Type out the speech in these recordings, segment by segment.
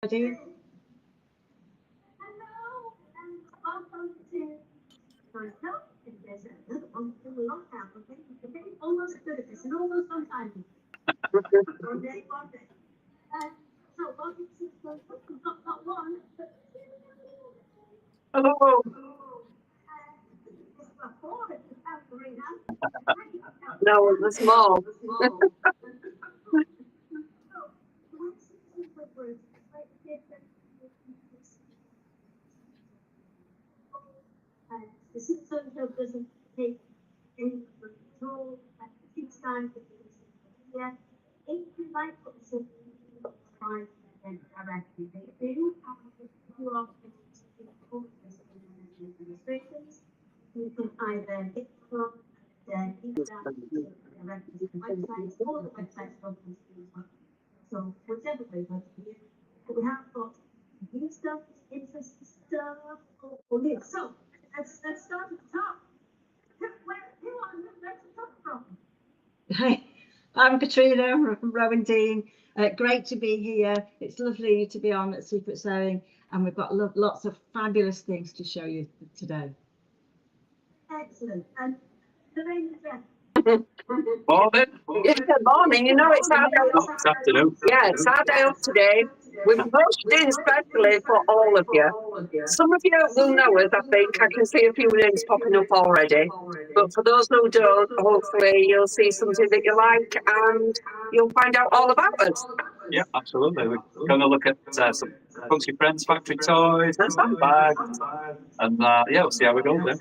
Ready? Hello, and welcome to myself. And there's another one who will not have, okay? You're getting almost good at this and almost on time. One day, one day. So, welcome to not one, but two. Hello. It's about four if you have three now. No, there's more. The system doesn't take any control at each time that you yeah. If you like what the system tries and directly, they do have you are administrations. You can either get from the directly to websites or the websites open to so whichever way works for you. But we have got new stuff, interesting stuff, or new. So let's start at the top. Who on where's the top from? Hi, I'm Katrina from Rowandean. Great to be here. It's lovely to be on at Secret Sewing, and we've got lots of fabulous things to show you today. Excellent. And Lorainne and Jeff. Morning. Yeah, good morning. You know, it's our day off. This afternoon. Yeah, it's our day off today. We've pushed in especially for all of you. Some of you will know us, I think. I can see a few names popping up already. But for those who don't, hopefully you'll see something that you like and you'll find out all about us. Yeah, absolutely. We're going to look at some Funky Friends factory toys, some bags, and yeah, we'll see how we go then.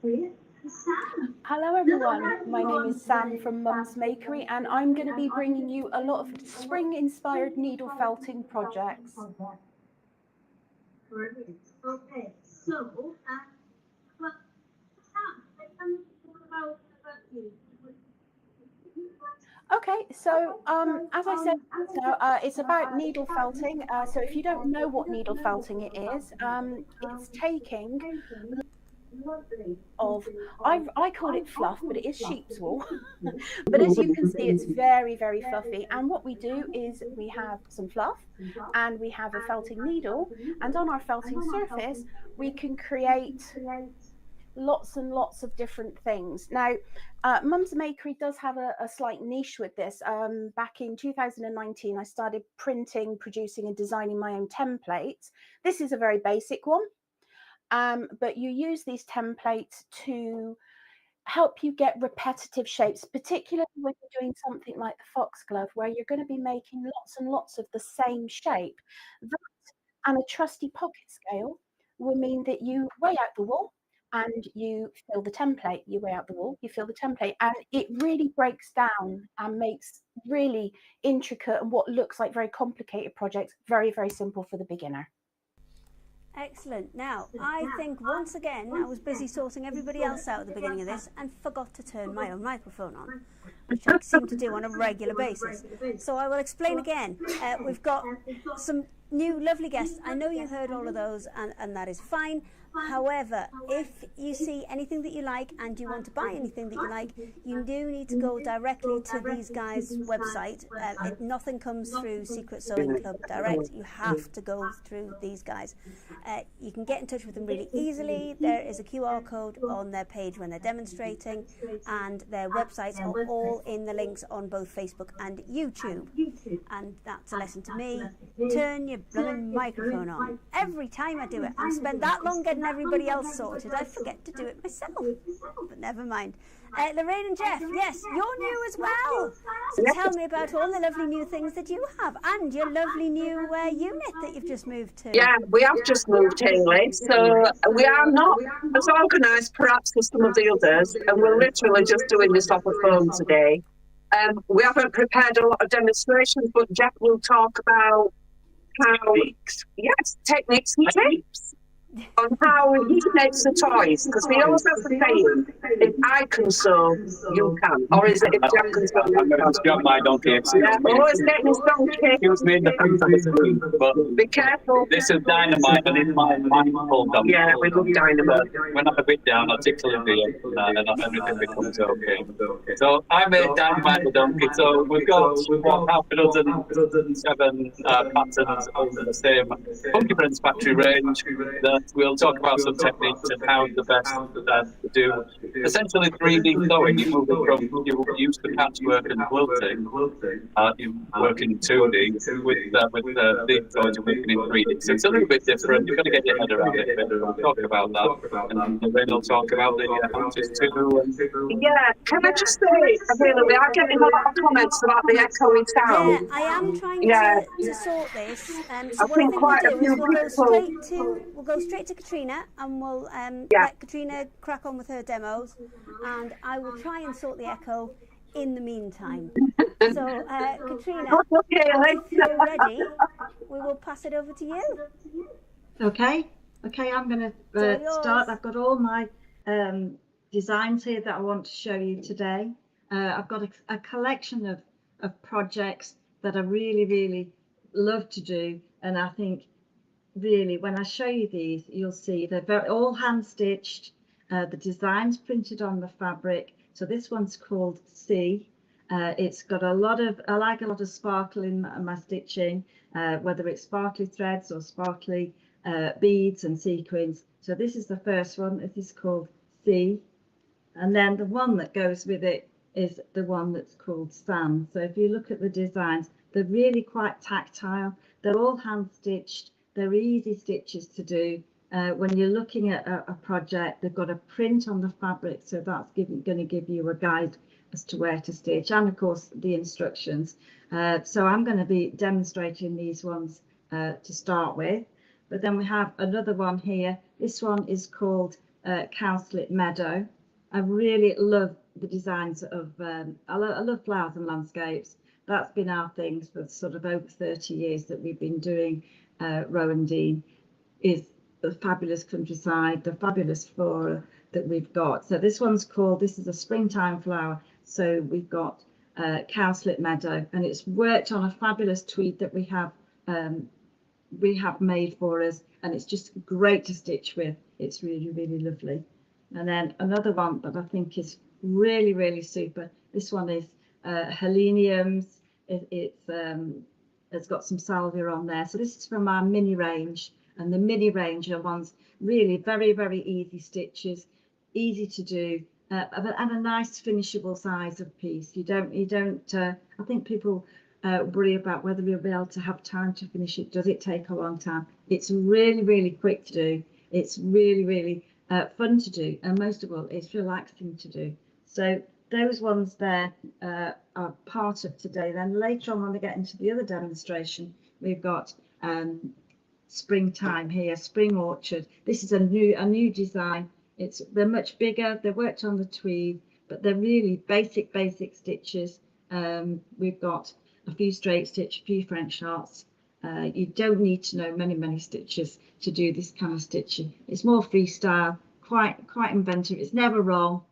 Brilliant. Sam. Hello everyone, my name is Sam from Mum's Makery and I'm going to be bringing you a lot of spring-inspired needle felting projects. Brilliant. Okay, so, well, Sam, what about you? Okay, so as I said, it's about needle felting. So if you don't know what needle felting it is, it's taking of I call it fluff, but it is sheep's wool. But as you can see, it's very, very fluffy. And what we do is we have some fluff and we have a felting needle, and on our felting surface we can create lots and lots of different things. Now, Mum's Makery does have a slight niche with this. Back in 2019, I started printing, producing and designing my own templates. This is a very basic one. But you use these templates to help you get repetitive shapes, particularly when you're doing something like the foxglove, where you're going to be making lots and lots of the same shape. That and a trusty pocket scale will mean that you weigh out the wool and you fill the template. You weigh out the wool, you fill the template, and it really breaks down and makes really intricate and what looks like very complicated projects very, very simple for the beginner. Excellent. Now, I think once again I was busy sorting everybody else out at the beginning of this and forgot to turn my own microphone on, which I seem to do on a regular basis. So I will explain again. We've got some new lovely guests. I know you heard all of those and that is fine. However, if you see anything that you like and you want to buy anything that you like, you do need to go directly to these guys' website. Nothing comes through Secret Sewing Club direct. You have to go through these guys. You can get in touch with them really easily. There is a QR code on their page when they're demonstrating, and their websites are all in the links on both Facebook and YouTube. And that's a lesson to me. Turn your blooming microphone on. Every time I do it, I spend that long getting everybody else sorted, I forget to do it myself. But never mind. Lorainne and Jeff, yes, you're new as well. So tell me about all the lovely new things that you have and your lovely new unit that you've just moved to. Yeah, we have just moved, Hayley. So we are not as organised perhaps as some of the others, and we're literally just doing this off a phone today. We haven't prepared a lot of demonstrations, but Jeff will talk about how, techniques and tips. on how he makes the toys, because we always have the saying, if I can sew, you can. Or is it if Jack can sew, I'm you going can? to grab my donkey. Yeah, always getting his donkey. Excuse me in the front of the screen, but Be careful. this is dynamite and it's my mindful donkey. Yeah, we love dynamite. When I'm a bit down, I tickle his ear and everything becomes okay. So I made dynamite the donkey. So we've got half a dozen, 7 patterns under the same Funky Friends factory range that we'll talk about some techniques and how the best to do essentially 3D sewing. You're moving from you used to patchwork and quilting, you work in 2D with these toys you're working in 3D. So it's a little bit different. You've got to get your head around it. But we'll talk about that, and then we'll talk about the artists too. Yeah, can I just say, really, we are getting a lot of comments about the echoing sound. Yeah, I am trying Yeah. to sort this. So I what I think think quite a we'll do few is we'll go people. straight to Katrina, and we'll Yeah. let Katrina crack on with her demos, and I will try and sort the echo in the meantime. So Katrina, Okay, if you're ready, we will pass it over to you. Okay, I'm going to start. I've got all my designs here that I want to show you today. I've got a collection of projects that I really love to do, and I think really when I show you these, you'll see they're all hand stitched. The design's printed on the fabric. So this one's called C. It's got I like a lot of sparkle in my stitching, whether it's sparkly threads or sparkly beads and sequins. So this is the first one. This is called C. And then the one that goes with it is the one that's called Sand. So if you look at the designs, they're really quite tactile. They're all hand stitched. They're easy stitches to do. When you're looking at a project, they've got a print on the fabric, so that's going to give you a guide as to where to stitch, and of course the instructions. So I'm going to be demonstrating these ones to start with, but then we have another one here. This one is called Cowslip Meadow. I really love the designs of I love flowers and landscapes. That's been our thing for sort of over 30 years that we've been doing. Rowandean is the fabulous countryside, the fabulous flora that we've got. So this is a springtime flower. So we've got Cowslip Meadow, and it's worked on a fabulous tweed that we have made for us, and it's just great to stitch with. It's really lovely. And then another one that I think is really super. This one is Heleniums. It's got some salvia on there. So this is from our mini range, and the mini range are ones really very easy stitches, easy to do, and a nice finishable size of piece. You don't. I think people worry about whether you'll be able to have time to finish it. Does it take a long time? It's really quick to do. It's really fun to do, and most of all, it's relaxing to do. So those ones there are part of today. Then later on, when we get into the other demonstration, we've got springtime here, spring orchard. This is a new design. They're much bigger. They're worked on the tweed, but they're really basic stitches. We've got a few straight stitch, a few French knots. You don't need to know many stitches to do this kind of stitching. It's more freestyle, quite inventive. It's never wrong.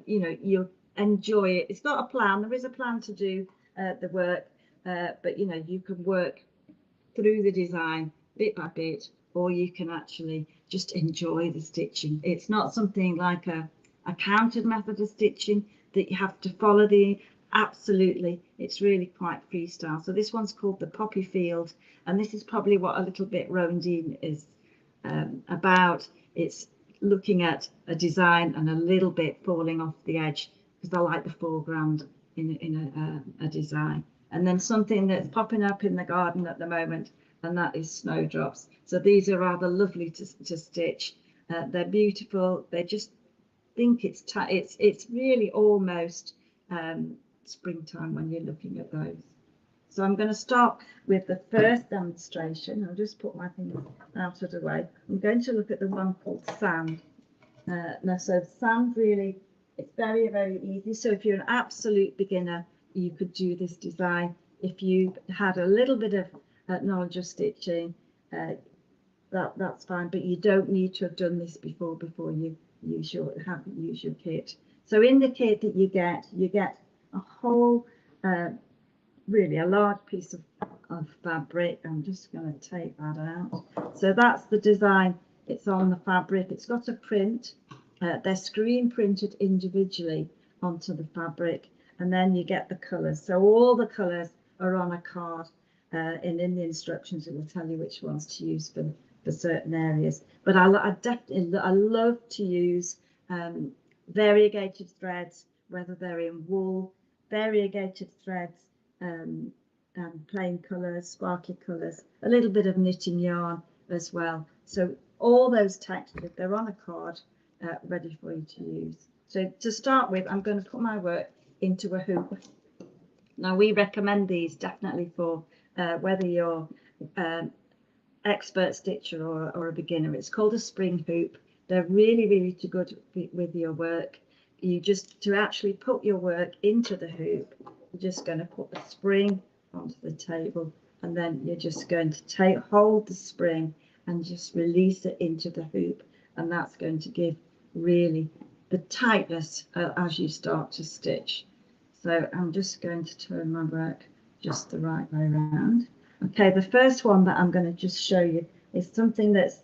You'll enjoy it. It's got a plan. There is a plan to do the work, but you can work through the design bit by bit, or you can actually just enjoy the stitching. It's not something like a counted method of stitching that you have to follow absolutely. It's really quite freestyle. So this one's called the Poppy Field, and this is probably what a little bit Rowandean is about. It's looking at a design and a little bit falling off the edge, because I like the foreground in a design. And then something that's popping up in the garden at the moment, and that is snowdrops. So these are rather lovely to stitch. They're beautiful. They just think it's really almost springtime when you're looking at those. So I'm going to start with the first demonstration. I'll just put my thing out of the way. I'm going to look at the one called Sand. Now, so Sand really, it's very easy. So if you're an absolute beginner, you could do this design. If you had a little bit of knowledge of stitching, that's fine, but you don't need to have done this before you use your kit. So in the kit that you get a whole really a large piece of fabric. I'm just going to take that out. So that's the design. It's on the fabric. It's got a print. They're screen printed individually onto the fabric, and then you get the colours. So all the colours are on a card, and in the instructions it will tell you which ones to use for certain areas. But I love to use variegated threads, whether they're in wool, variegated threads, and plain colours, sparkly colours, a little bit of knitting yarn as well. So all those textures, they're on a card, ready for you to use. So to start with, I'm going to put my work into a hoop. Now we recommend these definitely for whether you're expert stitcher or a beginner. It's called a spring hoop. They're really good with your work. You just, to actually put your work into the hoop, you're just going to put the spring onto the table, and then you're just going to hold the spring and just release it into the hoop, and that's going to give really the tightness as you start to stitch. So I'm just going to turn my work just the right way around. Okay, the first one that I'm going to just show you is something that's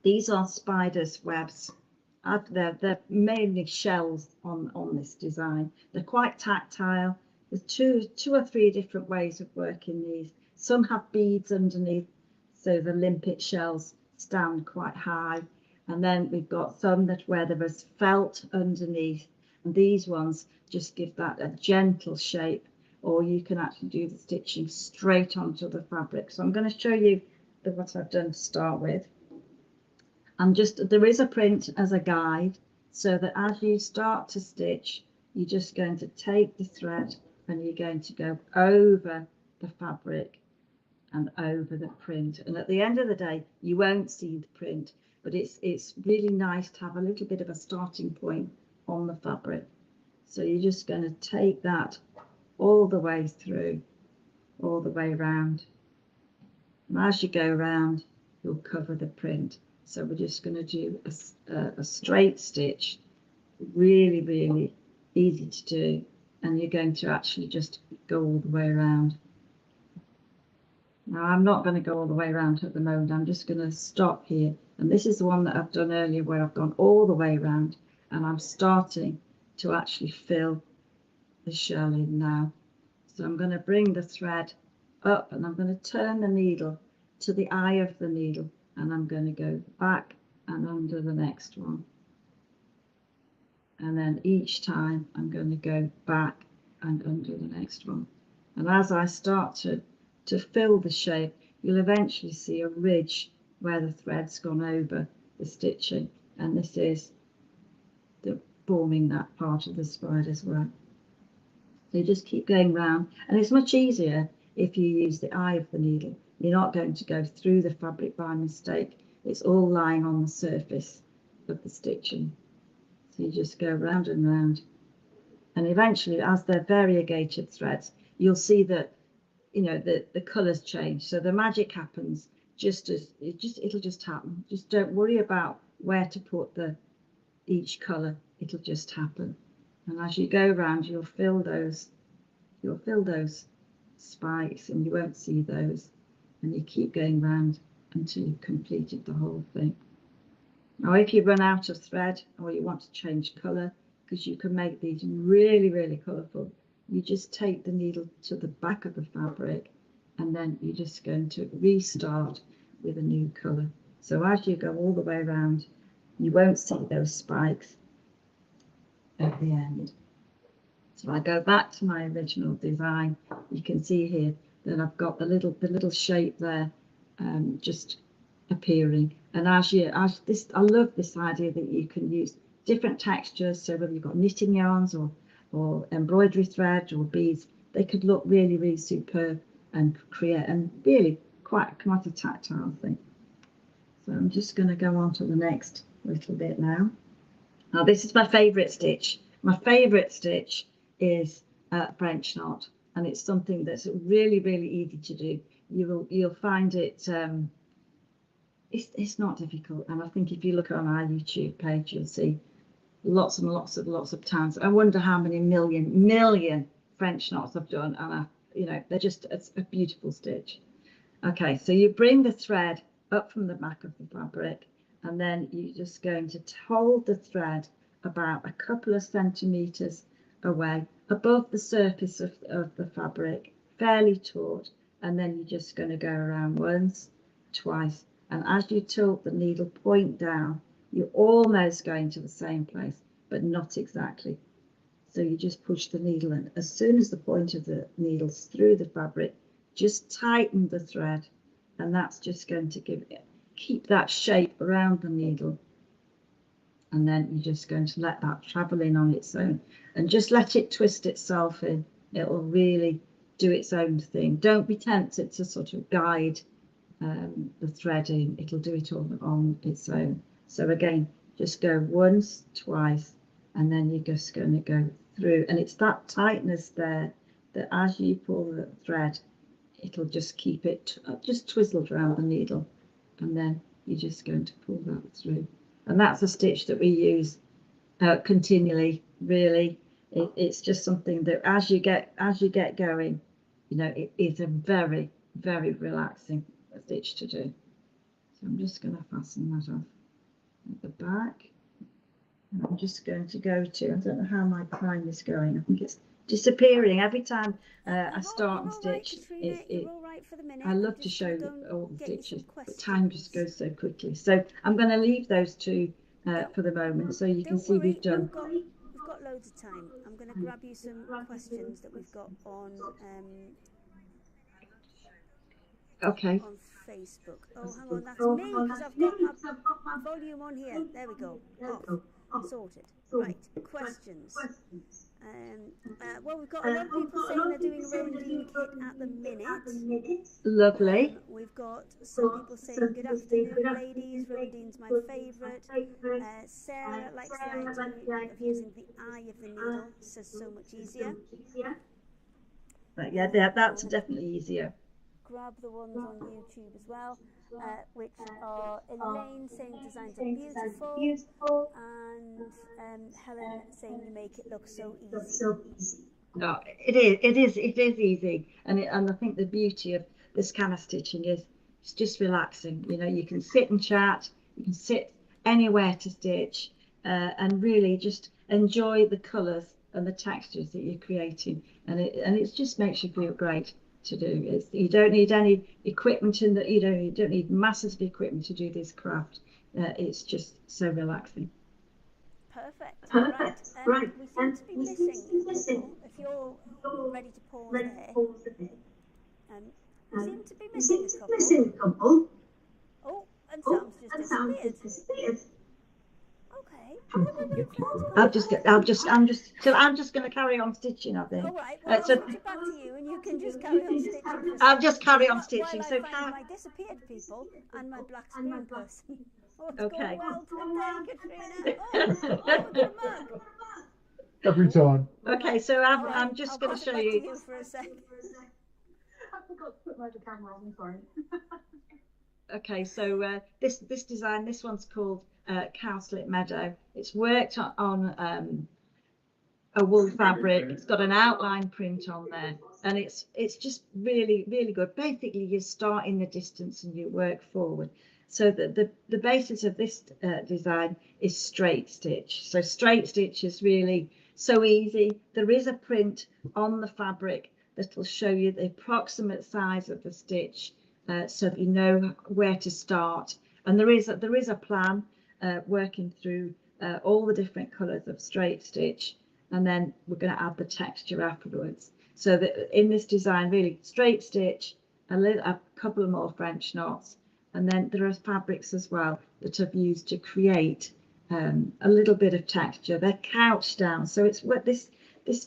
these are spiders' webs. They're mainly shells on this design. They're quite tactile. There's two or three different ways of working these. Some have beads underneath, so the limpet shells stand quite high. And then we've got some where there is felt underneath, and these ones just give that a gentle shape, or you can actually do the stitching straight onto the fabric. So I'm going to show you what I've done to start with. There is a print as a guide, so that as you start to stitch, you're just going to take the thread and you're going to go over the fabric and over the print. And at the end of the day, you won't see the print, but it's really nice to have a little bit of a starting point on the fabric. So you're just going to take that all the way through, all the way around. And as you go around, you'll cover the print. So we're just going to do a straight stitch, really easy to do, and you're going to actually just go all the way around. Now I'm not going to go all the way around at the moment. I'm just going to stop here, and this is the one that I've done earlier where I've gone all the way around, and I'm starting to actually fill the shell in now. So I'm going to bring the thread up, and I'm going to turn the needle to the eye of the needle, and I'm going to go back and under the next one, and then each time I'm going to go back and under the next one. And as I start to fill the shape, you'll eventually see a ridge where the thread's gone over the stitching, and this is forming that part of the spider's web. So you just keep going round, and it's much easier if you use the eye of the needle. You're not going to go through the fabric by mistake. It's all lying on the surface of the stitching. So you just go round and round, and eventually, as they're variegated threads, you'll see that the colours change. So the magic happens it'll just happen. Just don't worry about where to put each colour. It'll just happen. And as you go around, you'll fill those spikes, and you won't see those. And you keep going round until you've completed the whole thing. Now, if you run out of thread or you want to change colour, because you can make these really colourful, you just take the needle to the back of the fabric, and then you're just going to restart with a new colour. So as you go all the way around, you won't see those spikes at the end. So I go back to my original design. You can see here that I've got the little shape there, just appearing. And I love this idea that you can use different textures. So whether you've got knitting yarns or embroidery thread or beads, they could look really superb and create and really quite a tactile thing. So I'm just going to go on to the next little bit now. Now this is my favourite stitch. My favourite stitch is French knot, and it's something that's really easy to do. You'll find it it's not difficult. And I think if you look on our YouTube page, you'll see lots and lots of times. I wonder how many million French knots I've done, and they're just a beautiful stitch. Okay, so you bring the thread up from the back of the fabric, and then you're just going to hold the thread about a couple of centimeters away above the surface of the fabric, fairly taut, and then you're just going to go around once, twice, and as you tilt the needle point down, you're almost going to the same place, but not exactly. So you just push the needle in. As soon as the point of the needle's through the fabric, just tighten the thread, and that's just going to keep that shape around the needle. And then you're just going to let that travel in on its own, and just let it twist itself in. It will really do its own thing. Don't be tempted to sort of guide the thread in. It'll do it all on its own. So again, just go once, twice, and then you're just going to go through. And it's that tightness there that as you pull the thread, it'll just keep it just twizzled around the needle, and then you're just going to pull that through. And that's a stitch that we use continually. Really, it's just something that as you get going, it is a very, very relaxing stitch to do. So I'm just going to fasten that off at the back, and I'm just going to go to, I don't know how my time is going. I think it's disappearing every time I start and stitch. I love to show all the stitches, but time just goes so quickly. So I'm going to leave those two for the moment, so you can see we've done. We've got loads of time. I'm going to grab you some questions that we've got on Okay. on Facebook. Oh, hang on, that's me, because I've got my volume on here. There we go. Off. Sorted. Right. Questions. Well, we've got a lot of people saying they're doing Rowandean kit at the minute. Lovely. We've got some people saying, good afternoon, ladies. Rowandean's my favourite. Sarah likes the idea of using the eye of the needle. Says so much easier. But yeah, that's definitely easier. Grab the ones on YouTube as well, which are Elaine saying designs are beautiful, and Helen saying you make it look so easy. No, it is easy, and I think the beauty of this kind of stitching is it's just relaxing. You can sit and chat, you can sit anywhere to stitch, and really just enjoy the colours and the textures that you're creating, and it just makes you feel great to do. You don't need any equipment you don't need masses of equipment to do this craft. It's just so relaxing. Perfect. Right. We seem to be missing. If you're ready to pause there, we seem to be missing a couple. Oh, and Sam's just disappeared. Okay. I'm just going to carry on stitching, I think. All right. Well, I'll switch it back to you, and you can just carry on stitching. I'll just carry on stitching. While I find my disappeared people and my black screen person. Okay. Well today, Katrina. Good luck. Every time. Okay, so I'm just going to show you. You for a second. I forgot to put my camera on. Sorry. Okay, so this design, this one's called Cowslip Meadow. It's worked on a wool fabric. It's got an outline print on there, and it's just really, really good. Basically, you start in the distance and you work forward. So the basis of this design is straight stitch. So straight stitch is really so easy. There is a print on the fabric that will show you the approximate size of the stitch, so that you know where to start. And there is a plan working through all the different colours of straight stitch, and then we're going to add the texture afterwards. So that in this design, really straight stitch, a couple of more French knots, and then there are fabrics as well that I've used to create a little bit of texture. They're couched down, so it's what this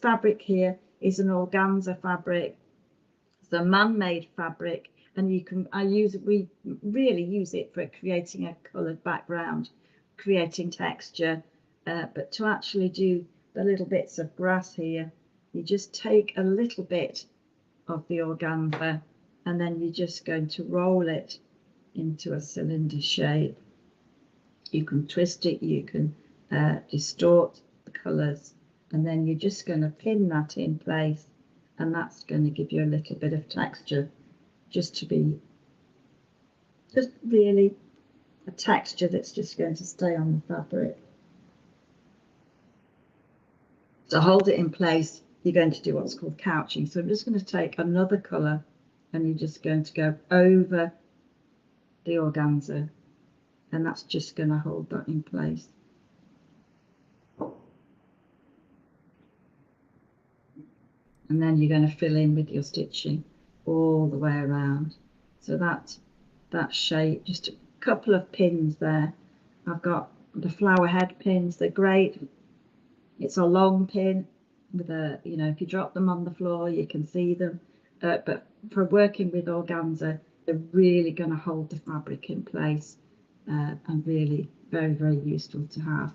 fabric here is an organza fabric. It's a man-made fabric, and we really use it for creating a coloured background, creating texture. But to actually do the little bits of grass here, you just take a little bit of the organza, and then you're just going to roll it into a cylinder shape. You can twist it, you can distort the colours, and then you're just going to pin that in place, and that's going to give you a little bit of texture, just really a texture that's just going to stay on the fabric. To hold it in place, you're going to do what's called couching. So I'm just going to take another colour, and you're just going to go over the organza, and that's just going to hold that in place. And then you're going to fill in with your stitching all the way around. So that shape, just a couple of pins there. I've got the flower head pins, they're great. It's a long pin with a, you know, if you drop them on the floor, you can see them. But for working with organza, they're really going to hold the fabric in place, and really very, very useful to have.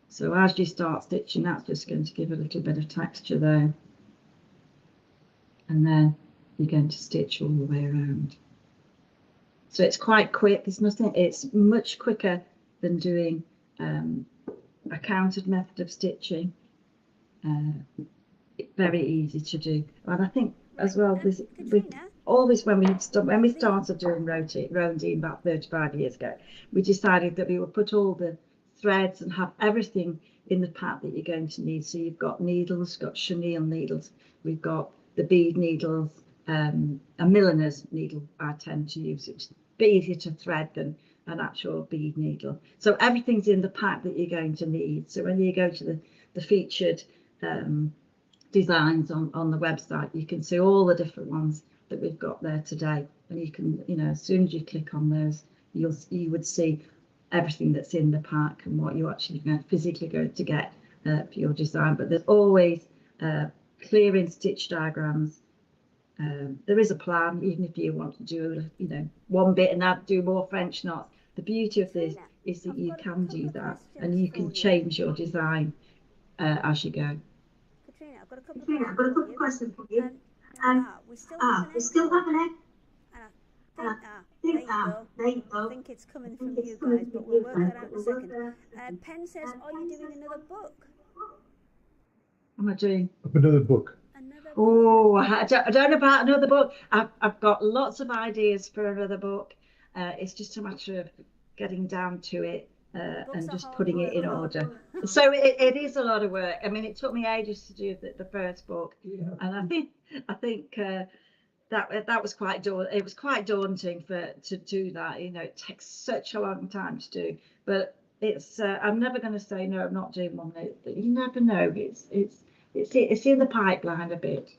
So as you start stitching, that's just going to give a little bit of texture there. And then you're going to stitch all the way around. So it's quite quick. There's nothing, it's much quicker than doing a counted method of stitching. Very easy to do. And I think as well, this always when we started doing Rowandean about 35 years ago, we decided that we would put all the threads and have everything in the pack that you're going to need. So you've got needles, got chenille needles, we've got the bead needles, a milliner's needle I tend to use. It's a bit easier to thread than an actual bead needle. So everything's in the pack that you're going to need. So when you go to the featured designs on the website, you can see all the different ones that we've got there today. And you can, you know, as soon as you click on those, you would see everything that's in the pack and what you're actually physically going to get for your design. But there's always clear in stitch diagrams. There is a plan, even if you want to do, you know, one bit and do more French knots. The beauty of this is that you can do that, and you can change your design as you go. Katrina, I've got a couple of questions for you. We still have an egg. There you go. I think it's coming from you guys, but we'll work that out in a second. Pen says, are you doing another book? What am I doing? Another book. Oh, I don't know about another book. I've got lots of ideas for another book. It's just a matter of getting down to it and just putting it in order. So it is a lot of work. I mean, it took me ages to do the first book, and I think that was quite it was quite daunting to do that. You know, it takes such a long time to do. But it's I'm never going to say no, I'm not doing one. You never know. It's in the pipeline a bit.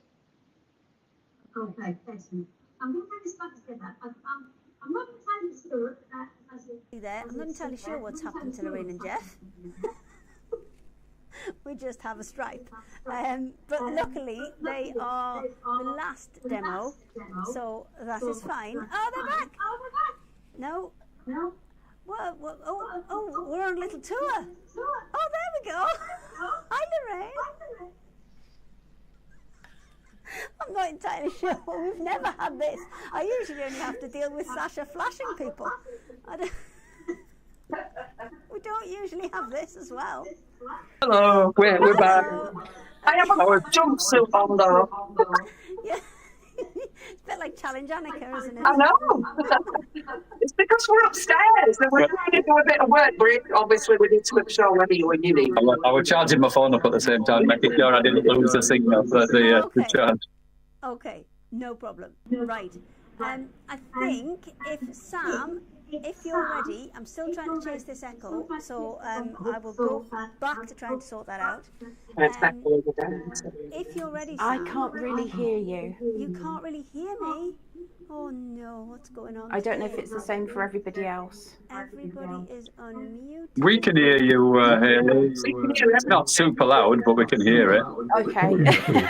Okay, excellent. I'm not entirely sure. I'm not entirely sure what's happened to Lorainne and Jeff. We just have a stripe. But luckily, they are the last demo, so that is fine. Oh, they're back! No? What? Oh, we're on a little tour. Oh, there we go. Hi, Lorainne. I'm not entirely sure. We've never had this. I usually only have to deal with Sasha flashing people. We don't usually have this as well. Hello, we're back. I have our jumpsuit on though. Yeah. It's a bit like Challenge Annika, isn't it? I know. It's because we're upstairs and we're trying to do a bit of work, but obviously we need to make sure when you need. I was charging my phone up at the same time, making sure I didn't lose the signal for the charge. Okay, no problem. Right. I think if you're ready, I'm still trying to chase this echo, so I will go back to trying to sort that out. If you're ready, Sam, I can't really hear you. You can't really hear me? Oh no, what's going on? I don't know if it's the same for everybody else. Everybody is unmuted. We can hear you, Hayley. It's not super loud, but we can hear it. Okay. What's going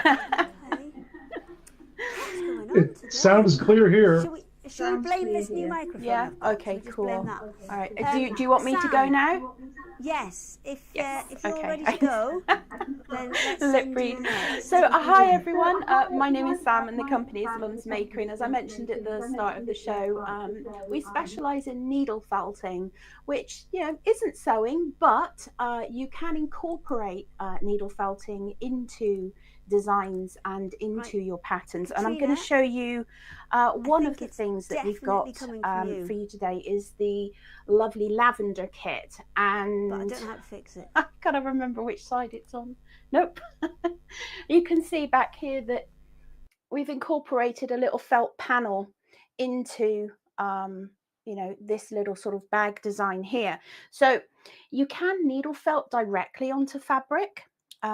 on today? Sounds clear here. Shall we blame this new microphone? Yeah. I've got? Okay. Shall we just Cool. blame that? All right. Do you want me to go Sam, now? Yes. If Yes, if you're okay. ready to go, then let's Lip send read. you now. So hi everyone, my name is Sam and the company is London's Makery, and as I mentioned at the start of the show, we specialise in needle felting, which isn't sewing, but you can incorporate needle felting into designs and into your patterns. Katrina, and I'm going to show you one of the things that we've got for you today is the lovely lavender kit, and but I don't know how to fix it. I can't remember which side it's on. Nope. You can see back here that we've incorporated a little felt panel into this little sort of bag design here. So you can needle felt directly onto fabric,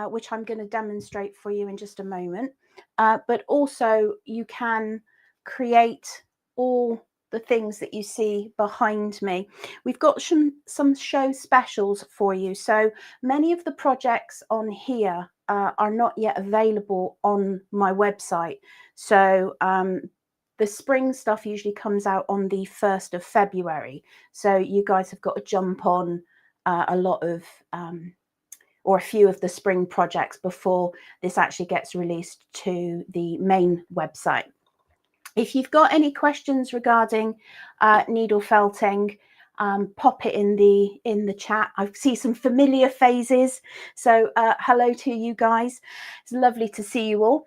which I'm going to demonstrate for you in just a moment, but also you can create all the things that you see behind me. We've got some show specials for you. So many of the projects on here are not yet available on my website. So the spring stuff usually comes out on the 1st of February. So you guys have got to jump on a lot of or a few of the spring projects before this actually gets released to the main website. If you've got any questions regarding needle felting, pop it in the chat. I see some familiar faces, so hello to you guys. It's lovely to see you all.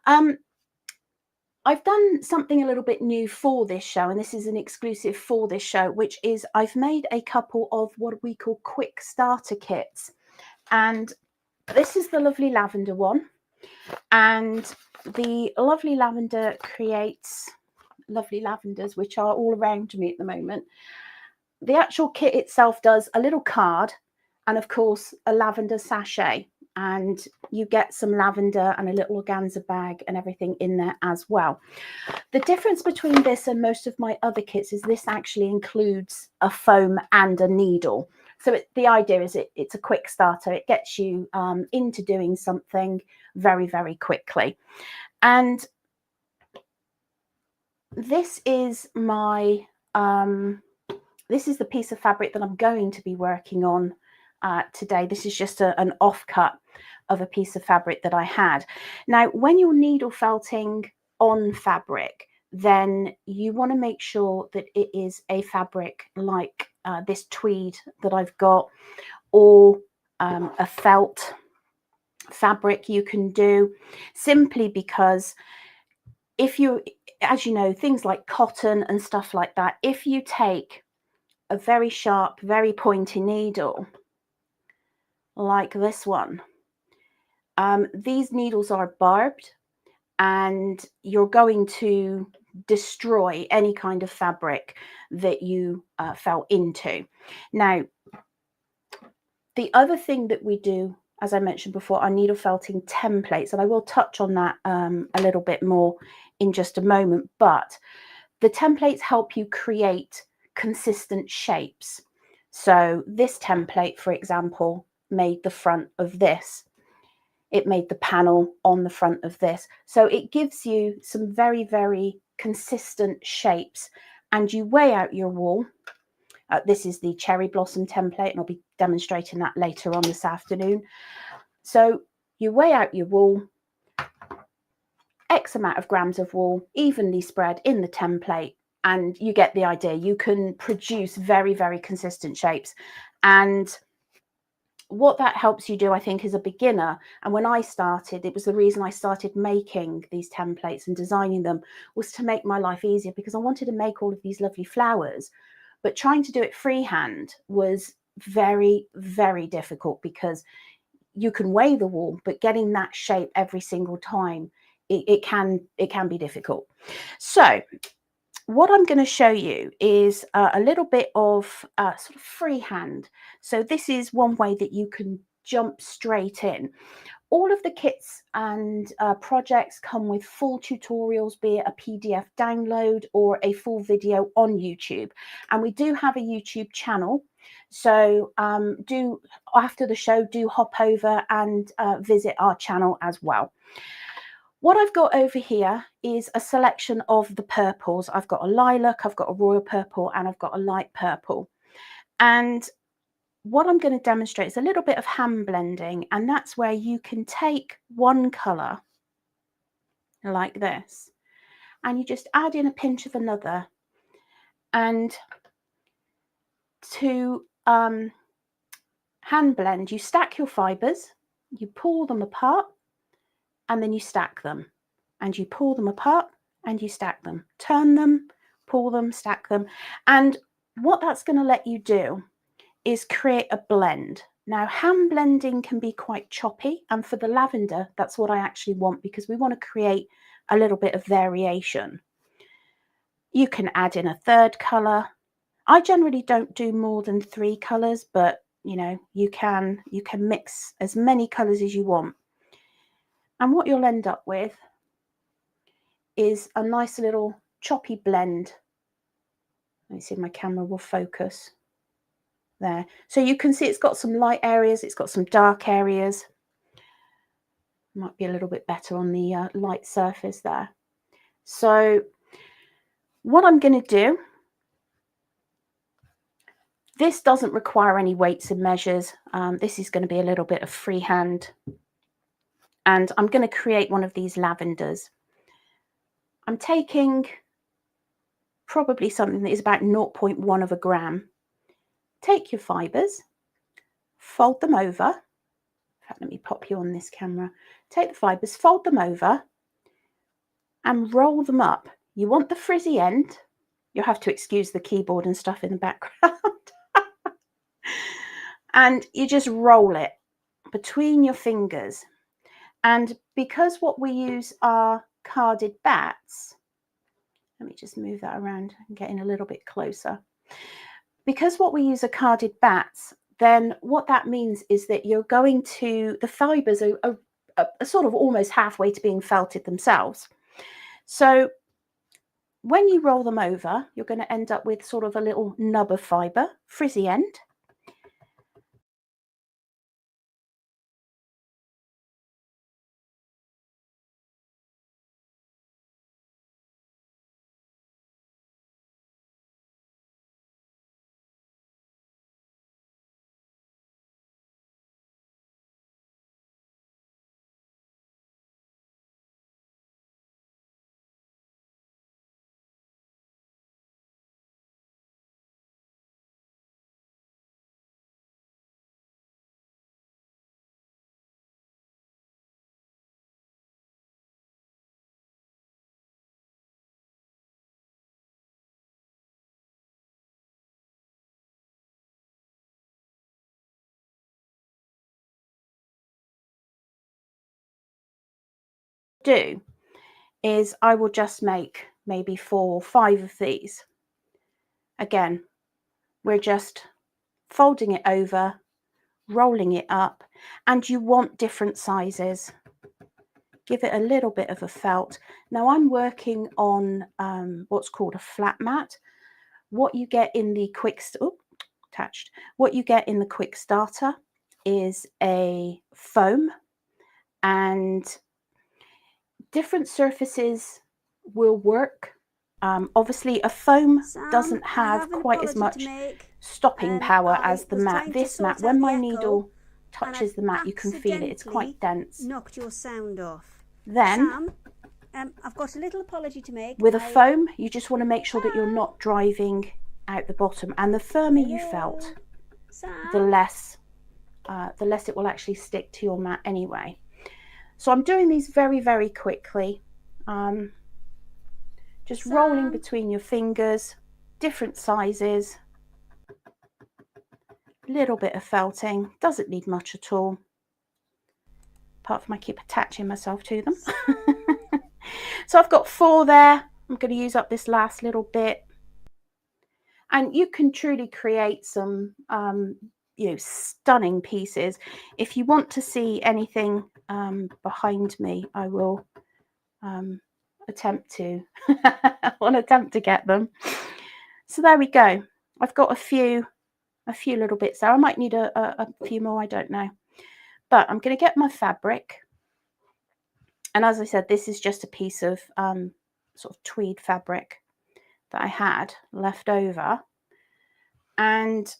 I've done something a little bit new for this show, and this is an exclusive for this show, which is I've made a couple of what we call quick starter kits, and this is the lovely lavender one, and the lovely lavender creates lovely lavenders, which are all around me at the moment. The actual kit itself does a little card and of course a lavender sachet, and you get some lavender and a little organza bag and everything in there as well. The difference between this and most of my other kits is this actually includes a foam and a needle. So the idea is it's a quick starter. It gets you into doing something very, very quickly. And this is my this is the piece of fabric that I'm going to be working on today. This is just an offcut of a piece of fabric that I had. Now, when you're needle felting on fabric, then you want to make sure that it is a fabric like this tweed that I've got, or a felt fabric you can do, simply because if you, as you know, things like cotton and stuff like that, if you take a very sharp, very pointy needle like this one, these needles are barbed and you're going to destroy any kind of fabric that you fell into. Now, the other thing that we do, as I mentioned before, are needle felting templates, and I will touch on that a little bit more in just a moment, but the templates help you create consistent shapes. So this template, for example, made the front of this. It made the panel on the front of this. So it gives you some very, very consistent shapes, and you weigh out your wool. This is the cherry blossom template, and I'll be demonstrating that later on this afternoon. So you weigh out your wool, X amount of grams of wool, evenly spread in the template, and you get the idea. You can produce very, very consistent shapes. And what that helps you do, I think, as a beginner, and when I started, it was the reason I started making these templates and designing them, was to make my life easier, because I wanted to make all of these lovely flowers. But trying to do it freehand was very, very difficult, because you can weigh the wool, but getting that shape every single time, it can be difficult. So what I'm going to show you is a little bit of sort of freehand. So this is one way that you can jump straight in. All of the kits and projects come with full tutorials, be it a PDF download or a full video on YouTube. And we do have a YouTube channel. So do, after the show, do hop over and visit our channel as well. What I've got over here is a selection of the purples. I've got a lilac, I've got a royal purple, and I've got a light purple. And what I'm going to demonstrate is a little bit of hand blending, and that's where you can take one colour like this, and you just add in a pinch of another. And to hand blend, you stack your fibres, you pull them apart, and then you stack them, and you pull them apart and you stack them, turn them, pull them, stack them. And what that's going to let you do is create a blend. Now, hand blending can be quite choppy, and for the lavender, that's what I actually want, because we want to create a little bit of variation. You can add in a third colour. I generally don't do more than 3 colours, but you know, you can mix as many colours as you want. And what you'll end up with is a nice little choppy blend. Let me see if my camera will focus there. So you can see it's got some light areas, it's got some dark areas. Might be a little bit better on the light surface there. So what I'm going to do, this doesn't require any weights and measures. This is going to be a little bit of freehand. And I'm going to create one of these lavenders. I'm taking probably something that is about 0.1 of a gram. Take your fibres, fold them over. In fact, let me pop you on this camera. Take the fibres, fold them over, and roll them up. You want the frizzy end. You'll have to excuse the keyboard and stuff in the background. And you just roll it between your fingers. And because what we use are carded bats, let me just move that around and get in a little bit closer. Because what we use are carded bats, then what that means is that you're going to, the fibres are sort of almost halfway to being felted themselves. So when you roll them over, you're going to end up with sort of a little nub of fibre, frizzy end. Do is I will just make maybe 4 or 5 of these. Again, we're just folding it over, rolling it up, and you want different sizes. Give it a little bit of a felt. Now I'm working on what's called a flat mat. What you get in the what you get in the quick starter is a foam, and different surfaces will work. Obviously a foam doesn't have quite as much stopping power as the mat. This mat, when my needle touches the mat, you can feel it, it's quite dense. Knocked your sound off. Then Sam, I've got a little apology to make. With a foam, you just want to make sure that you're not driving out the bottom, and the firmer you felt, the less it will actually stick to your mat anyway. So I'm doing these very, very quickly. Just rolling between your fingers, different sizes, little bit of felting, doesn't need much at all, apart from I keep attaching myself to them. So I've got 4 there. I'm going to use up this last little bit. And you can truly create some stunning pieces. If you want to see anything behind me, I will attempt to get them. So there we go. I've got a few little bits there. I might need a few more, I don't know. But I'm going to get my fabric, And as I said, this is just a piece of sort of tweed fabric that I had left over. And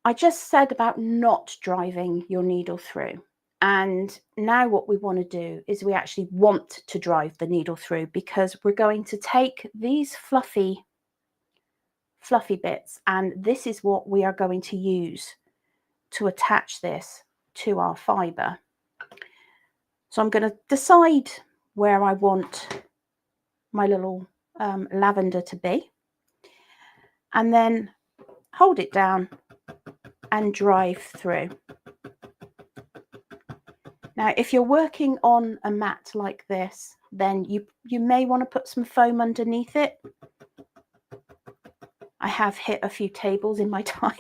I just said about not driving your needle through. And now what we want to do is we actually want to drive the needle through, because we're going to take these fluffy bits, and this is what we are going to use to attach this to our fibre. So I'm going to decide where I want my little lavender to be, and then hold it down and drive through. Now, if you're working on a mat like this, then you may want to put some foam underneath it. I have hit a few tables in my time.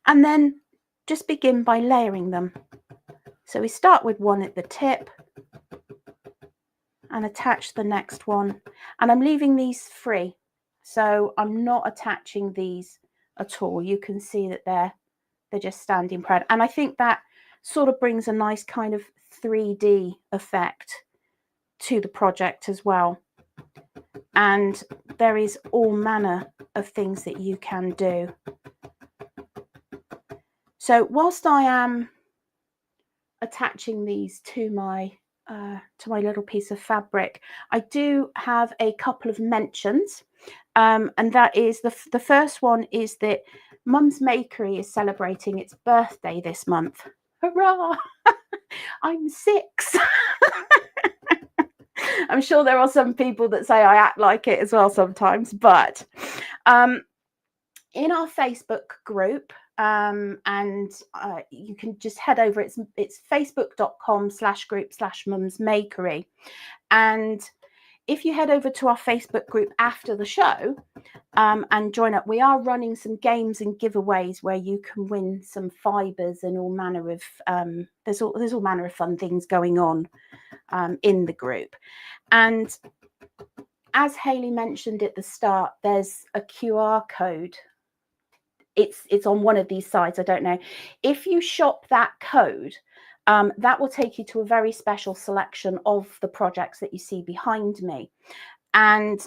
And then just begin by layering them. So we start with one at the tip and attach the next one. And I'm leaving these free, so I'm not attaching these at all. You can see that they're just standing proud. And I think that sort of brings a nice kind of 3D effect to the project as well. And there is all manner of things that you can do. So whilst I am attaching these to my little piece of fabric, I do have a couple of mentions, and that is the first one is that Mum's Makery is celebrating its birthday this month. Hurrah! I'm 6. I'm sure there are some people that say I act like it as well sometimes, but in our Facebook group, and you can just head over, it's facebook.com/group/mumsmakery, and if you head over to our Facebook group after the show and join up, we are running some games and giveaways where you can win some fibres and all manner of there's all manner of fun things going on in the group. And as Hayley mentioned at the start, there's a QR code. It's on one of these sites, I don't know. If you shop that code, that will take you to a very special selection of the projects that you see behind me. And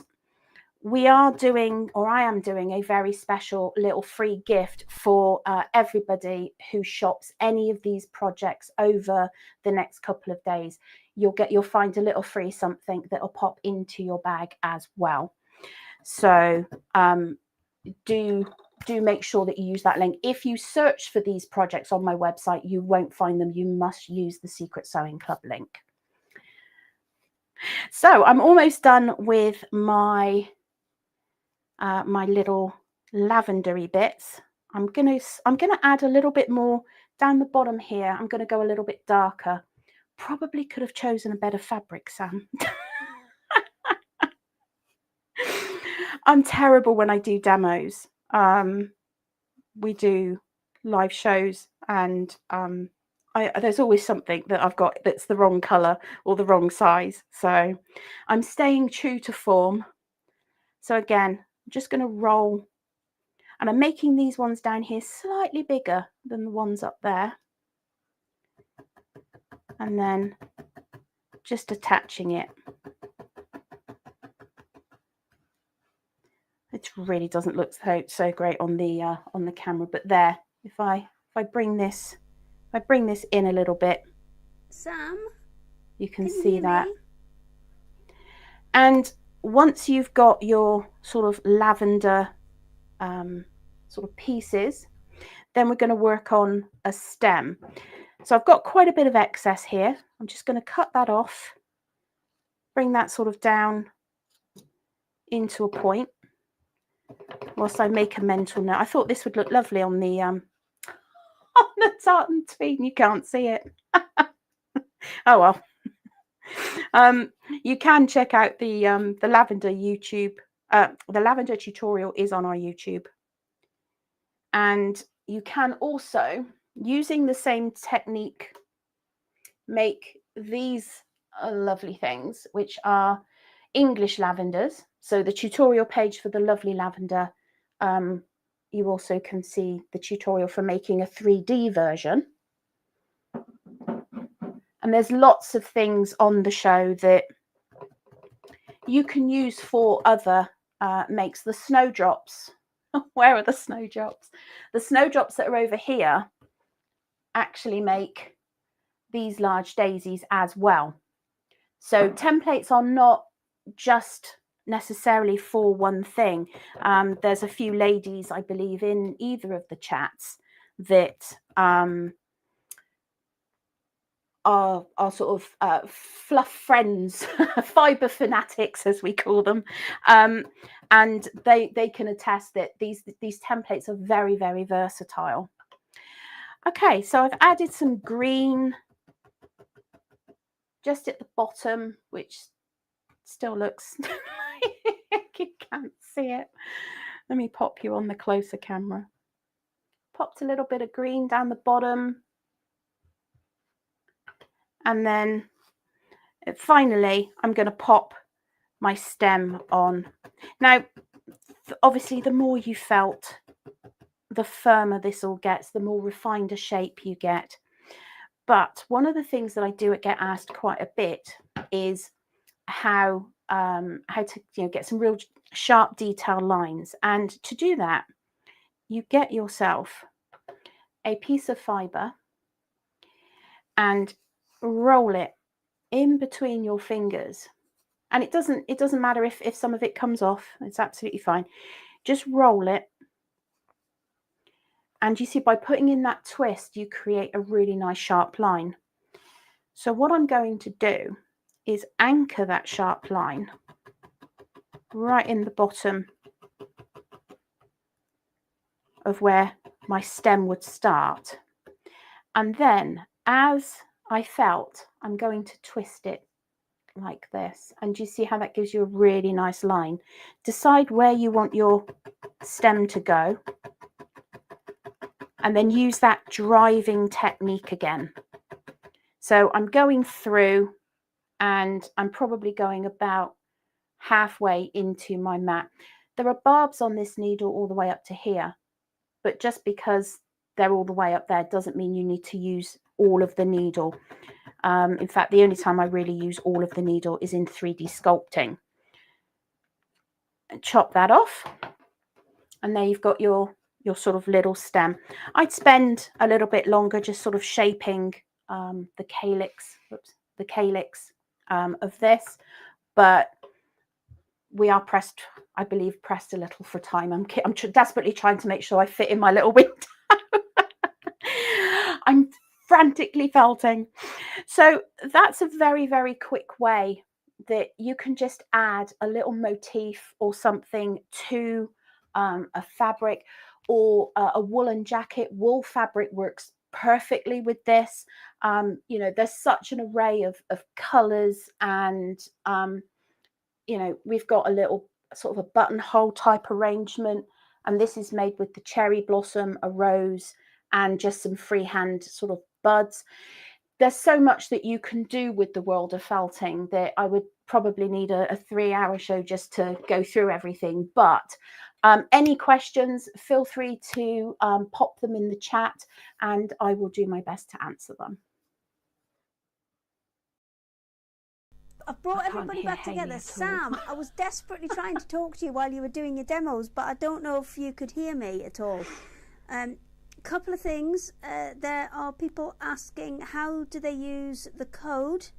we are doing, or I am doing, a very special little free gift for everybody who shops any of these projects over the next couple of days. You'll find a little free something that will pop into your bag as well. So do make sure that you use that link. If you search for these projects on my website, you won't find them. You must use the Secret Sewing Club link. So I'm almost done with my my little lavendery bits. I'm gonna add a little bit more down the bottom here. I'm gonna go a little bit darker. Probably could have chosen a better fabric, Sam. I'm terrible when I do demos. We do live shows, and there's always something that I've got that's the wrong colour or the wrong size. So I'm staying true to form. So again, I'm just going to roll, and I'm making these ones down here slightly bigger than the ones up there, and then just attaching it. It really doesn't look so great on the camera, but there, if I bring this in a little bit, Sam, you can see that. And once you've got your sort of lavender sort of pieces, then we're going to work on a stem. So I've got quite a bit of excess here. I'm just going to cut that off, bring that sort of down into a point whilst I make a mental note. I thought this would look lovely on the tartan tweed. You can't see it. Oh well. You can check out the lavender YouTube. The lavender tutorial is on our YouTube, and you can also, using the same technique, make these lovely things, which are English lavenders. So the tutorial page for the lovely lavender, you also can see the tutorial for making a 3D version. And there's lots of things on the show that you can use for other makes. The snowdrops. Where are the snowdrops? The snowdrops that are over here actually make these large daisies as well. So templates are not just necessarily for one thing. There's a few ladies, I believe, in either of the chats that are sort of fluff friends, fiber fanatics as we call them, and they can attest that these templates are very, very versatile. Okay, so I've added some green just at the bottom, which still looks you can't see it. Let me pop you on the closer camera. Popped a little bit of green down the bottom. And then finally, I'm going to pop my stem on. Now, obviously, the more you felt, the firmer this all gets, the more refined a shape you get. But one of the things that I do get asked quite a bit is how to get some real sharp detail lines. And to do that, you get yourself a piece of fiber and roll it in between your fingers. And it doesn't matter if some of it comes off, it's absolutely fine. Just roll it. And you see, by putting in that twist, you create a really nice sharp line. So what I'm going to do is anchor that sharp line right in the bottom of where my stem would start. And then as I felt, I'm going to twist it like this. And you see how that gives you a really nice line. Decide where you want your stem to go. And then use that driving technique again. So I'm going through and I'm probably going about halfway into my mat. There are barbs on this needle all the way up to here, but just because they're all the way up there doesn't mean you need to use all of the needle. In fact, the only time I really use all of the needle is in 3D sculpting. And chop that off. And there you've got your sort of little stem. I'd spend a little bit longer just sort of shaping the calyx, of this, but we are pressed, I believe, pressed a little for time. I'm desperately trying to make sure I fit in my little window. I'm frantically felting. So that's a very, very quick way that you can just add a little motif or something to a fabric or a woolen jacket. Wool fabric works perfectly with this. There's such an array of colors, and we've got a little sort of a buttonhole type arrangement, and this is made with the cherry blossom, a rose, and just some freehand sort of buds. There's so much that you can do with the world of felting that I would probably need a 3-hour show just to go through everything. But any questions, feel free to pop them in the chat and I will do my best to answer them. I've brought everybody back together. Sam, I was desperately trying to talk to you while you were doing your demos, but I don't know if you could hear me at all. Couple of things. There are people asking how do they use the code,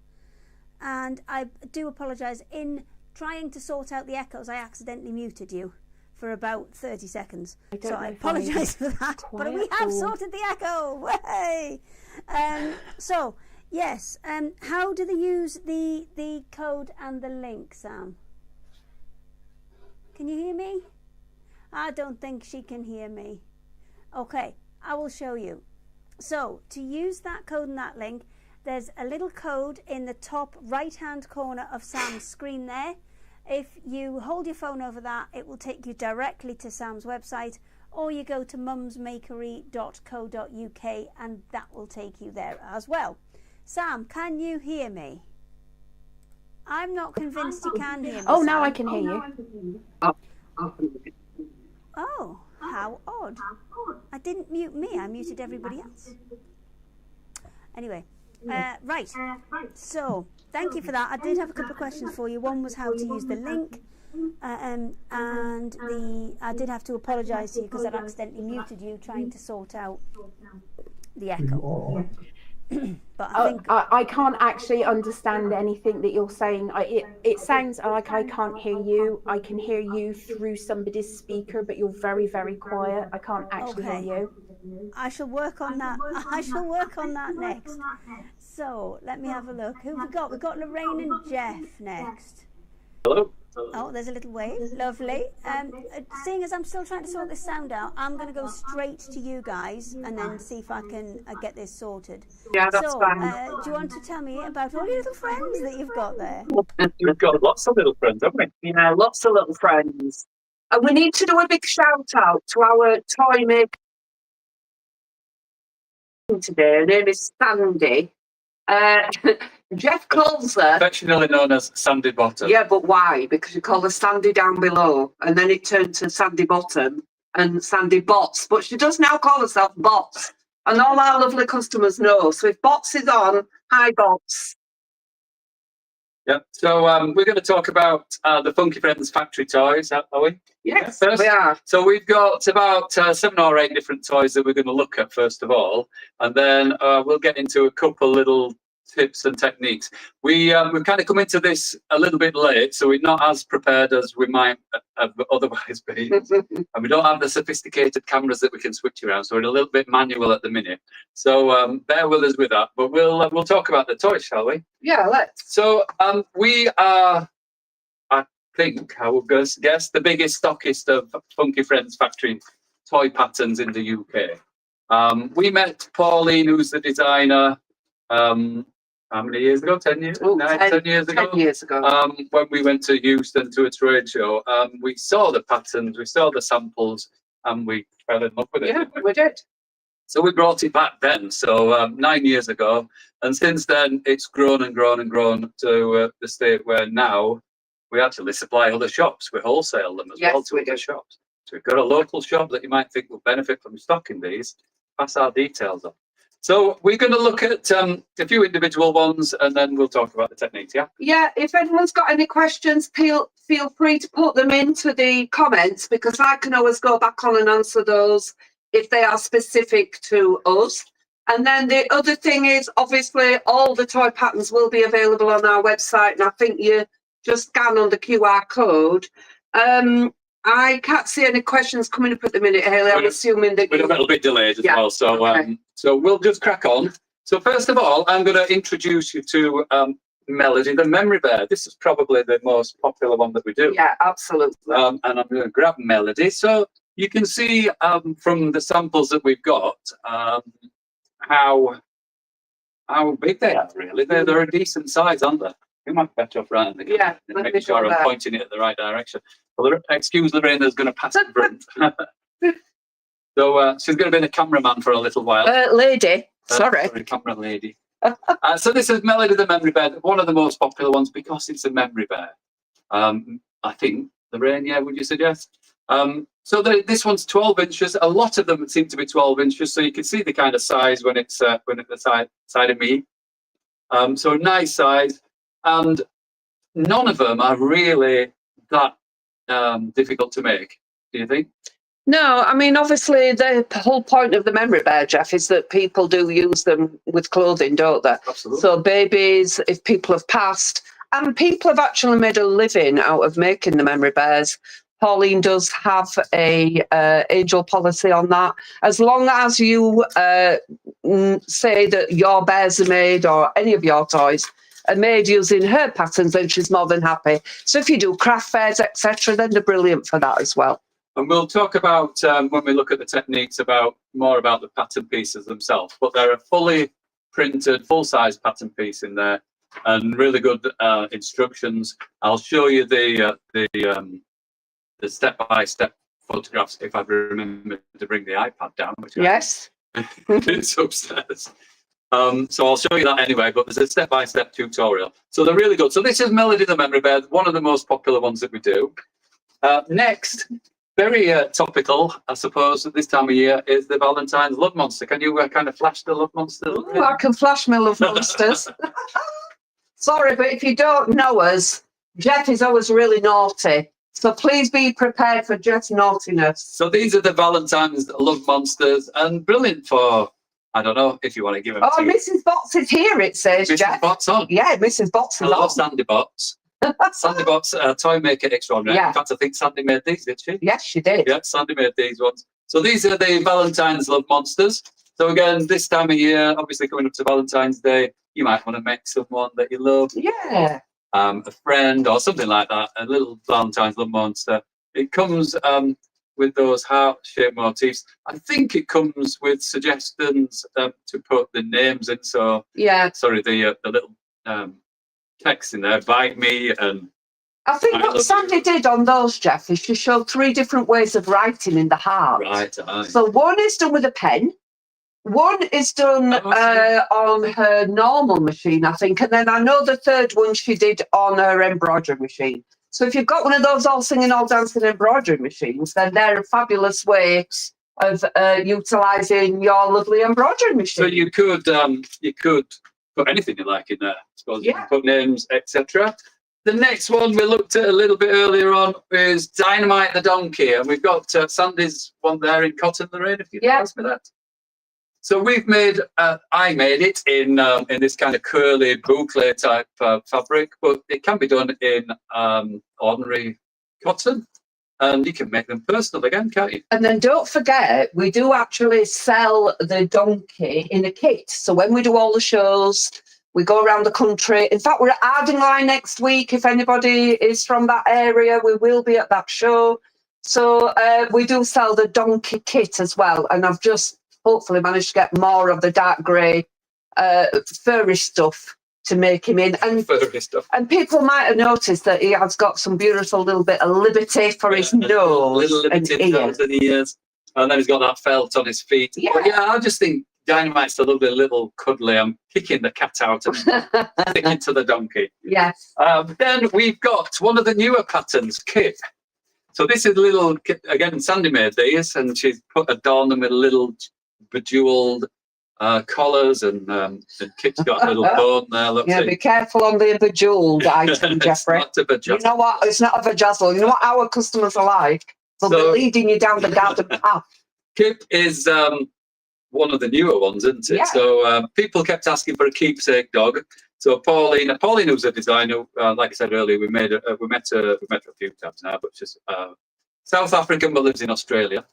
and I do apologise. In trying to sort out the echoes, I accidentally muted you for about 30 seconds. So I apologise for that. But we have sorted the echo. Hey! So yes, how do they use the code and the link, Sam? Can you hear me? I don't think she can hear me. Okay, I will show you. So to use that code and that link, there's a little code in the top right hand corner of Sam's screen there. If you hold your phone over that, it will take you directly to Sam's website, or you go to mumsmakery.co.uk and that will take you there as well. Sam, can you hear me? I'm not convinced you can hear me. Oh, Sam. now I can hear you. Oh, how odd. I didn't mute me, I muted everybody else. Anyway, Right. So thank you for that. I did have a couple of questions for you. One was how to use the link. And I did have to apologise to you because I'd accidentally muted you trying to sort out the echo. But I think I can't actually understand anything that you're saying. It sounds like I can't hear you. I can hear you through somebody's speaker, but you're very, very quiet. I can't actually hear you. I shall work on that. I shall work on that next. So let me have a look. Who have we got? We've got Lorainne and Jeff next. Hello. Oh, there's a little wave. Lovely. Seeing as I'm still trying to sort this sound out, I'm going to go straight to you guys and then see if I can get this sorted. Yeah, that's fine. Do you want to tell me about all your little friends that you've got there? We've got lots of little friends, haven't we? Yeah, lots of little friends. And we need to do a big shout out to our toy maker today. Her name is Sandy. Jeff calls her Affectionately known as Sandy Bottom. Yeah, but why? Because you call her Sandy down below, and then it turned to Sandy Bottom and Sandy Bots. But she does now call herself Bots, and all our lovely customers know. So if Bots is on, hi Bots. Yeah. So we're going to talk about the Funky Friends factory toys, are we? Yes, first. we are. So we've got about 7 or 8 different toys that we're going to look at first of all, and then we'll get into a couple little tips and techniques. We've kind of come into this a little bit late, so we're not as prepared as we might have otherwise been, and we don't have the sophisticated cameras that we can switch around, so we're a little bit manual at the minute. So bear with us with that, but we'll talk about the toys, shall we? Yeah, let's. So we are, I think I would guess, the biggest stockist of Funky Friends factory toy patterns in the UK. We met Pauline, who's the designer, how many years ago? 10 years? Oh, 10 years ago. 10 years ago. When we went to Houston to a trade show, we saw the patterns, we saw the samples, and we fell in love with it. Yeah, we did. So we brought it back then, so 9 years ago, and since then it's grown and grown and grown to the state where now we actually supply other shops. We wholesale them as well to other shops. So we've got a local shop that you might think will benefit from stocking these. Pass our details on. So we're going to look at a few individual ones, and then we'll talk about the techniques, yeah? Yeah, if anyone's got any questions, feel free to put them into the comments, because I can always go back on and answer those if they are specific to us. And then the other thing is, obviously, all the toy patterns will be available on our website, and I think you just scan on the QR code. I can't see any questions coming up at the minute, Hayley. I'm assuming that we're a little bit delayed as well, so okay. So we'll just crack on. So first of all, I'm going to introduce you to Melody, the memory bear. This is probably the most popular one that we do. Yeah, absolutely. And I'm going to grab Melody. So you can see from the samples that we've got how big they are. Really, they're a decent size, aren't they? We might be better off right in the camera, making sure I'm pointing it in the right direction. Well, excuse Lorainne, there's going to pass the print. So she's going to be the cameraman for a little while. Lady, sorry. Camera lady. So this is Melody the memory bear, one of the most popular ones because it's a memory bear. I think, Lorainne, yeah, would you suggest? So this one's 12 inches. A lot of them seem to be 12 inches, so you can see the kind of size when it's at the side of me. So a nice size. And none of them are really that difficult to make, do you think? No, I mean, obviously, the whole point of the memory bear, Jeff, is that people do use them with clothing, don't they? Absolutely. So babies, if people have passed, and people have actually made a living out of making the memory bears. Pauline does have a age-old policy on that. As long as you say that your bears are made, or any of your toys are made using her patterns, then she's more than happy. So if you do craft fairs, etc., then they're brilliant for that as well. And we'll talk about, when we look at the techniques, more about the pattern pieces themselves. But they're a fully printed, full-size pattern piece in there, and really good instructions. I'll show you the step-by-step photographs if I remember to bring the iPad down. Which yes. It's upstairs. So I'll show you that anyway, but there's a step-by-step tutorial. So they're really good. So this is Melody the memory bear, one of the most popular ones that we do. Next very topical, I suppose, at this time of year is the Valentine's Love Monster. Can you kind of flash the Love Monster? Ooh, I can flash my love monsters. Sorry, but if you don't know us, Jeff is always really naughty. So please be prepared for Jeff's naughtiness. So these are the Valentine's Love Monsters, and brilliant for, I don't know if you want to give them Oh, to Mrs. Bots is here, it says, Mrs. Jeff. Bots on. Yeah, Mrs. Bots is Hello, on. Sandy Bots. Sandy Bots, toy maker extraordinary. Yeah. In fact, I think Sandy made these, did she? Yes, she did. Yeah, Sandy made these ones. So these are the Valentine's Love Monsters. So again, this time of year, obviously coming up to Valentine's Day, you might want to make someone that you love. Yeah. A friend or something like that, a little Valentine's Love Monster. It comes with those heart-shaped motifs. I think it comes with suggestions to put the names in. So Yeah. sorry, the little text in there, "Bite me," and I think I what love Sandy you. did on those, Jeff, is she showed 3 different ways of writing in the heart. right. So one is done with a pen, one is done on her normal machine, I think, and then I know the third one she did on her embroidery machine. So if you've got one of those all singing, all dancing embroidery machines, then they're a fabulous way of utilising your lovely embroidery machine. So you could put anything you like in there. I suppose you can put names, etc. The next one we looked at a little bit earlier on is Dynamite the Donkey, and we've got Sandy's one there in cotton, Lorainne, if you can pass me that. So we've made, I made it in this kind of curly boucle type fabric, but it can be done in ordinary cotton, and you can make them personal again, can't you? And then don't forget, we do actually sell the donkey in a kit. So when we do all the shows, we go around the country. In fact, we're at Ardingly next week. If anybody is from that area, we will be at that show. So we do sell the donkey kit as well. And I've just hopefully managed to get more of the dark grey furry stuff to make him in. And furry stuff. And people might have noticed that he has got some beautiful little bit of liberty for his nose, little limited nose and ears. And then he's got that felt on his feet. Yeah. But yeah, I just think Dynamite's a little cuddly. I'm kicking the cat out and sticking to the donkey. Yes. Then we've got one of the newer patterns, Kip. So this is little, again, Sandy made these, and she's adorned them with little bejeweled collars, and Kit's got a little bone there. Look, yeah, be careful on the bejeweled item, Jeffrey. It's not a bedazzle. You know what? It's not a bedazzle. You know what our customers are like? They'll be leading you down the garden path. Kip is one of the newer ones, isn't it? Yeah. So people kept asking for a keepsake dog. So Pauline, who's a designer, like I said earlier, we met her a few times now, but she's South African but lives in Australia.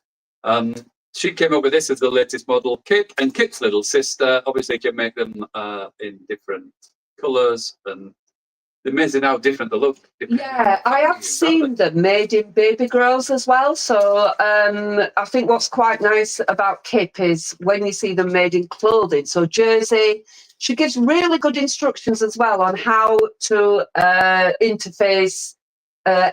She came up with this as the latest model, Kip, and Kip's little sister. Obviously, you can make them in different colours, and they're amazing how different they look. Yeah, I have seen them made in baby girls as well. So I think what's quite nice about Kip is when you see them made in clothing. So jersey, she gives really good instructions as well on how to interface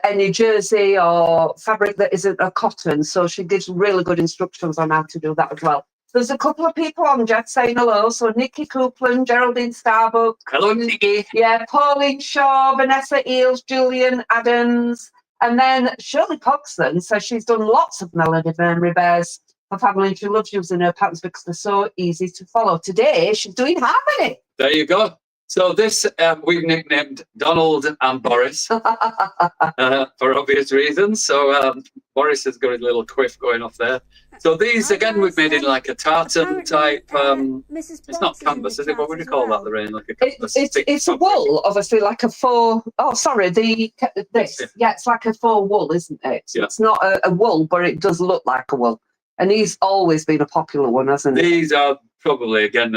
any jersey or fabric that isn't a cotton. So she gives really good instructions on how to do that as well. There's a couple of people on Jet saying hello. So Nikki Coupland, Geraldine Starbuck. Hello, Nikki. Yeah, Pauline Shaw, Vanessa Eels, Julian Adams. And then Shirley Coxon says she's done lots of Melody Memory Bears for family, and she loves using her patterns because they're so easy to follow. Today, she's doing Harmony. There you go. So this we've nicknamed Donald and Boris for obvious reasons. So Boris has got his little quiff going off there. So these, again, we've made in like a tartan type. It's not canvas, is it? What would you call that, Lorainne? Like a canvas. It's a wool, obviously, like a faux. Oh, sorry, this. Yeah, it's like a faux wool, isn't it? So it's not a wool, but it does look like a wool. And he's always been a popular one, hasn't he? These are probably, again,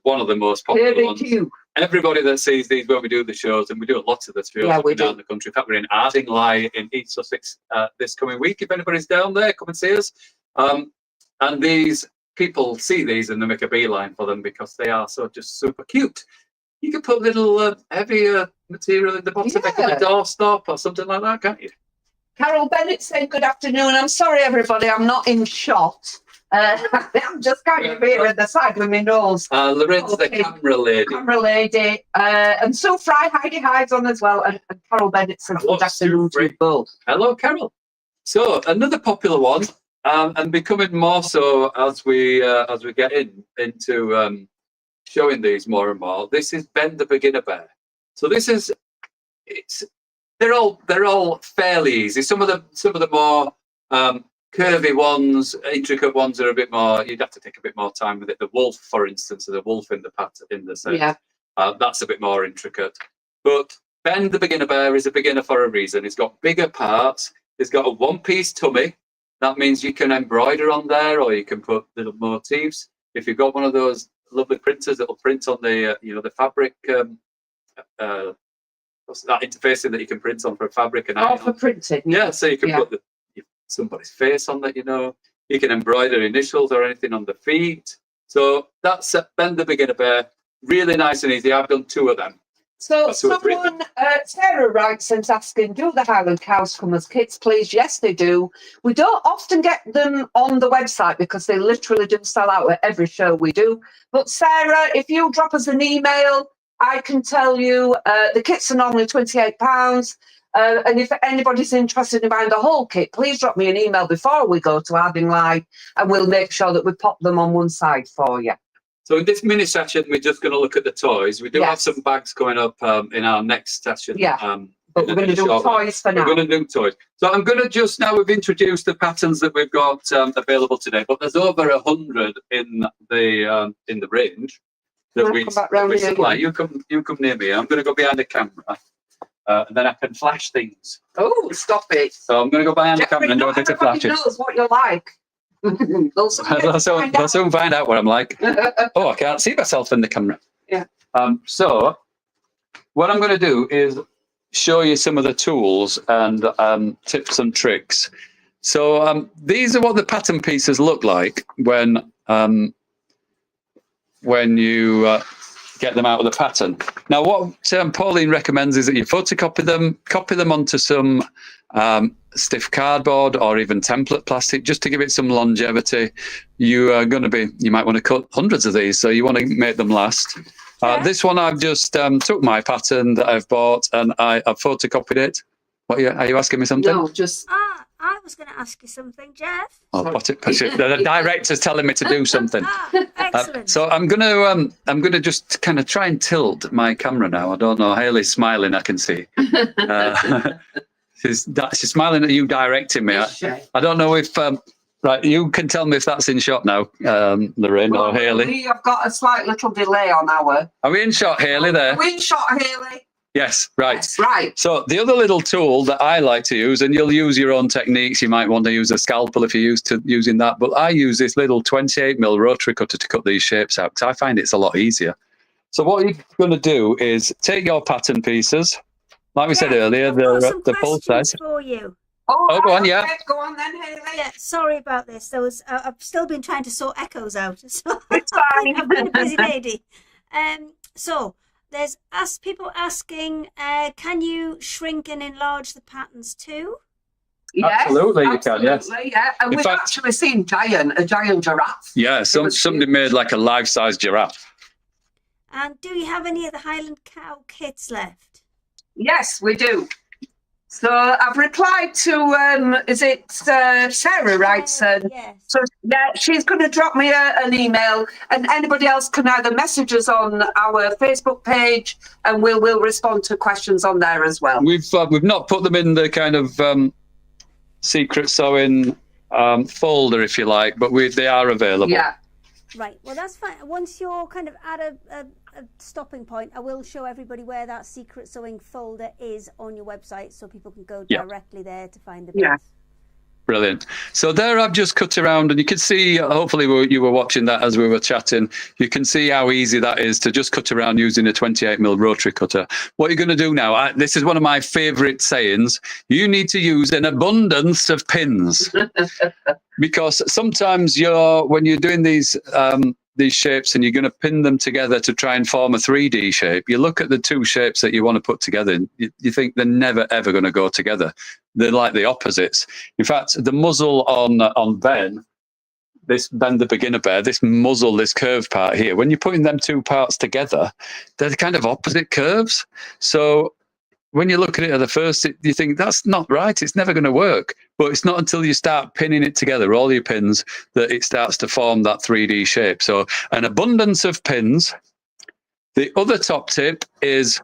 one of the most popular ones. Everybody that sees these when we do the shows, and we do lots of the shows up and down the country. In fact, we're in Ardingly in East Sussex this coming week. If anybody's down there, come and see us. And these people see these and they make a beeline for them because they are so just super cute. You can put little heavier material in the bottom, make it a doorstop or something like that, can't you? Carol Bennett saying good afternoon. I'm sorry, everybody, I'm not in shot. I'm just kind of here at the side with my nose. Lorainne's the camera lady. Camera lady. And Sue Fry, Heidi Hyde's on as well. And Carol Bennett says good afternoon to you both. Hello, Carol. So another popular one, and becoming more so as we get into showing these more and more. This is Ben the Beginner Bear. So they're all fairly easy. Some of the more curvy ones, intricate ones are a bit more. You'd have to take a bit more time with it. The wolf, for instance, or the wolf in the pattern in the set. Yeah. That's a bit more intricate. But Ben the Beginner Bear is a beginner for a reason. He's got bigger parts. He's got a one-piece tummy. That means you can embroider on there, or you can put little motifs. If you've got one of those lovely printers that'll print on the the fabric, what's that interfacing that you can print on for a fabric and Oh, for printing. yeah, so you can put somebody's face on that. You can embroider initials or anything on the feet. So that's Ben the Beginner Bear. Really nice and easy. I've done 2 of them. So someone, Sarah writes and asking, do the Highland cows come as kits, please? Yes, they do. We don't often get them on the website because they literally do sell out at every show we do. But Sarah, if you drop us an email, I can tell you the kits are normally £28. And if anybody's interested in buying the whole kit, please drop me an email before we go to Harding Live, and we'll make sure that we pop them on one side for you. So in this mini session, we're just going to look at the toys. We do have some bags coming up in our next session. Yeah, but we're going to do toys for now. We're going to do toys. So I'm going to just now, we've introduced the patterns that we've got available today, but there's over 100 in the range that we supply. You come near me. I'm going to go behind the camera, and then I can flash things. Oh, stop it! So I'm going to go behind the camera and do a bit of flashing. Knows what you like. They'll soon find out what I'm like. Oh, I can't see myself in the camera. Yeah. So what I'm going to do is show you some of the tools and tips and tricks. So these are what the pattern pieces look like when you get them out of the pattern. Now, what Pauline recommends is that you photocopy them, copy them onto some stiff cardboard or even template plastic, just to give it some longevity. You might want to cut hundreds of these, so you want to make them last. This one, I've just took my pattern that I've bought and I've photocopied it. Are you asking me something? No, just... I was going to ask you something, Jeff. Oh, the director's telling me to do something. Excellent. So I'm gonna just kind of try and tilt my camera now. I don't know. Haley's smiling. I can see. She's smiling at you directing me. I don't know if right. You can tell me if that's in shot now, Lorainne or Haley. We have got a slight little delay on our. Are we in shot, Haley? There. Are we in shot, Haley? Yes, right. Yes, right. So the other little tool that I like to use, and you'll use your own techniques, you might want to use a scalpel if you're used to using that, but I use this little 28mm rotary cutter to cut these shapes out because I find it's a lot easier. So what you're going to do is take your pattern pieces, like we said earlier, the full size. For you. Oh, go on, yeah. Go on then, Haley. Yeah, sorry about this. There was I've still been trying to sort echoes out. So It's fine. I've been a busy lady. So there's people asking, can you shrink and enlarge the patterns too? Yes, absolutely, you can. Yes. Yeah, and we've actually seen a giant giraffe. Yeah, somebody made like a life-size giraffe. And do you have any of the Highland cow kits left? Yes, we do. So I've replied to, is it Sarah writes? Yes. So yeah, she's going to drop me an email, and anybody else can either message us on our Facebook page, and we'll respond to questions on there as well. We've not put them in the kind of secret sewing folder, if you like, but they are available. Yeah. Right. Well, that's fine. Once you're kind of at a stopping point, I will show everybody where that secret sewing folder is on your website, so people can go directly there to find the bits. Yeah. Brilliant. So there I've just cut around, and you can see, hopefully you were watching that as we were chatting, you can see how easy that is to just cut around using a 28mm rotary cutter. What you're going to do now, this is one of my favourite sayings, you need to use an abundance of pins. Because sometimes when you're doing these shapes and you're going to pin them together to try and form a 3D shape, you look at the two shapes that you want to put together and you think they're never, ever going to go together. They're like the opposites. In fact, the muzzle on Ben, Ben the Beginner Bear, this muzzle, this curved part here, when you're putting them two parts together, they're kind of opposite curves. So when you look at it at the first, you think that's not right. It's never going to work. But it's not until you start pinning it together, all your pins, that it starts to form that 3D shape. So an abundance of pins. The other top tip is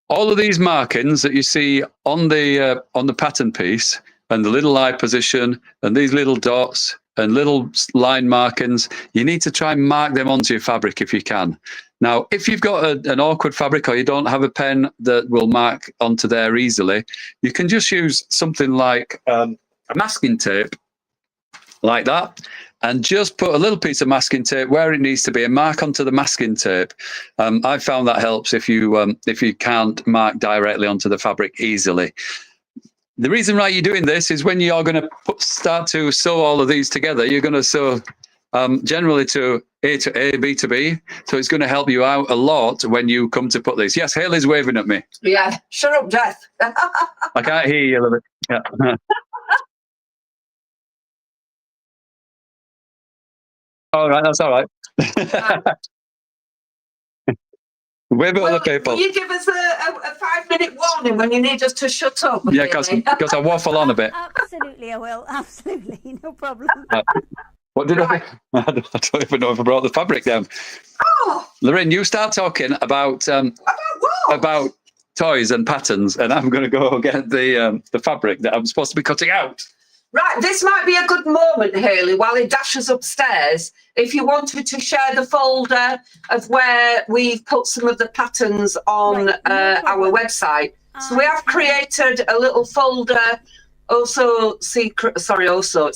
all of these markings that you see on the pattern piece, and the little eye position, and these little dots and little line markings, you need to try and mark them onto your fabric if you can. Now, if you've got an awkward fabric, or you don't have a pen that will mark onto there easily, you can just use something like a masking tape, like that, and just put a little piece of masking tape where it needs to be and mark onto the masking tape. I found that helps if you can't mark directly onto the fabric easily. The reason why you're doing this is when you're going to start to sew all of these together, you're going to sew generally to A to A, B to B. So it's going to help you out a lot when you come to put this. Yes, Haley's waving at me. Yeah, shut up, Jeff. I can't hear you a little bit. Yeah. All right, that's all right. Wave at other people. Will you give us a 5-minute warning when you need us to shut up? Yeah, because I waffle on a bit. Absolutely, I will. Absolutely, no problem. What did I don't even know if I brought the fabric down. Oh, Lorainne, you start talking about what? about toys and patterns, and I'm going to go get the fabric that I'm supposed to be cutting out. Right, this might be a good moment, Hayley, while he dashes upstairs, if you wanted to share the folder of where we've put some of the patterns on our website. So we have created a little folder, it's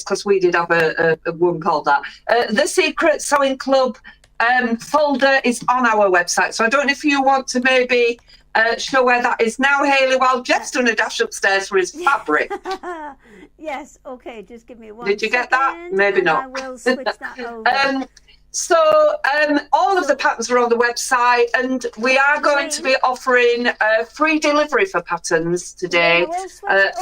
because we did have a one called that. The Secret Sewing Club folder is on our website. So I don't know if you want to maybe show where that is now, Hayley, while Jeff's done a dash upstairs for his fabric. Yes, okay, just give me one Did you get that? Maybe not. I will switch that over. All of the patterns are on the website, and we are going to be offering free delivery for patterns today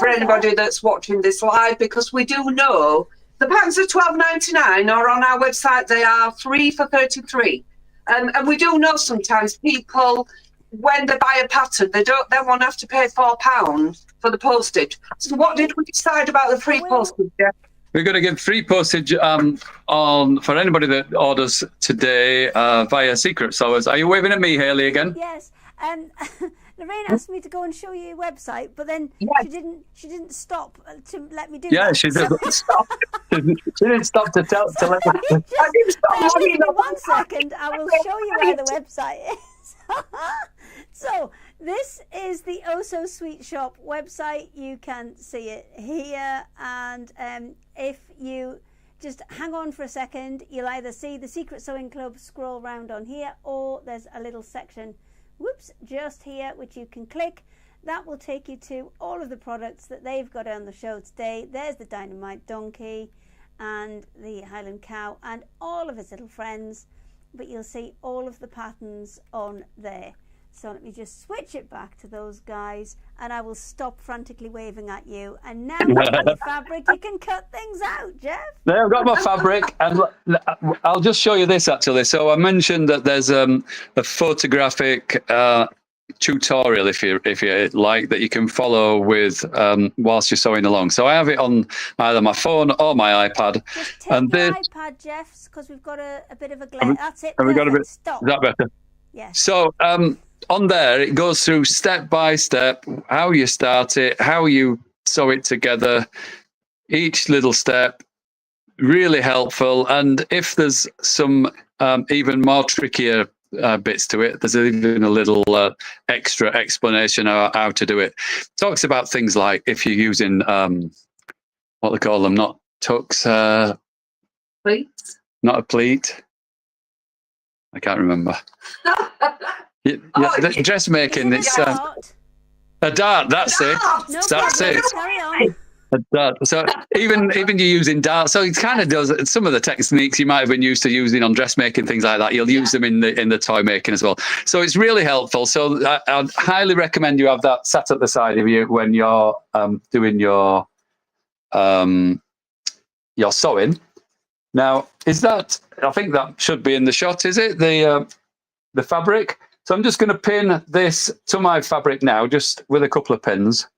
for anybody that's watching this live, because we do know the patterns are $12.99, or on our website they are 3 for $33. And we do know sometimes people, when they buy a pattern, they don't then want to have to pay £4 for the postage. So what did we decide about the free postage? Yeah? We're going to give free postage for anybody that orders today via Secret Sewers. Are you waving at me, Hayley, again? Yes. Lorainne asked me to go and show you your website, but then she didn't stop to let me do that. Yeah, she didn't stop. She didn't stop to let me. I didn't stop. Give me 1 second. I will show you where the website is. So this is the Oh So Sweet Shop website. You can see it here, and if you just hang on for a second, you'll either see the Secret Sewing Club scroll round on here, or there's a little section, just here, which you can click. That will take you to all of the products that they've got on the show today. There's the Dynamite Donkey and the Highland Cow and all of his little friends, but you'll see all of the patterns on there. So let me just switch it back to those guys, and I will stop frantically waving at you. And now with the fabric, you can cut things out, Jeff. There, I've got my fabric, and I'll just show you this actually. So I mentioned that there's a photographic tutorial, if you like, that you can follow with whilst you're sewing along. So I have it on either my phone or my iPad. Just take the iPad, Jeff, because we've got a bit of a glare. That's it. Have we got a bit? Stop. Is that better? Yes. So on there, it goes through step by step how you start it, how you sew it together, each little step, really helpful. And if there's some even more trickier bits to it, there's even a little extra explanation how to do it. Talks about things like if you're using what they call them, not tucks, Pleats? not a pleat. I can't remember. Dressmaking, it's a dart. That's it. No That's problem. it. Carry on. A dart. So even you're using darts, so it kind of does some of the techniques you might have been used to using on dressmaking, things like that. You'll use them in the toy making as well. So it's really helpful. So I'd highly recommend you have that sat at the side of you when you're doing your sewing. Now, is that? I think that should be in the shot. Is it the fabric? So I'm just going to pin this to my fabric now, just with a couple of pins,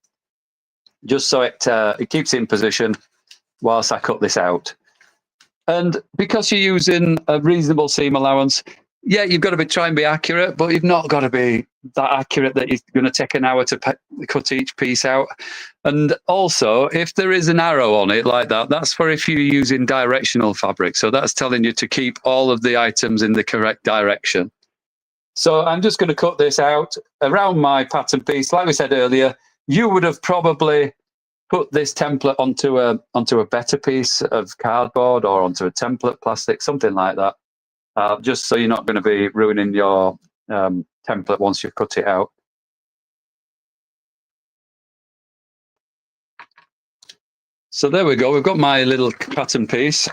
just so it keeps in position whilst I cut this out. And because you're using a reasonable seam allowance, yeah, you've got to try and be accurate, but you've not got to be that accurate that you're going to take an hour to cut each piece out. And also, if there is an arrow on it like that, that's for if you're using directional fabric. So that's telling you to keep all of the items in the correct direction. So I'm just going to cut this out around my pattern piece. Like we said earlier, you would have probably put this template onto a better piece of cardboard or onto a template plastic, something like that. Just so you're not going to be ruining your template once you've cut it out. So there we go. We've got my little pattern piece.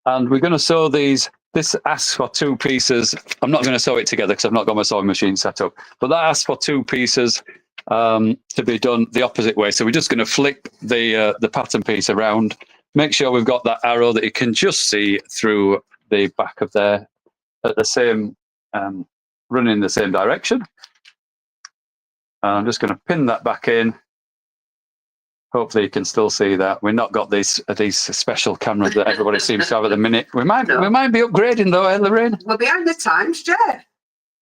And we're going to sew these. This asks for 2 pieces. I'm not going to sew it together because I've not got my sewing machine set up. But that asks for 2 pieces to be done the opposite way. So we're just going to flip the pattern piece around. Make sure we've got that arrow that you can just see through the back of there at the same, running in the same direction. And I'm just going to pin that back in. Hopefully you can still see that. We've not got these special cameras that everybody seems to have at the minute. We might be upgrading though, eh, Lorainne? We're behind the times, Jeff.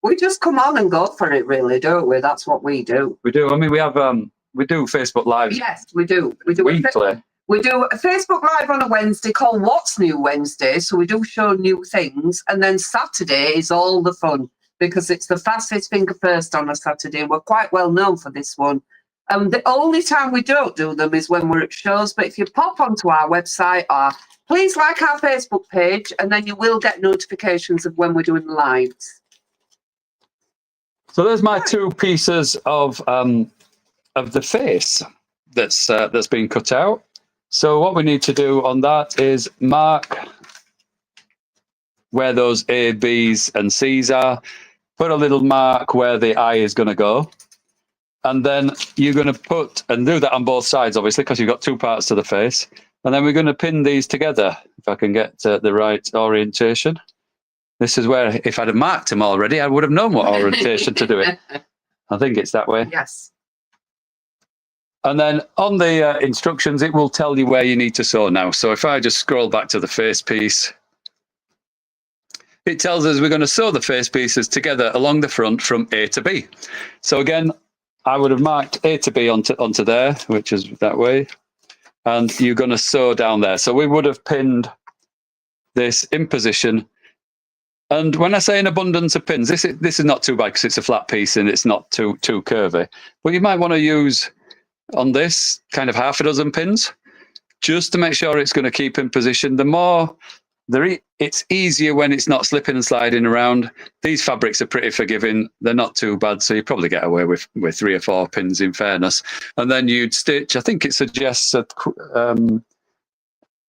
We just come on and go for it, really, don't we? That's what we do. We do. I mean, we do Facebook Live. Yes, we do. We do weekly. We do a Facebook Live on a Wednesday called What's New Wednesday. So we do show new things. And then Saturday is all the fun because it's the fastest finger first on a Saturday. We're quite well known for this one. The only time we don't do them is when we're at shows. But if you pop onto our website, please like our Facebook page, and then you will get notifications of when we're doing lives. So there's my 2 pieces of the face that's been cut out. So what we need to do on that is mark where those A, B's, and C's are. Put a little mark where the eye is going to go. And then you're going to put, and do that on both sides, obviously, because you've got 2 parts to the face. And then we're going to pin these together, if I can get the right orientation. This is where, if I'd have marked them already, I would have known what orientation to do it. I think it's that way. Yes. And then on the instructions, it will tell you where you need to sew now. So if I just scroll back to the face piece, it tells us we're going to sew the face pieces together along the front from A to B. So again, I would have marked A to B onto there, which is that way. And you're going to sew down there. So we would have pinned this in position. And when I say an abundance of pins, this is not too bad because it's a flat piece and it's not too curvy. But you might want to use on this kind of half a dozen pins just to make sure it's going to keep in position. The more it's easier when it's not slipping and sliding around. These fabrics are pretty forgiving. They're not too bad, so you probably get away with 3 or 4 pins in fairness. And then you'd stitch, I think it suggests that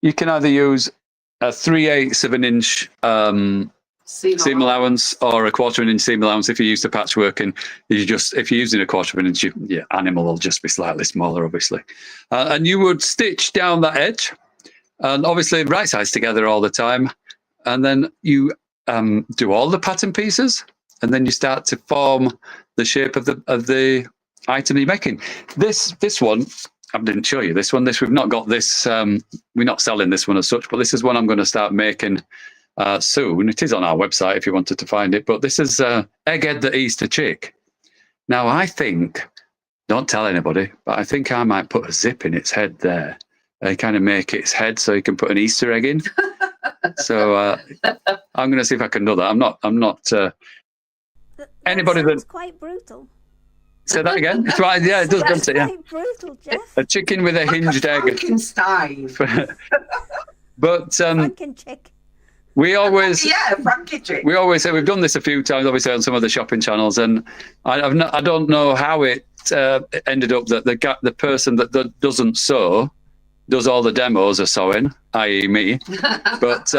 you can either use a 3/8 of an inch seam allowance or a 1/4 inch seam allowance if you're used to patchworking. If you're using a 1/4 inch, your animal will just be slightly smaller, obviously. And you would stitch down that edge. And obviously right sides together all the time. And then you do all the pattern pieces, and then you start to form the shape of the item you're making. This one, I didn't show you this one. We've not got this, we're not selling this one as such, but this is one I'm going to start making soon. It is on our website if you wanted to find it, but this is Egghead the Easter chick. Now I think, don't tell anybody, but I think I might put a zip in its head there. Kind of make its head so you can put an Easter egg in. So I'm going to see if I can do that. I'm not. Anybody that's quite brutal. Say that again. It's right. Yeah, it does. That's Doesn't it? Yeah. quite brutal, Jeff. A chicken with a hinged egg. Frankenstein. But Franken-chick. we always Franken-chick. we always say we've done this a few times, obviously on some of the shopping channels, and I don't know how it ended up that the person that doesn't sew does all the demos of sewing, i.e. me. But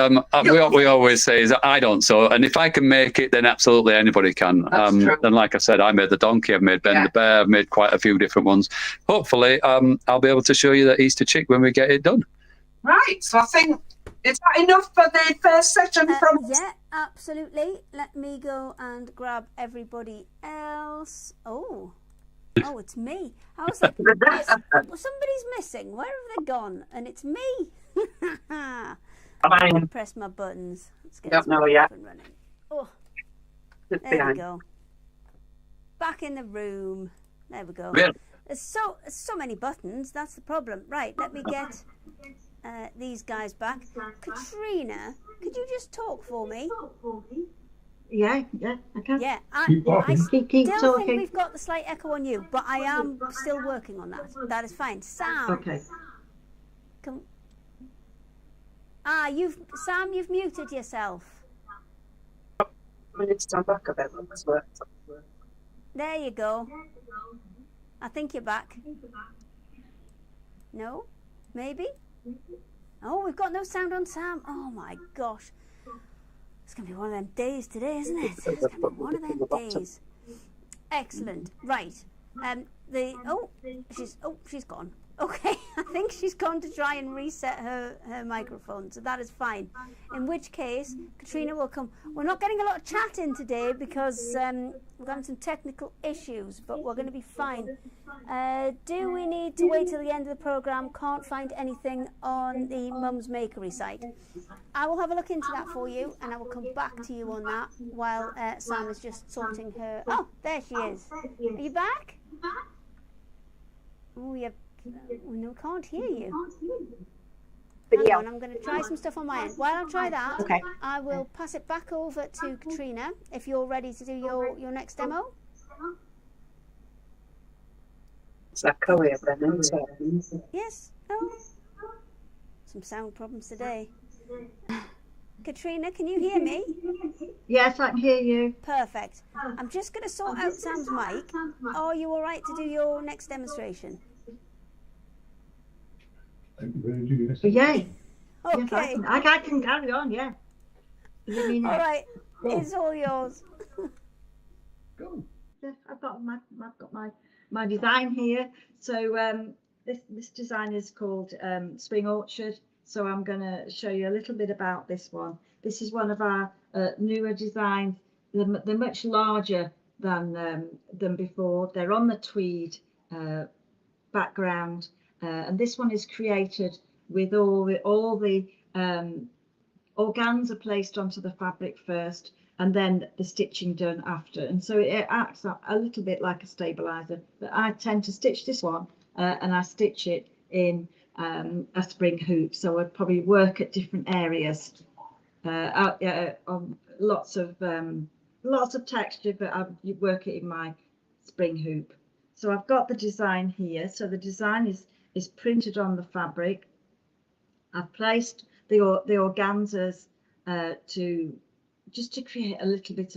we always say is that I don't sew, and if I can make it, then absolutely anybody can. And like I said, I made the donkey, I've made Ben the Bear, I've made quite a few different ones. Hopefully, I'll be able to show you that Easter chick when we get it done. Right, so I think, is that enough for the first session from... Yeah, absolutely. Let me go and grab everybody else. Oh, it's me. How's that? Somebody's missing. Where have they gone? And it's me. Fine. Press my buttons. Let's get Don't this know yet. up and running. Oh, It's there we behind. go. Back in the room. There we go. Really? There's so many buttons. That's the problem. Right, let me get these guys back. Katrina, could you just talk for me? Yeah, I can. Yeah, Keep I talking. still Keep think talking. we've got the slight echo on you, but I am still working on that. That is fine. Sam, Okay. come. Sam, you've muted yourself. We need to stand back a bit. That's what. There you go. I think you're back. No? Maybe? Oh, we've got no sound on Sam. Oh my gosh. It's going to be one of them days today, isn't it? It's going to be one of them days. Excellent. Right. She's gone. Okay, I think she's gone to try and reset her microphone, so that is fine. In which case, Katrina will come. We're not getting a lot of chat in today because we're having some technical issues, but we're going to be fine. Do we need to wait till the end of the programme? Can't find anything on the Mum's Makery site. I will have a look into that for you, and I will come back to you on that while Sam is just sorting her... Oh, there she is. Are you back? Oh, yeah. No, can't hear you. Hang on, I'm going to try some stuff on my end. While I try that, Okay. I will pass it back over to Katrina if you're ready to do your next demo. It's that career then, isn't it? Yes. Oh, some sound problems today. Katrina, can you hear me? Yes, I can hear you. Perfect. I'm just going to sort out Sam's mic. Are you all right to do your next demonstration? Yay. Okay. Yes, I can carry on, yeah. You mean All it? right. It's all yours. Go. Yeah, I've got my design here. So this design is called Spring Orchard. So I'm going to show you a little bit about this one. This is one of our newer designs. They're much larger than before. They're on the tweed background, and this one is created with all the organza placed onto the fabric first, and then the stitching done after, and so it acts a little bit like a stabilizer. But I tend to stitch this one and I stitch it in a spring hoop, so I'd probably work at different areas on lots of texture, but you work it in my spring hoop. So I've got the design here. So the design is printed on the fabric. I've placed the organzas to create a little bit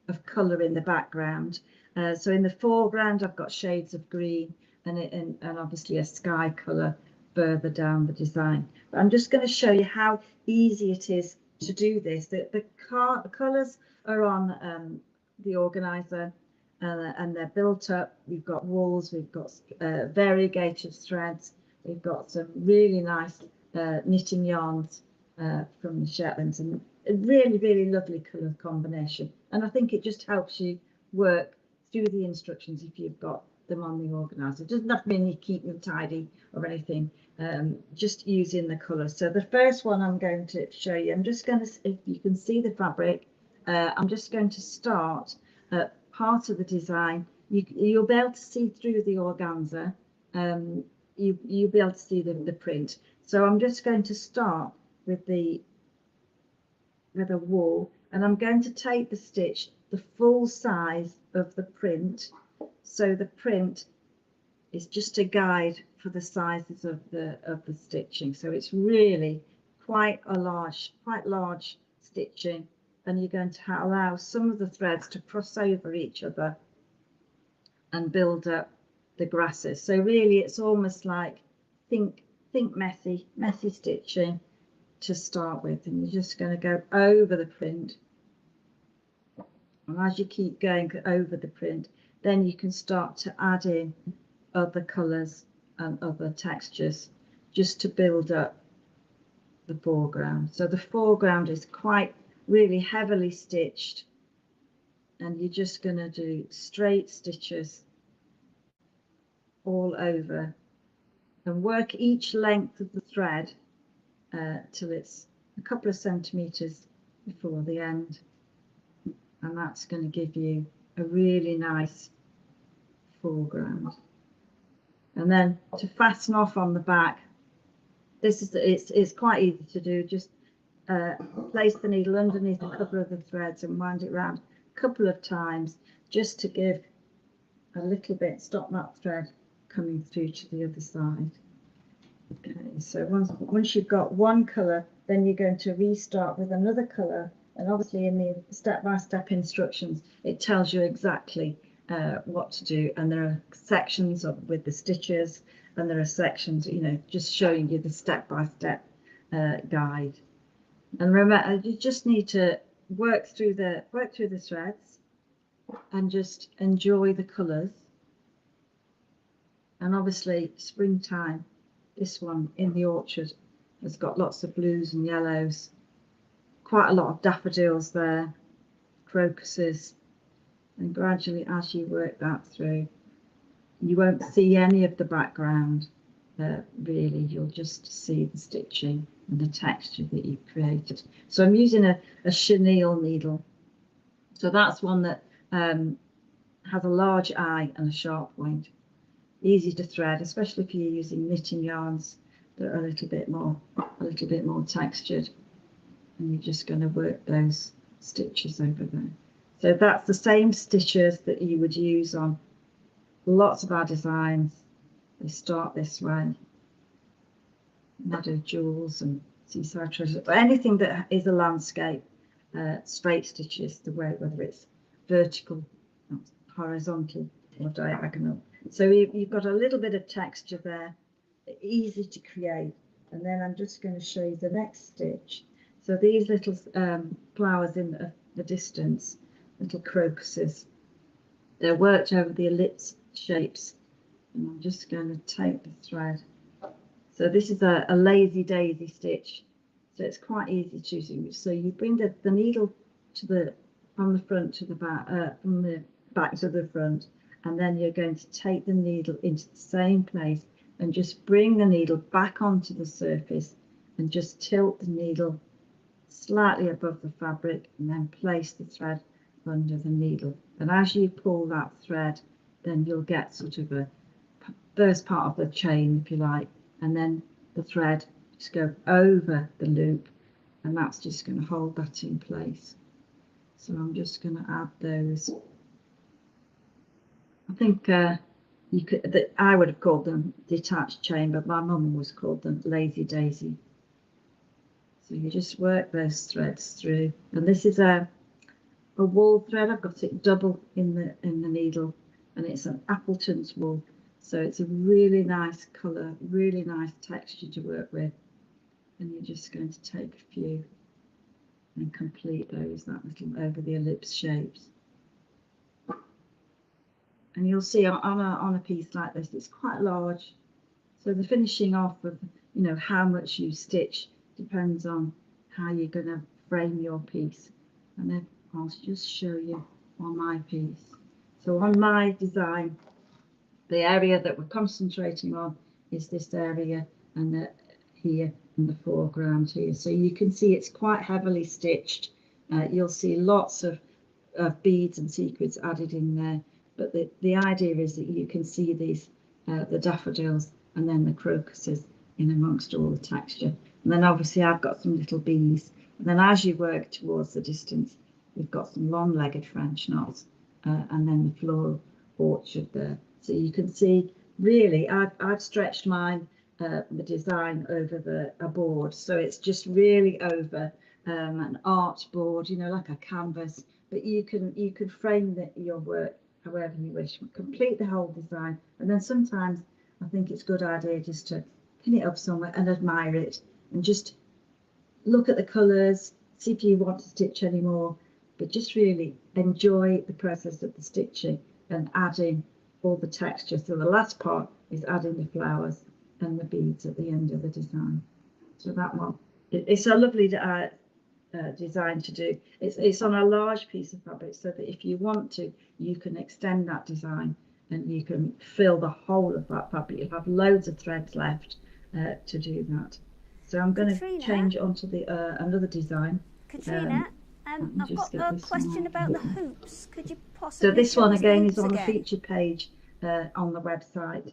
of colour in the background. So in the foreground, I've got shades of green and obviously a sky colour further down the design. But I'm just going to show you how easy it is to do this. The colours are on the organizer, and they're built up. We've got wools, we've got variegated threads, we've got some really nice knitting yarns from the Shetlands, and a really lovely colour combination. And I think it just helps you work through the instructions if you've got them on the organizer. It doesn't have to mean you keep them tidy or anything, just using the colours. So the first one I'm going to show you, I'm just going to, if you can see the fabric, I'm just going to start at part of the design. You'll be able to see through the organza, you'll be able to see the print. So I'm just going to start with a wool, and I'm going to take the stitch the full size of the print. So the print is just a guide for the sizes of the stitching. So it's really quite large stitching, and you're going to allow some of the threads to cross over each other and build up the grasses. So really it's almost like think messy stitching to start with, and you're just going to go over the print, and as you keep going over the print, then you can start to add in other colours and other textures just to build up the foreground. So the foreground is quite really heavily stitched, and you're just going to do straight stitches all over and work each length of the thread till it's a couple of centimeters before the end, and that's going to give you a really nice foreground. And then to fasten off on the back, this is it's quite easy to do. Just place the needle underneath a couple of the threads and wind it round a couple of times, just to give a little bit, stop that thread coming through to the other side. Okay, so once you've got one colour, then you're going to restart with another colour, and obviously in the step-by-step instructions it tells you exactly what to do, and there are sections with the stitches, and there are sections, you know, just showing you the step-by-step guide. And remember, you just need to work through the threads and just enjoy the colours. And obviously springtime, this one in the orchard has got lots of blues and yellows, quite a lot of daffodils there, crocuses, and gradually as you work that through, you won't see any of the background really, you'll just see the stitching and the texture that you've created. So I'm using a chenille needle, so that's one that has a large eye and a sharp point, easy to thread, especially if you're using knitting yarns that are a little bit more textured, and you're just going to work those stitches over there. So that's the same stitches that you would use on lots of our designs. They start this way: meadow jewels and seaside treasures, but anything that is a landscape, straight stitches, the way, whether it's vertical, horizontal or diagonal. So you've got a little bit of texture there, easy to create. And then I'm just going to show you the next stitch. So these little flowers in the distance, little crocuses, they're worked over the ellipse shapes, and I'm just going to take the thread. So this is a lazy daisy stitch, so it's quite easy to do. So you bring the needle from the front to the back, from the back to the front, and then you're going to take the needle into the same place and just bring the needle back onto the surface and just tilt the needle slightly above the fabric, and then place the thread under the needle. And as you pull that thread, then you'll get sort of a first part of the chain, if you like, and then the thread just go over the loop, and that's just going to hold that in place. So I'm just going to add those. I think you could, I would have called them detached chain, but my mum always called them lazy daisy. So you just work those threads through, and this is a wool thread. I've got it double in the needle, and it's an Appleton's wool, so it's a really nice colour, really nice texture to work with. And you're just going to take a few and complete those, that little over the ellipse shapes. And you'll see on a piece like this, it's quite large, so the finishing off of, you know, how much you stitch depends on how you're going to frame your piece. And then I'll just show you on my piece. So on my design, the area that we're concentrating on is this area, and here in the foreground here. So you can see it's quite heavily stitched. You'll see lots of beads and sequins added in there. But the idea is that you can see these, the daffodils and then the crocuses in amongst all the texture. And then obviously I've got some little bees. And then as you work towards the distance, we've got some long-legged French knots, and then the floral orchard there. So you can see, really, I've stretched mine, the design over a board. So it's just really over an art board, you know, like a canvas. But you can frame your work however you wish, complete the whole design. And then sometimes I think it's a good idea just to pin it up somewhere and admire it, and just look at the colours, see if you want to stitch any more, but just really enjoy the process of the stitching and adding all the texture. So the last part is adding the flowers and the beads at the end of the design. So that one, it's a lovely design to do. It's on a large piece of fabric, so that if you want to, you can extend that design and you can fill the whole of that fabric. You'll have loads of threads left to do that. So I'm going to change onto the another design. Katrina, I've got a question about the hoops. Could you possibly? So this one again is on the feature page on the website.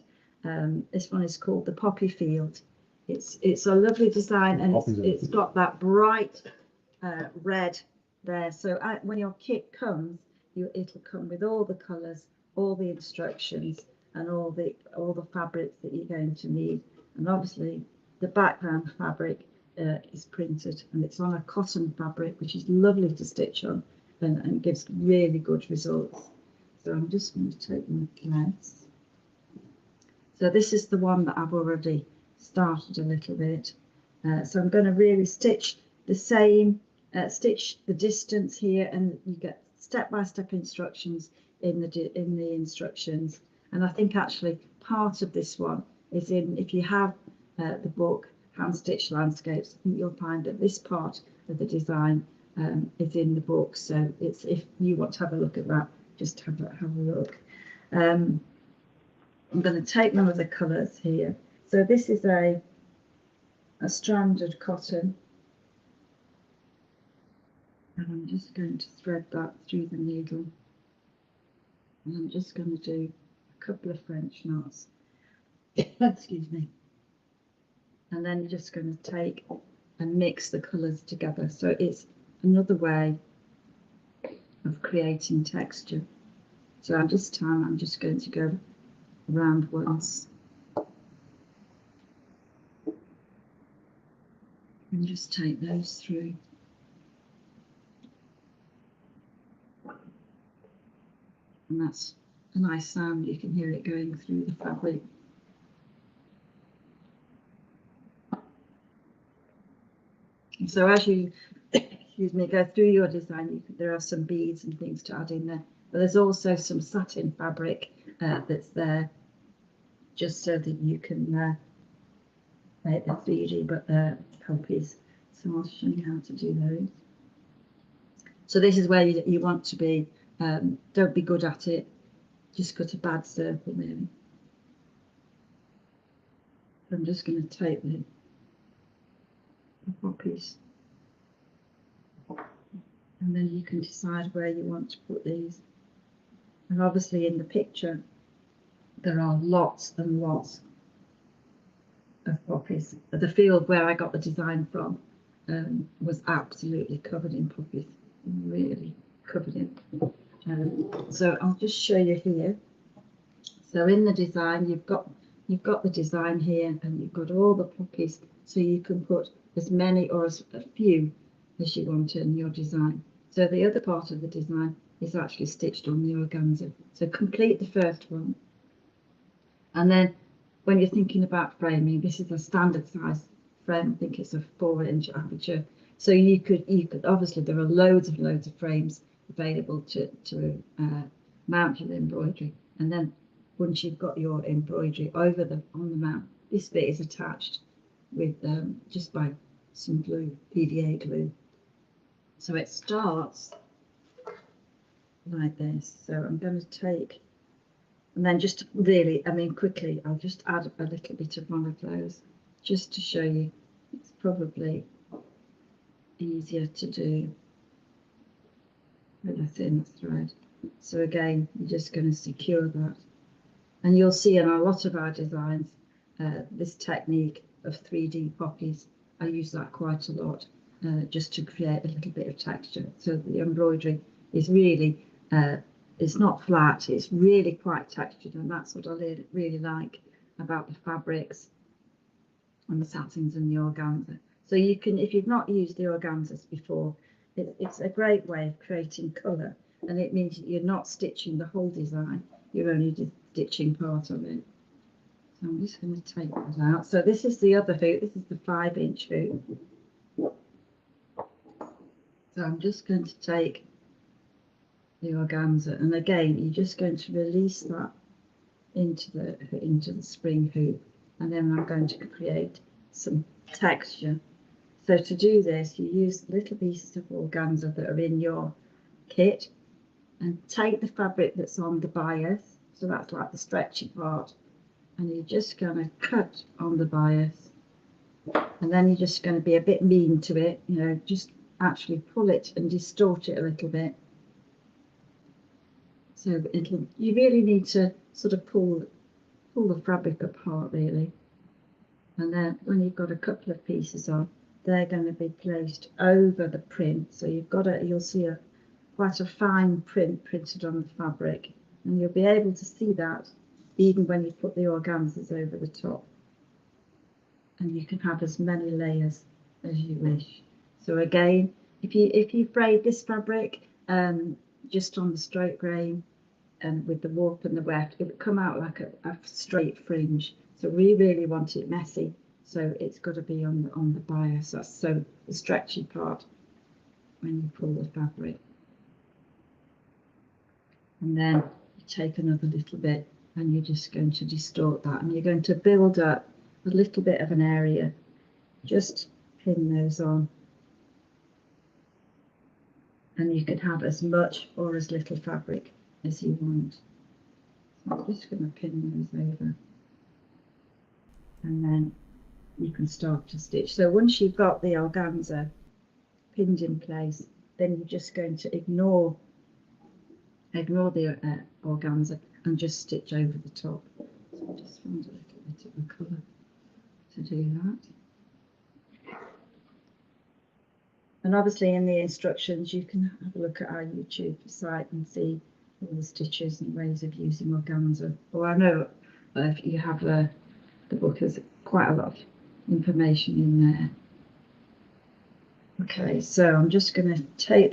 This one is called the Poppy Field. It's a lovely design, and it's got that bright red there. So when your kit comes, it'll come with all the colours, all the instructions, and all the fabrics that you're going to need. And obviously, the background fabric is printed, and it's on a cotton fabric, which is lovely to stitch on, and gives really good results. So I'm just going to take my threads. So this is the one that I've already started a little bit. So I'm going to really stitch the same, stitch the distance here, and you get step-by-step instructions in the instructions. And I think actually part of this one is in, if you have the book Hand Stitched Landscapes, I think you'll find that this part of the design is in the book. So it's, if you want to have a look at that, just have a look. I'm going to take one of the colours here. So this is a stranded cotton, and I'm just going to thread that through the needle, and I'm just going to do a couple of French knots. Excuse me. And then you're just going to take and mix the colours together. So it's another way of creating texture. So I'm just going to go around once and just take those through. And that's a nice sound, you can hear it going through the fabric. So as you excuse me, go through your design, there are some beads and things to add in there, but there's also some satin fabric that's there, just so that you can make the 3D but copies. So I'll show you how to do those. So this is where you want to be. Don't be good at it, just cut a bad circle really. I'm just going to take the poppies, and then you can decide where you want to put these. And obviously in the picture there are lots and lots of poppies. The field where I got the design from was absolutely covered in poppies, really covered in. So I'll just show you here. So in the design you've got the design here, and you've got all the poppies, so you can put as many or as few as you want in your design. So the other part of the design is actually stitched on the organza. So complete the first one, and then when you're thinking about framing, this is a standard size frame. I think it's a 4-inch aperture. So you could obviously, there are loads of frames available to mount your embroidery, and then once you've got your embroidery on the mount, this bit is attached with just by some glue, PVA glue. So it starts like this. So I'm going to take, and then just really, quickly, I'll just add a little bit of one of those just to show you. It's probably easier to do with a thin thread. So again, you're just going to secure that, and you'll see in a lot of our designs this technique of 3D poppies. I use that quite a lot, just to create a little bit of texture. So the embroidery is really, it's not flat, it's really quite textured, and that's what I really like about the fabrics and the satins and the organza. So you can, if you've not used the organzas before, it's a great way of creating colour, and it means you're not stitching the whole design, you're only stitching part of it. So I'm just going to take that out. So this is the other hoop, this is the 5-inch hoop. So I'm just going to take the organza, and again you're just going to release that into the spring hoop, and then I'm going to create some texture. So to do this, you use little pieces of organza that are in your kit and take the fabric that's on the bias, so that's like the stretchy part, and you're just going to cut on the bias, and then you're just going to be a bit mean to it, you know, just actually pull it and distort it a little bit. So you really need to sort of pull the fabric apart really, and then when you've got a couple of pieces on, they're going to be placed over the print. So you'll see quite a fine print printed on the fabric, and you'll be able to see that even when you put the organzas over the top. And you can have as many layers as you wish. So again, if you braid this fabric just on the straight grain and with the warp and the weft, it would come out like a straight fringe. So we really want it messy, so it's got to be on the bias. That's so the stretchy part when you pull the fabric. And then you take another little bit and you're just going to distort that, and you're going to build up a little bit of an area. Just pin those on, and you can have as much or as little fabric as you want. So I'm just going to pin those over, and then you can start to stitch. So once you've got the organza pinned in place, then you're just going to ignore the organza and just stitch over the top. So I just found a little bit of a colour to do that. And obviously in the instructions you can have a look at our YouTube site and see all the stitches and ways of using organza. Well, I know if you have the book, has quite a lot of information in there. Okay, so I'm just going to take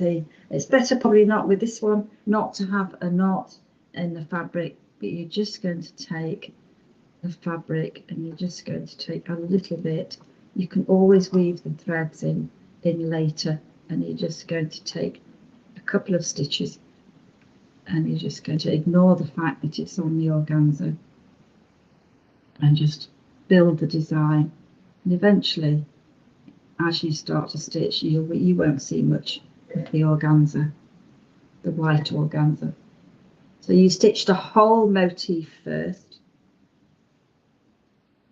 it's better probably not with this one not to have a knot in the fabric, but you're just going to take the fabric and you're just going to take a little bit. You can always weave the threads in later, and you're just going to take a couple of stitches and you're just going to ignore the fact that it's on the organza and just build the design. And eventually, as you start to stitch, you won't see much of the organza, the white organza. So you stitch the whole motif first,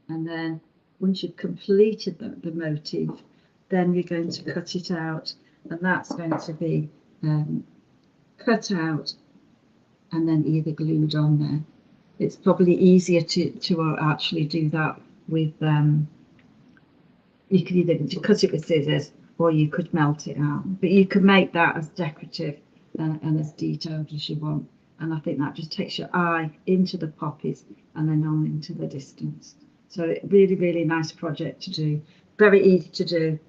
and then once you've completed the motif, then you're going to cut it out, and that's going to be cut out and then either glued on there. It's probably easier to actually do that with you could either cut it with scissors or you could melt it out, but you can make that as decorative and as detailed as you want, and I think that just takes your eye into the poppies and then on into the distance. So really nice project to do, very easy to do,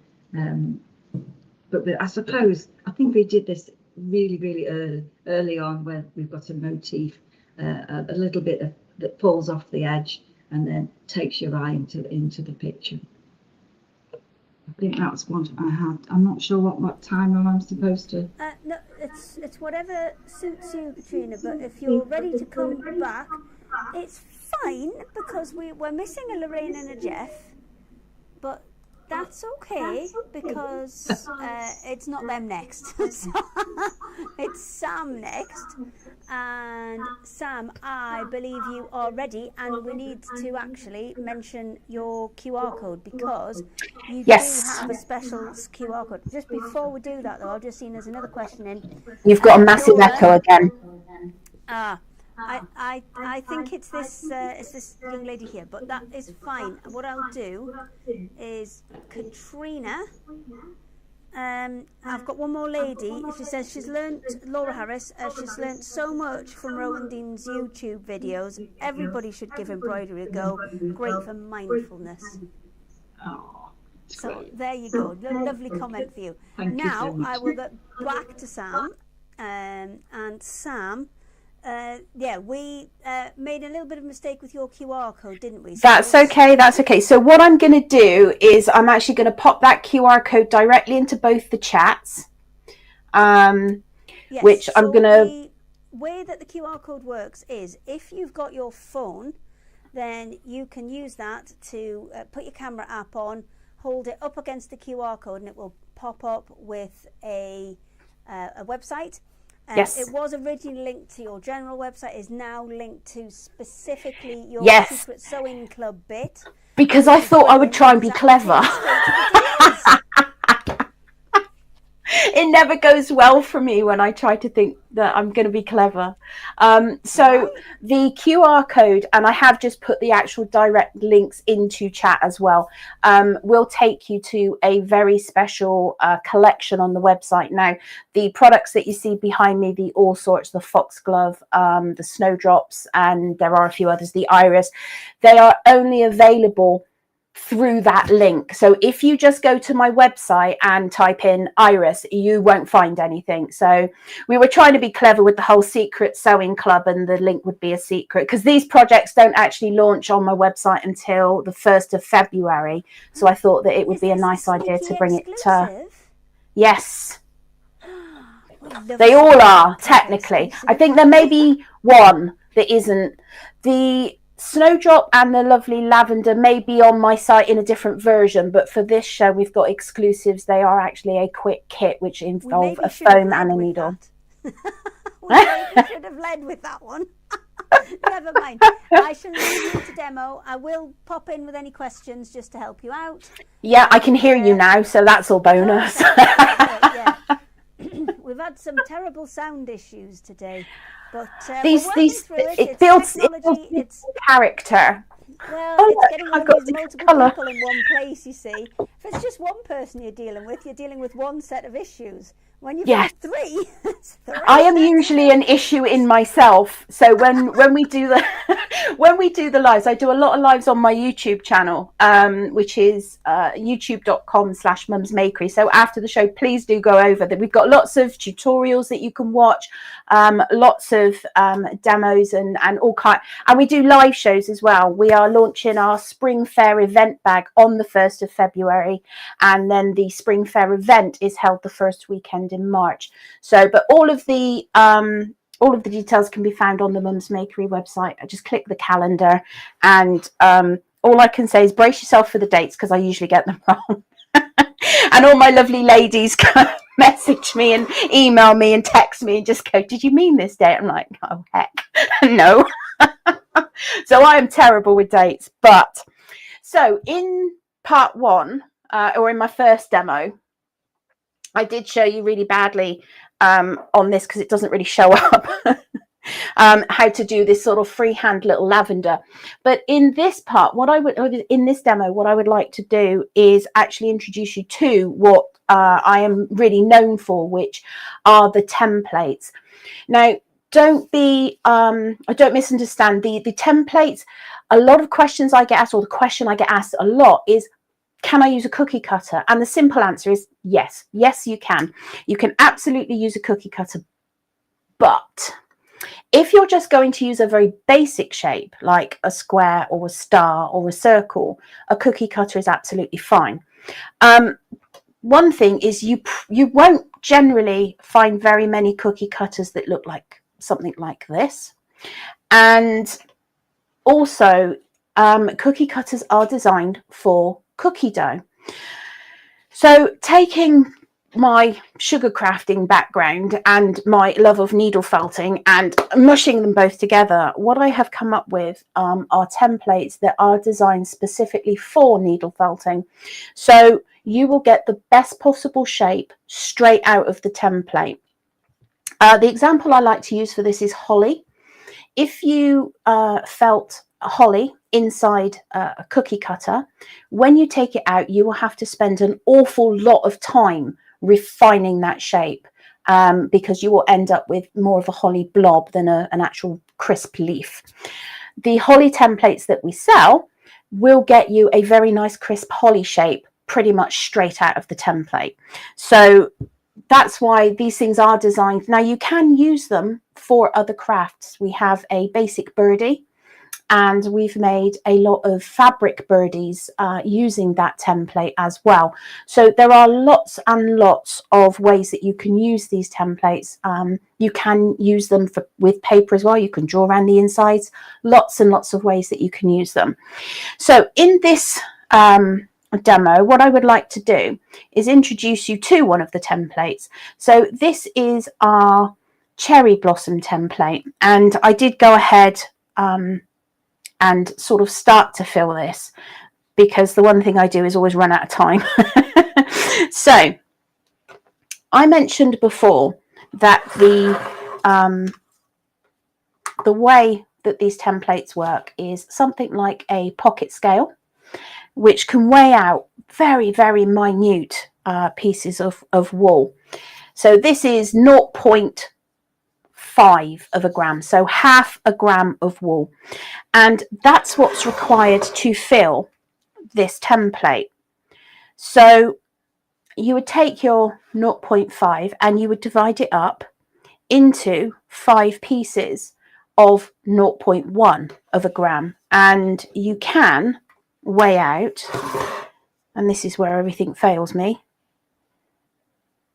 but I think we did this really early on, where we've got a motif a little bit that pulls off the edge and then takes your eye into the picture. I think that's what I had. I'm not sure what time I'm supposed to. No, it's whatever suits you, Katrina. But if you're ready to come back, it's fine, because we're missing a Lorainne and a Jeff, but that's okay, because it's not them next. It's Sam next, and Sam, I believe you are ready, and we need to actually mention your QR code, because you do have a special QR code. Just before we do that though, I've just seen there's another question in. You've got a massive echo again. I think it's this young lady here, but that is fine. What I'll do is Katrina. I've got one more lady. She says she's learnt, Laura Harris, she's learnt so much from Rowandean's YouTube videos. Everybody should give embroidery a go. Great for mindfulness. Oh, so great. There you go. Lovely comment for you. Thank you now so much. I will get back to Sam, and Sam. We made a little bit of a mistake with your QR code, didn't we? So That's okay. So what I'm going to do is I'm actually going to pop that QR code directly into both the chats. Yes, which I'm going to... The way that the QR code works is if you've got your phone, then you can use that to put your camera app on, hold it up against the QR code and it will pop up with a website. Yes. It was originally linked to your general website, is now linked to specifically your Yes. Secret Sewing Club bit. Because I thought I would try and be clever. It never goes well for me when I try to think that I'm going to be clever. So the QR code, and I have just put the actual direct links into chat as well, will take you to a very special collection on the website. Now, the products that you see behind me, the All Sorts, the Foxglove, the Snowdrops, and there are a few others, the Iris, they are only available through that link. So if you just go to my website and type in Iris, you won't find anything. So we were trying to be clever with the whole Secret Sewing Club, and the link would be a secret, because these projects don't actually launch on my website until the 1st of February. So I thought that it would be a nice idea to bring it to... Yes. They all are, technically. I think there may be one that isn't. The Snowdrop and the lovely Lavender may be on my site in a different version, but for this show we've got exclusives. They are actually a quick kit which involve a foam and a needle. We should have led with that one. Never mind. I shall leave you to demo. I will pop in with any questions just to help you out. Yeah, I can hear you now, so that's all bonus. Yeah. We've had some terrible sound issues today. But it builds character. Well, it's getting all these multiple people in one place, you see. If it's just one person you're dealing with one set of issues. When you've got three, it's three. I am usually an issue in myself. So when we do the lives, I do a lot of lives on my YouTube channel, which is youtube.com/mumsmakery. So after the show, please do go over that. We've got lots of tutorials that you can watch, lots of demos and all kind. And we do live shows as well. We are launching our Spring Fair event bag on the 1st of February, and then the Spring Fair event is held the first weekend in March. So, but all of the details can be found on the Mums Makery website. I just click the calendar, and all I can say is brace yourself for the dates, because I usually get them wrong. And all my lovely ladies come message me and email me and text me and just go, "Did you mean this date?" I'm like, "Oh heck, no." So I am terrible with dates. But so in part one, or in my first demo, I did show you really badly on this, because it doesn't really show up, how to do this sort of freehand little lavender. But in this part, in this demo, what I would like to do is actually introduce you to what I am really known for, which are the templates. Now, don't misunderstand the templates. A lot of questions I get asked, or the question I get asked a lot is, can I use a cookie cutter? And the simple answer is yes. Yes, you can. You can absolutely use a cookie cutter. But if you're just going to use a very basic shape, like a square or a star or a circle, a cookie cutter is absolutely fine. One thing is you won't generally find very many cookie cutters that look like something like this. And also, cookie cutters are designed for cookie dough. So taking my sugar crafting background and my love of needle felting and mushing them both together, what I have come up with are templates that are designed specifically for needle felting. So you will get the best possible shape straight out of the template. The example I like to use for this is holly. If you felt holly inside a cookie cutter, when you take it out, you will have to spend an awful lot of time refining that shape, because you will end up with more of a holly blob than an actual crisp leaf. The holly templates that we sell will get you a very nice crisp holly shape pretty much straight out of the template. So that's why these things are designed. Now, you can use them for other crafts. We have a basic birdie, and we've made a lot of fabric birdies using that template as well. So there are lots and lots of ways that you can use these templates. You can use them with paper as well. You can draw around the insides. Lots and lots of ways that you can use them. So in this demo, what I would like to do is introduce you to one of the templates. So this is our cherry blossom template, and I did go ahead and sort of start to fill this, because the one thing I do is always run out of time. So I mentioned before that the way that these templates work is something like a pocket scale, which can weigh out very, very minute pieces of wool. So this is 0.5 of a gram, so half a gram of wool. And that's what's required to fill this template. So you would take your 0.5 and you would divide it up into 5 pieces of 0.1 of a gram, and you can weigh out, and this is where everything fails me,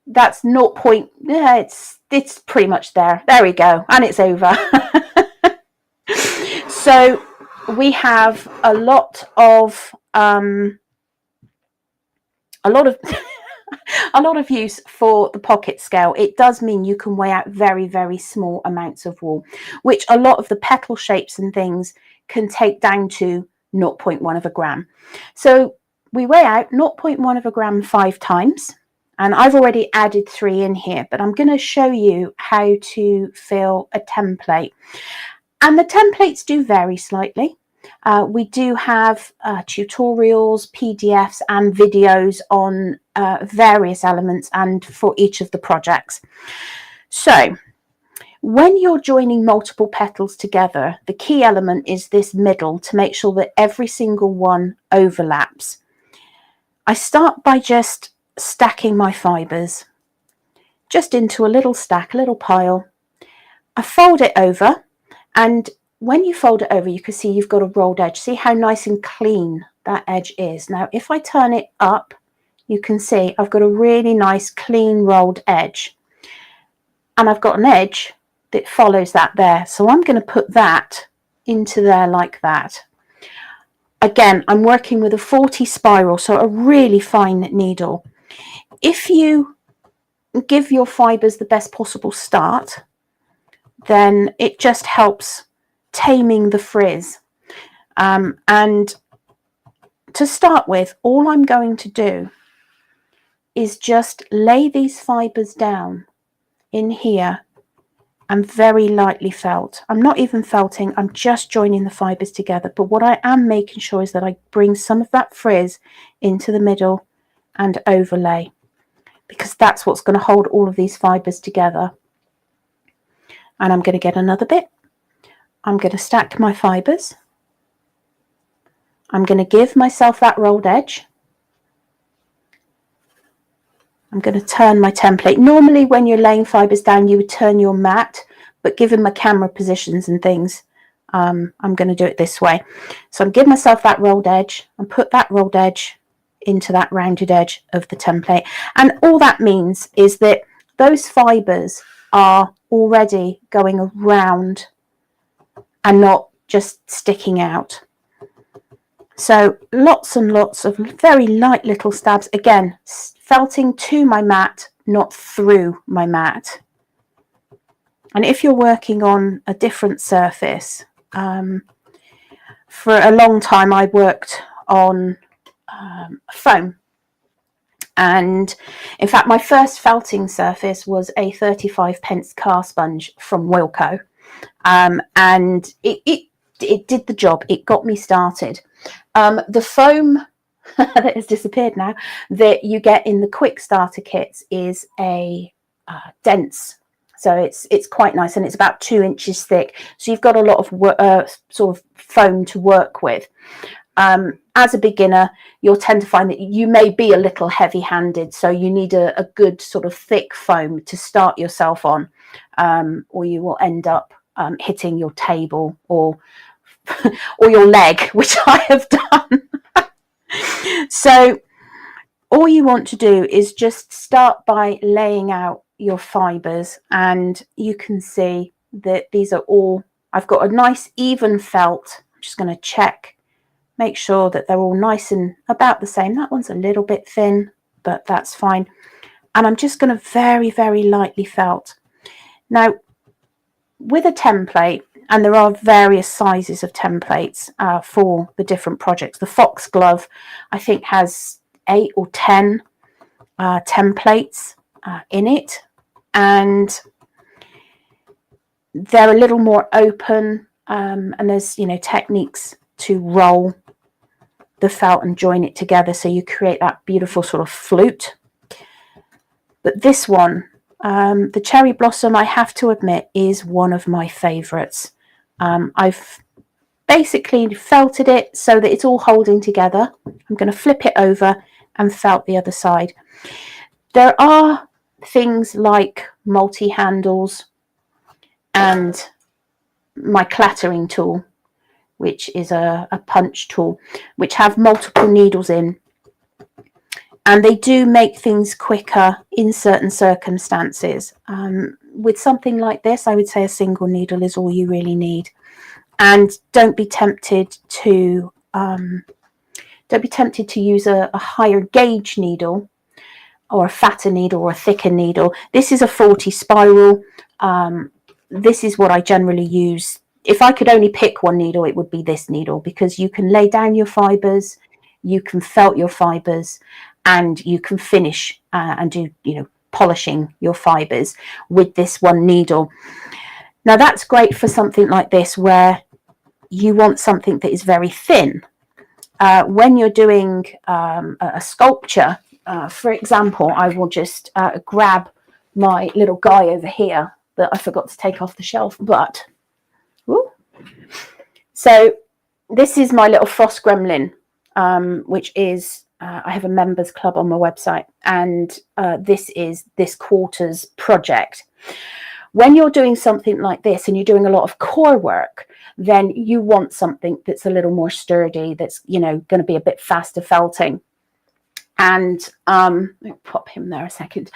that's 0. Yeah, it's pretty much there we go, and it's over. So we have a lot of a lot of use for the pocket scale. It does mean you can weigh out very, very small amounts of wool, which a lot of the petal shapes and things can take down to 0.1 of a gram. So we weigh out 0.1 of a gram 5 times, and I've already added 3 in here, but I'm going to show you how to fill a template. And the templates do vary slightly. We do have tutorials, PDFs and videos on various elements and for each of the projects. So when you're joining multiple petals together, the key element is this middle, to make sure that every single one overlaps. I start by just stacking my fibres just into a little stack, a little pile. I fold it over, and when you fold it over, you can see you've got a rolled edge. See how nice and clean that edge is. Now, if I turn it up, you can see I've got a really nice, clean, rolled edge. And I've got an edge that follows that there. So I'm going to put that into there like that. Again, I'm working with a 40 spiral, so a really fine needle. If you give your fibres the best possible start, then it just helps taming the frizz. And to start with, all I'm going to do is just lay these fibres down in here and very lightly felt. I'm not even felting, I'm just joining the fibres together. But what I am making sure is that I bring some of that frizz into the middle and overlay, because that's what's going to hold all of these fibres together. And I'm going to get another bit. I'm going to stack my fibres. I'm going to give myself that rolled edge. I'm going to turn my template. Normally when you're laying fibres down, you would turn your mat, but given my camera positions and things, I'm going to do it this way. So I'm giving myself that rolled edge and put that rolled edge into that rounded edge of the template. And all that means is that those fibres are already going around and not just sticking out. So lots and lots of very light little stabs, again felting to my mat, not through my mat. And if you're working on a different surface, for a long time I worked on foam, and in fact my first felting surface was a 35p car sponge from Wilko. And it did the job. It got me started. The foam that has disappeared now that you get in the quick starter kits is a dense, so it's quite nice, and it's about 2 inches thick, so you've got a lot of sort of foam to work with. As a beginner, you'll tend to find that you may be a little heavy-handed, so you need a good sort of thick foam to start yourself on, or you will end up hitting your table or your leg, which I have done. So all you want to do is just start by laying out your fibres, and you can see that these are all, I've got a nice even felt. I'm just going to check, make sure that they're all nice and about the same. That one's a little bit thin, but that's fine. And I'm just going to very, very lightly felt. Now, with a template, and there are various sizes of templates for the different projects. The foxglove, I think, has 8 or 10 templates in it, and they're a little more open, and there's, you know, techniques to roll the felt and join it together so you create that beautiful sort of flute. But this one, the cherry blossom, I have to admit, is one of my favorites. I've basically felted it so that it's all holding together. I'm going to flip it over and felt the other side. There are things like multi-handles and my clattering tool, which is a punch tool, which have multiple needles in, and they do make things quicker in certain circumstances. With something like this, I would say a single needle is all you really need. And don't be tempted to use a higher gauge needle, or a fatter needle, or a thicker needle. This is a 40 spiral. This is what I generally use. If I could only pick one needle, it would be this needle, because you can lay down your fibers, you can felt your fibers, and you can finish and do, you know, polishing your fibers with this one needle. Now that's great for something like this where you want something that is very thin. When you're doing a sculpture, for example, I will just grab my little guy over here that I forgot to take off the shelf, but woo. So this is my little frost gremlin, which is I have a members club on my website, and this is this quarter's project. When you're doing something like this and you're doing a lot of core work, then you want something that's a little more sturdy, that's, you know, going to be a bit faster felting. And I'll pop him there a second.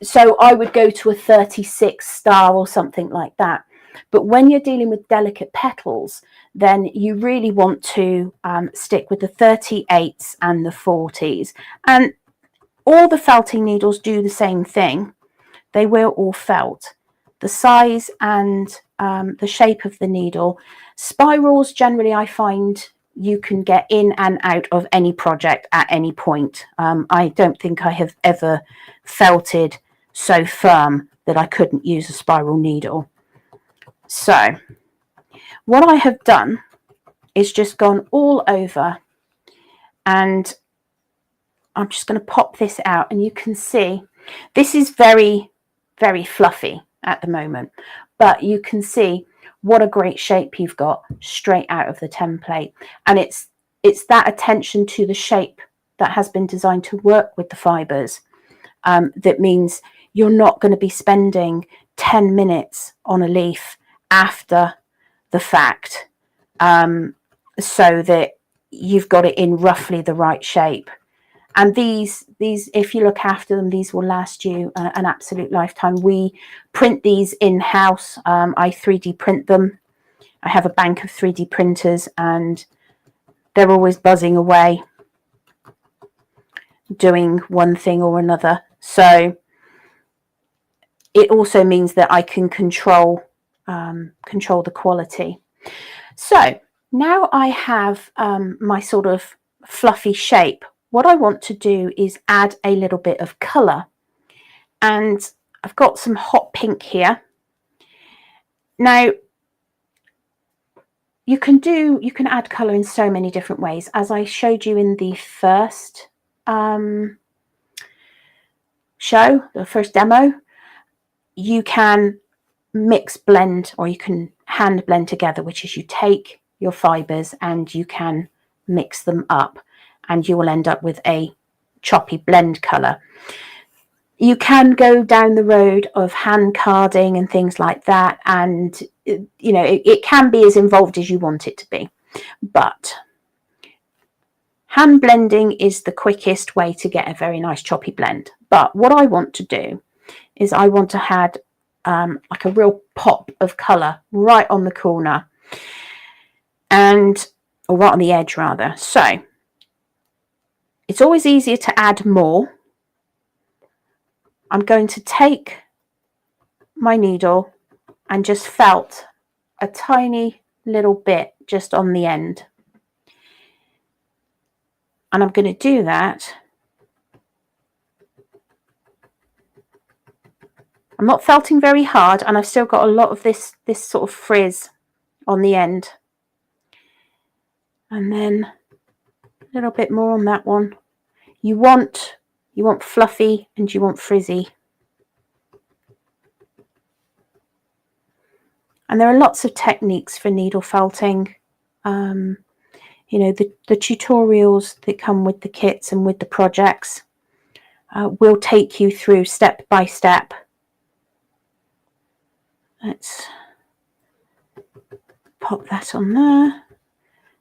So I would go to a 36 star or something like that. But when you're dealing with delicate petals, then you really want to stick with the 38s and the 40s. And all the felting needles do the same thing. They will all felt. The size and the shape of the needle. Spirals, generally, I find you can get in and out of any project at any point. I don't think I have ever felted so firm that I couldn't use a spiral needle. So what I have done is just gone all over, and I'm just going to pop this out, and you can see this is very, very fluffy at the moment, but you can see what a great shape you've got straight out of the template. And it's that attention to the shape that has been designed to work with the fibers. That means you're not going to be spending 10 minutes on a leaf after the fact, so that you've got it in roughly the right shape. And these, if you look after them, these will last you an absolute lifetime. We print these in-house. I 3D print them. I have a bank of 3D printers, and they're always buzzing away doing one thing or another. So it also means that I can control the quality. So now I have my sort of fluffy shape. What I want to do is add a little bit of colour, and I've got some hot pink here. Now you can add colour in so many different ways. As I showed you in the first show, the first demo, you can mix blend, or you can hand blend together, which is you take your fibres and you can mix them up, and you will end up with a choppy blend colour. You can go down the road of hand carding and things like that, and you know, it can be as involved as you want it to be, but hand blending is the quickest way to get a very nice choppy blend. But what I want to do is I want to add like a real pop of colour right on the corner, and or right on the edge rather. So it's always easier to add more. I'm going to take my needle and just felt a tiny little bit just on the end. And I'm going to do that. I'm not felting very hard, and I've still got a lot of this sort of frizz on the end. And then a little bit more on that one. You want fluffy and you want frizzy. And there are lots of techniques for needle felting. You know, the tutorials that come with the kits and with the projects will take you through step by step. Let's pop that on there.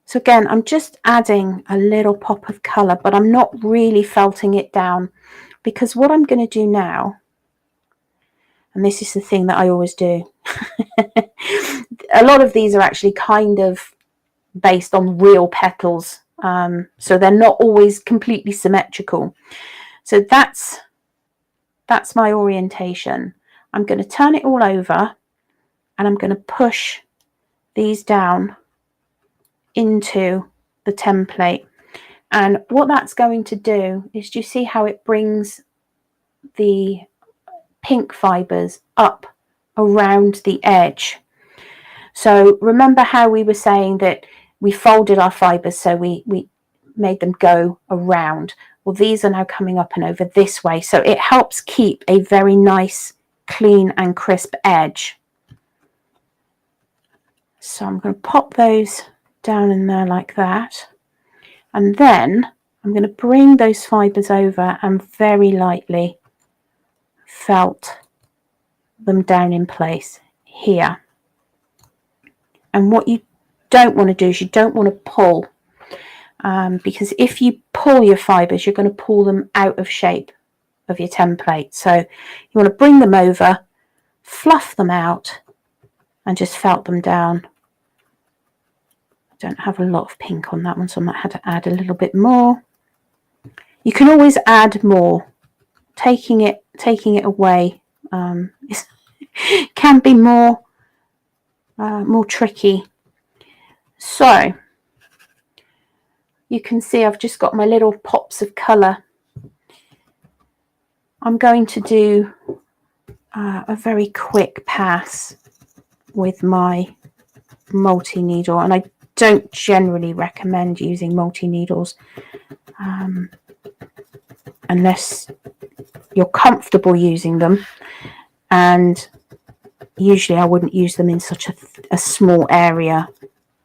So again, I'm just adding a little pop of colour, but I'm not really felting it down, because what I'm going to do now, and this is the thing that I always do, a lot of these are actually kind of based on real petals, so they're not always completely symmetrical. So that's my orientation. I'm going to turn it all over, and I'm going to push these down into the template. And what that's going to do is, do you see how it brings the pink fibers up around the edge? So remember how we were saying that we folded our fibers, so we made them go around. Well, these are now coming up and over this way, so it helps keep a very nice, clean and crisp edge. So I'm going to pop those down in there like that, and then I'm going to bring those fibers over and very lightly felt them down in place here. And what you don't want to do is you don't want to pull, because if you pull your fibers, you're going to pull them out of shape of your template. So you want to bring them over, fluff them out, and just felt them down. I don't have a lot of pink on that one, so I might have to add a little bit more. You can always add more. Taking it away can be more tricky. So you can see I've just got my little pops of colour. I'm going to do a very quick pass with my multi-needle, and I don't generally recommend using multi-needles unless you're comfortable using them, and usually I wouldn't use them in such a small area,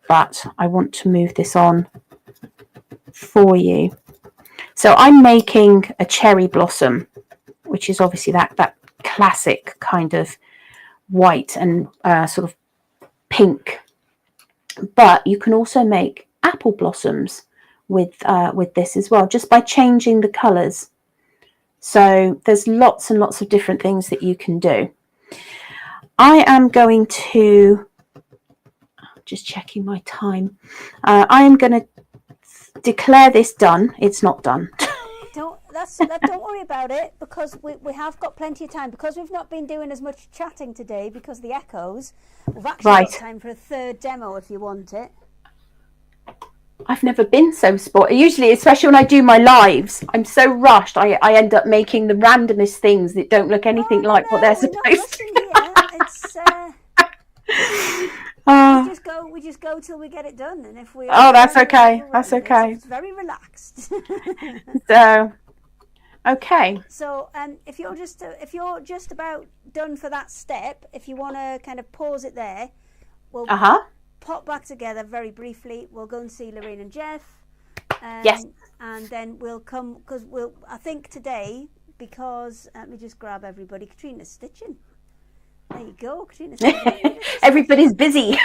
but I want to move this on for you. So I'm making a cherry blossom, which is obviously that classic kind of white and sort of pink, but you can also make apple blossoms with this as well, just by changing the colors. So there's lots and lots of different things that you can do. I am going to, just checking my time, I am going to declare this done. It's not done. Don't worry about it, because we have got plenty of time, because we've not been doing as much chatting today because of the echoes. We've actually got time for a third demo if you want it. I've never been so sport. Usually, especially when I do my lives, I'm so rushed. I end up making the randomest things that don't look anything like what they're supposed to. It's we just go till we get it done, and if we that's okay. That's okay. It's very relaxed. So okay. So if you're just about done for that step, if you want to kind of pause it there, we'll pop back together very briefly. We'll go and see Lorainne and Jeff. Yes. And then we'll come, because I think today, because let me just grab everybody. Katrina's stitching. There you go, Katrina's stitching. Everybody's busy.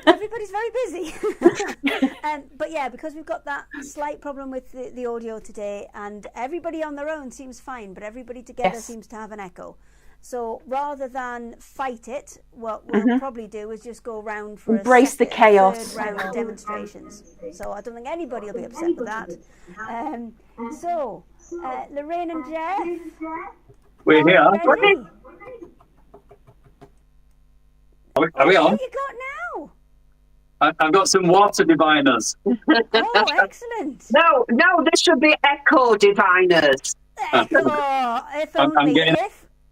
Everybody's very busy. But yeah, because we've got that slight problem with the audio today, and everybody on their own seems fine, but everybody together seems to have an echo. So rather than fight it, what we'll probably do is just go round for Embrace the chaos. third round of demonstrations. So I don't think anybody will be upset with that. Lorainne and Jeff, We're here. ready? Are we on? What you got now? I've got some water diviners. Oh, excellent. No, this should be echo diviners. Oh, if I'm only. getting-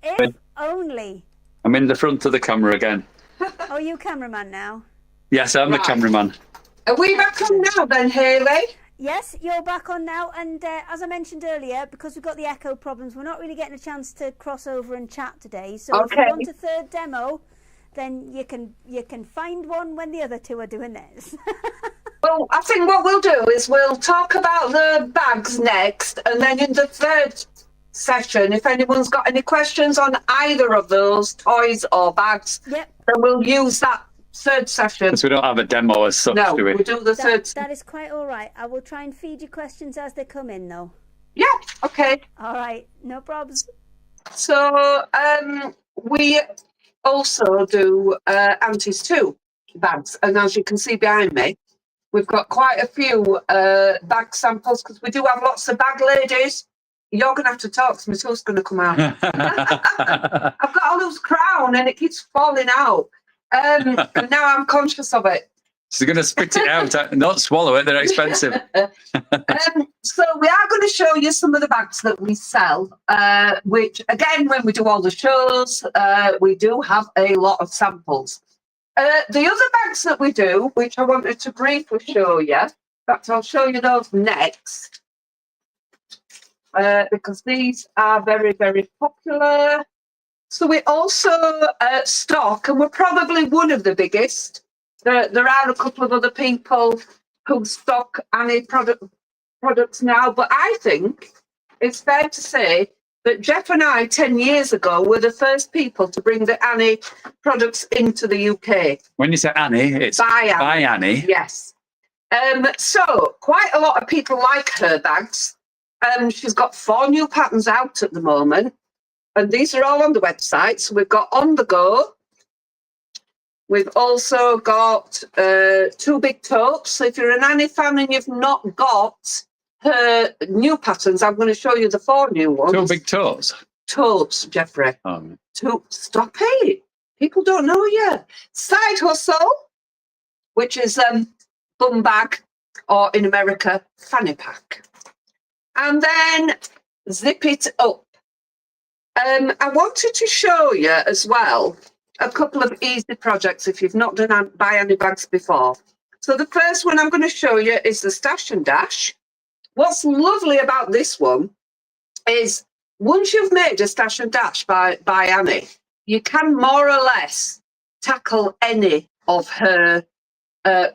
If only. I'm in the front of the camera again. Oh, you cameraman now? Yes, I'm the Right. cameraman. Are we back on now then, Hayley? Yes, you're back on now, and as I mentioned earlier, because we've got the echo problems, we're not really getting a chance to cross over and chat today. So if you Okay. want a third demo, then you can find one when the other two are doing theirs. Well, I think what we'll do is we'll talk about the bags next, and then in the third session, if anyone's got any questions on either of those, toys or bags, Yep. then we'll use that third session. Because we don't have a demo as such, No, do we? we'll do the third. That is quite all right. I will try and feed you questions as they come in, though. Yeah, okay. All right, no problems. So we also do Auntie's too bags, and as you can see behind me, we've got quite a few bag samples because we do have lots of bag ladies. You're going to have to talk because my tooth's going to come out. I've got a loose crown and it keeps falling out. And now I'm conscious of it. She's going to spit it out, not swallow it. They're expensive. So we are going to show you some of the bags that we sell, which again, when we do all the shows, we do have a lot of samples. The other bags that we do, which I wanted to briefly show you, in fact, I'll show you those next, because these are very, very popular. So we also stock, and we're probably one of the biggest. There are a couple of other people who stock Annie products now, but I think it's fair to say that Jeff and I, 10 years ago, were the first people to bring the Annie products into the UK. When you say Annie, it's By Annie. by Annie. Yes. So quite a lot of people like her bags. She's got 4 new patterns out at the moment, and these are all on the website. So we've got On The Go. We've also got 2 big totes. So if you're an Annie fan and you've not got her new patterns, I'm going to show you the 4 new ones. 2 big toes. Totes, Jeffrey. Oh. Stop it. People don't know you. Side Hustle, which is bum bag, or in America, fanny pack. And then Zip It Up. I wanted to show you as well a couple of easy projects if you've not done Buy Annie bags before. So the first one I'm going to show you is the Stash and Dash. What's lovely about this one is once you've made a Stash and Dash by Annie, you can more or less tackle any of her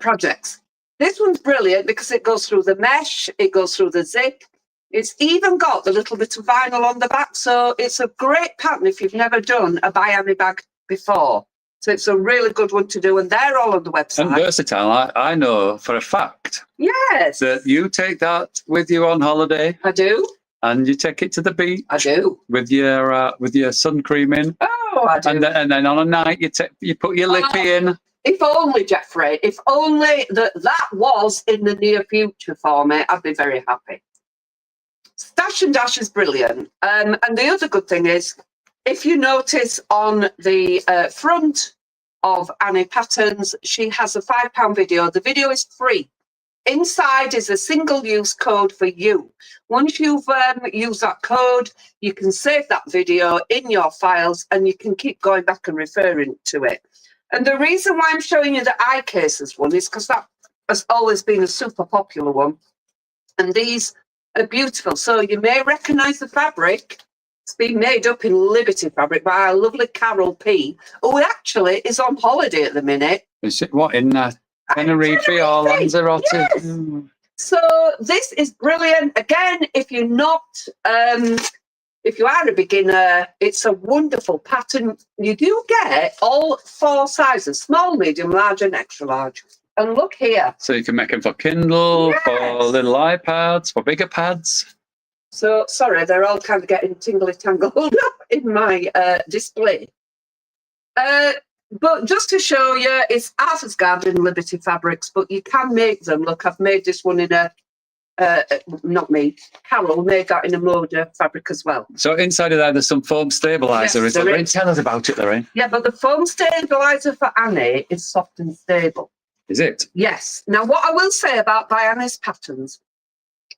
projects. This one's brilliant because it goes through the mesh, it goes through the zip. It's even got the little bit of vinyl on the back, so it's a great pattern if you've never done a Buy Annie bag before. So it's a really good one to do, and they're all on the website. And versatile. I know for a fact Yes. that you take that with you on holiday, I do. and you take it to the beach I do. with your sun cream in, Oh, I do. and then on a night you put your lippy in. If only, Jeffrey, if only that was in the near future for me, I'd be very happy. Stash and Dash is brilliant. And the other good thing is, if you notice on the front of Annie Patterns, she has a £5 video. The video is free. Inside is a single-use code for you. Once you've used that code, you can save that video in your files and you can keep going back and referring to it. And the reason why I'm showing you the eye cases one is because that has always been a super popular one. And these are beautiful. So you may recognise the fabric. It's been made up in Liberty fabric by our lovely Carol P, who actually is on holiday at the minute. Is it what, in Tenerife or Lanzarote? Yes. Mm. So this is brilliant. Again, if you're not, if you are a beginner, it's a wonderful pattern. You do get all 4 sizes: small, medium, large, and extra large. And look here. So you can make them for Kindle, Yes. for little iPads, for bigger pads. So, sorry, they're all kind of getting tingly-tangled up in my display. But just to show you, it's Arthur's Garden Liberty Fabrics, but you can make them. Look, I've made this one in a, not me, Carol made that in a Moda fabric as well. So inside of that, there's some foam stabiliser. Yes, Lorainne, tell us about it, Lorainne. Yeah, but the foam stabiliser for Annie is soft and stable. Is it? Yes. Now, what I will say about Annie's patterns,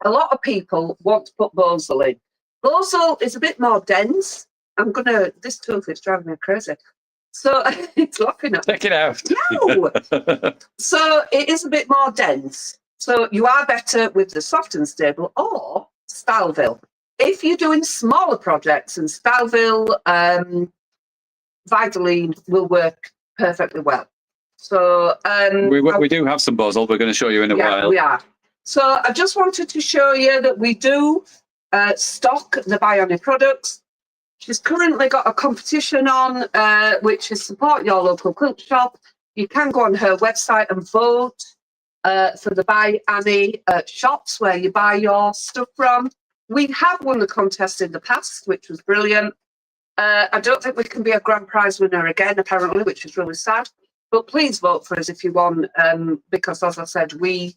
a lot of people want to put Bosal in. Bosal is a bit more dense. This tooth is driving me crazy. So it's laughing at me. Check it out. No! So it is a bit more dense. So you are better with the soft and stable or Styleville. If you're doing smaller projects, and Styleville, Vitaline will work perfectly well. So we do have some Bosal. We're going to show you in a while. We are. So I just wanted to show you that we do stock the Bionic products. She's currently got a competition on, which is support your local quilt shop. You can go on her website and vote for the Buy Annie shops where you buy your stuff from. We have won the contest in the past, which was brilliant. I don't think we can be a grand prize winner again, apparently, which is really sad. But please vote for us if you want, because as I said, we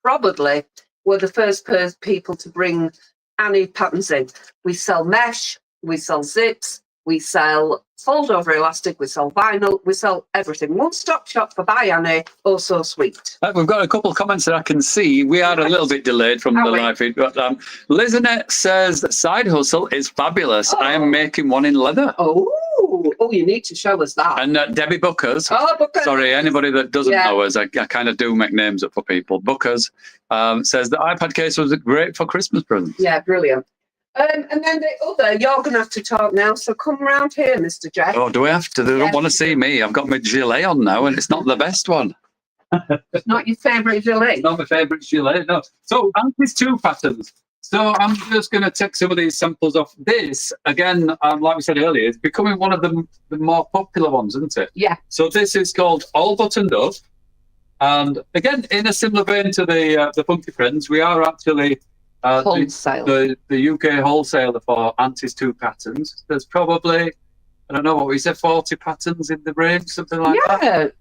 probably were the first people to bring Annie patterns in. We sell mesh, we sell zips, we sell fold over elastic, we sell vinyl, we sell everything. One-stop shop for Buy Annie, oh so sweet. We've got a couple of comments that I can see. We are a little bit delayed from the live feed, but Lizanette says that side hustle is fabulous. I am making one in leather. Oh, you need to show us that. And Debbie Bookers. Bookers. Sorry, anybody that doesn't know us, I kind of do make names up for people. Bookers says the iPad case was great for Christmas presents. Yeah, brilliant. And then the other, you're going to have to talk now, so come round here, Mr. Jeff. Oh, do we have to? They don't want to see me. I've got my gilet on now, and it's not the best one. It's not your favourite gilet? It's not my favourite gilet, no. So, Auntie's 2 patterns. So, I'm just going to take some of these samples off. This, again, like we said earlier, is becoming one of the more popular ones, isn't it? Yeah. So, this is called All Buttoned Up. And, again, in a similar vein to the Funky Friends, we are actually... wholesale. The UK wholesaler for Auntie's 2 patterns. There's probably, I don't know what we said, 40 patterns in the range, something like that.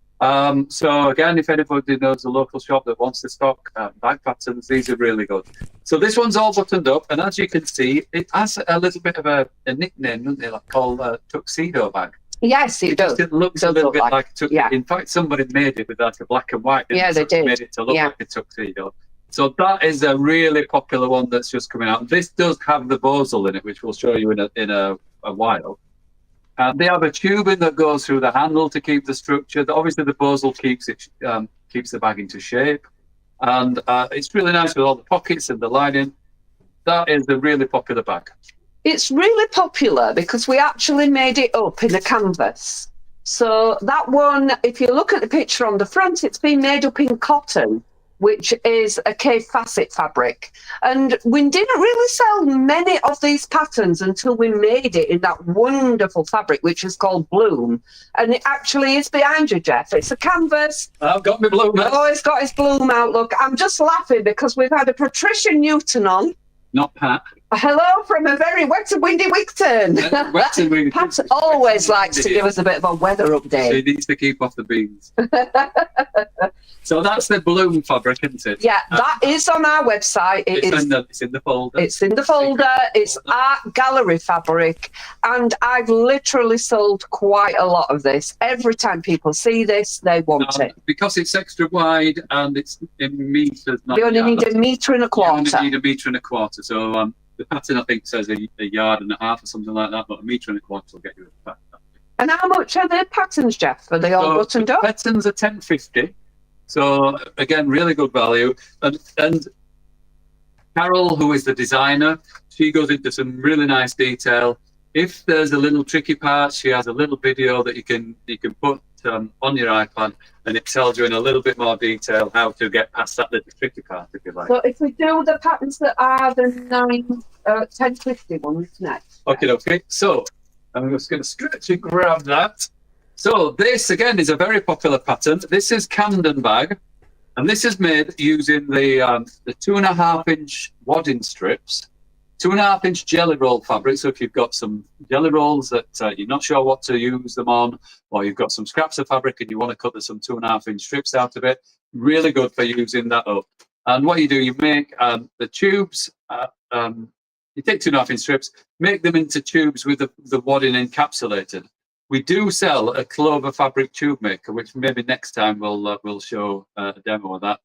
So again, if anybody knows a local shop that wants to stock bag patterns, these are really good. So this one's all buttoned up, and as you can see, it has a little bit of a nickname, doesn't it, called tuxedo bag. Yes, it does. It looks a little bit like a tuxedo. Yeah. In fact, somebody made it with like a black and white. Yeah, they did. Made it to look like a tuxedo. So that is a really popular one that's just coming out. This does have the Bosal in it, which we'll show you in a while. They have a tubing that goes through the handle to keep the structure. Obviously, the Bosal keeps the bag into shape, and it's really nice with all the pockets and the lining. That is a really popular bag. It's really popular because we actually made it up in a canvas. So that one, if you look at the picture on the front, it's been made up in cotton, which is a cave facet fabric. And we didn't really sell many of these patterns until we made it in that wonderful fabric, which is called Bloom. And it actually is behind you, Jeff. It's a canvas. I've got my Bloom. Oh, it's got his Bloom out. Look, I'm just laughing because we've had a Patricia Newton on. Not Pat. Hello from a very wet and windy Wigton. Pat always likes to give us a bit of a weather update. She needs to keep off the beans. So that's the Bloom fabric, isn't it? Yeah, that is on our website. It's in the folder. It's in the folder. It's art gallery fabric. And I've literally sold quite a lot of this. Every time people see this, they want it. Because it's extra wide and it's in meters. You only need a metre and a quarter. You only need a metre and a quarter. So the pattern, I think, says a yard and a half or something like that, but a metre and a quarter will get you a pattern. And how much are the patterns, Jeff? Are they all buttoned up? Patterns are £10.50. So again, really good value. And Carol, who is the designer, she goes into some really nice detail. If there's a little tricky part, she has a little video that you can put on your iPad, and it tells you in a little bit more detail how to get past that little tricky part, if you like. So if we do the patterns that are the 10.50 ones next. Okay. So I'm just going to stretch and grab that. So this again is a very popular pattern. This is Camden bag, and this is made using the 2.5-inch wadding strips 2.5 inch jelly roll fabric. So if you've got some jelly rolls that you're not sure what to use them on, or you've got some scraps of fabric and you want to cut some 2.5 inch strips out of it, really good for using that up. And what you do, you make the tubes, you take 2.5 inch strips, make them into tubes with the wadding encapsulated. We do sell a clover fabric tube maker, which maybe next time we'll show a demo of that.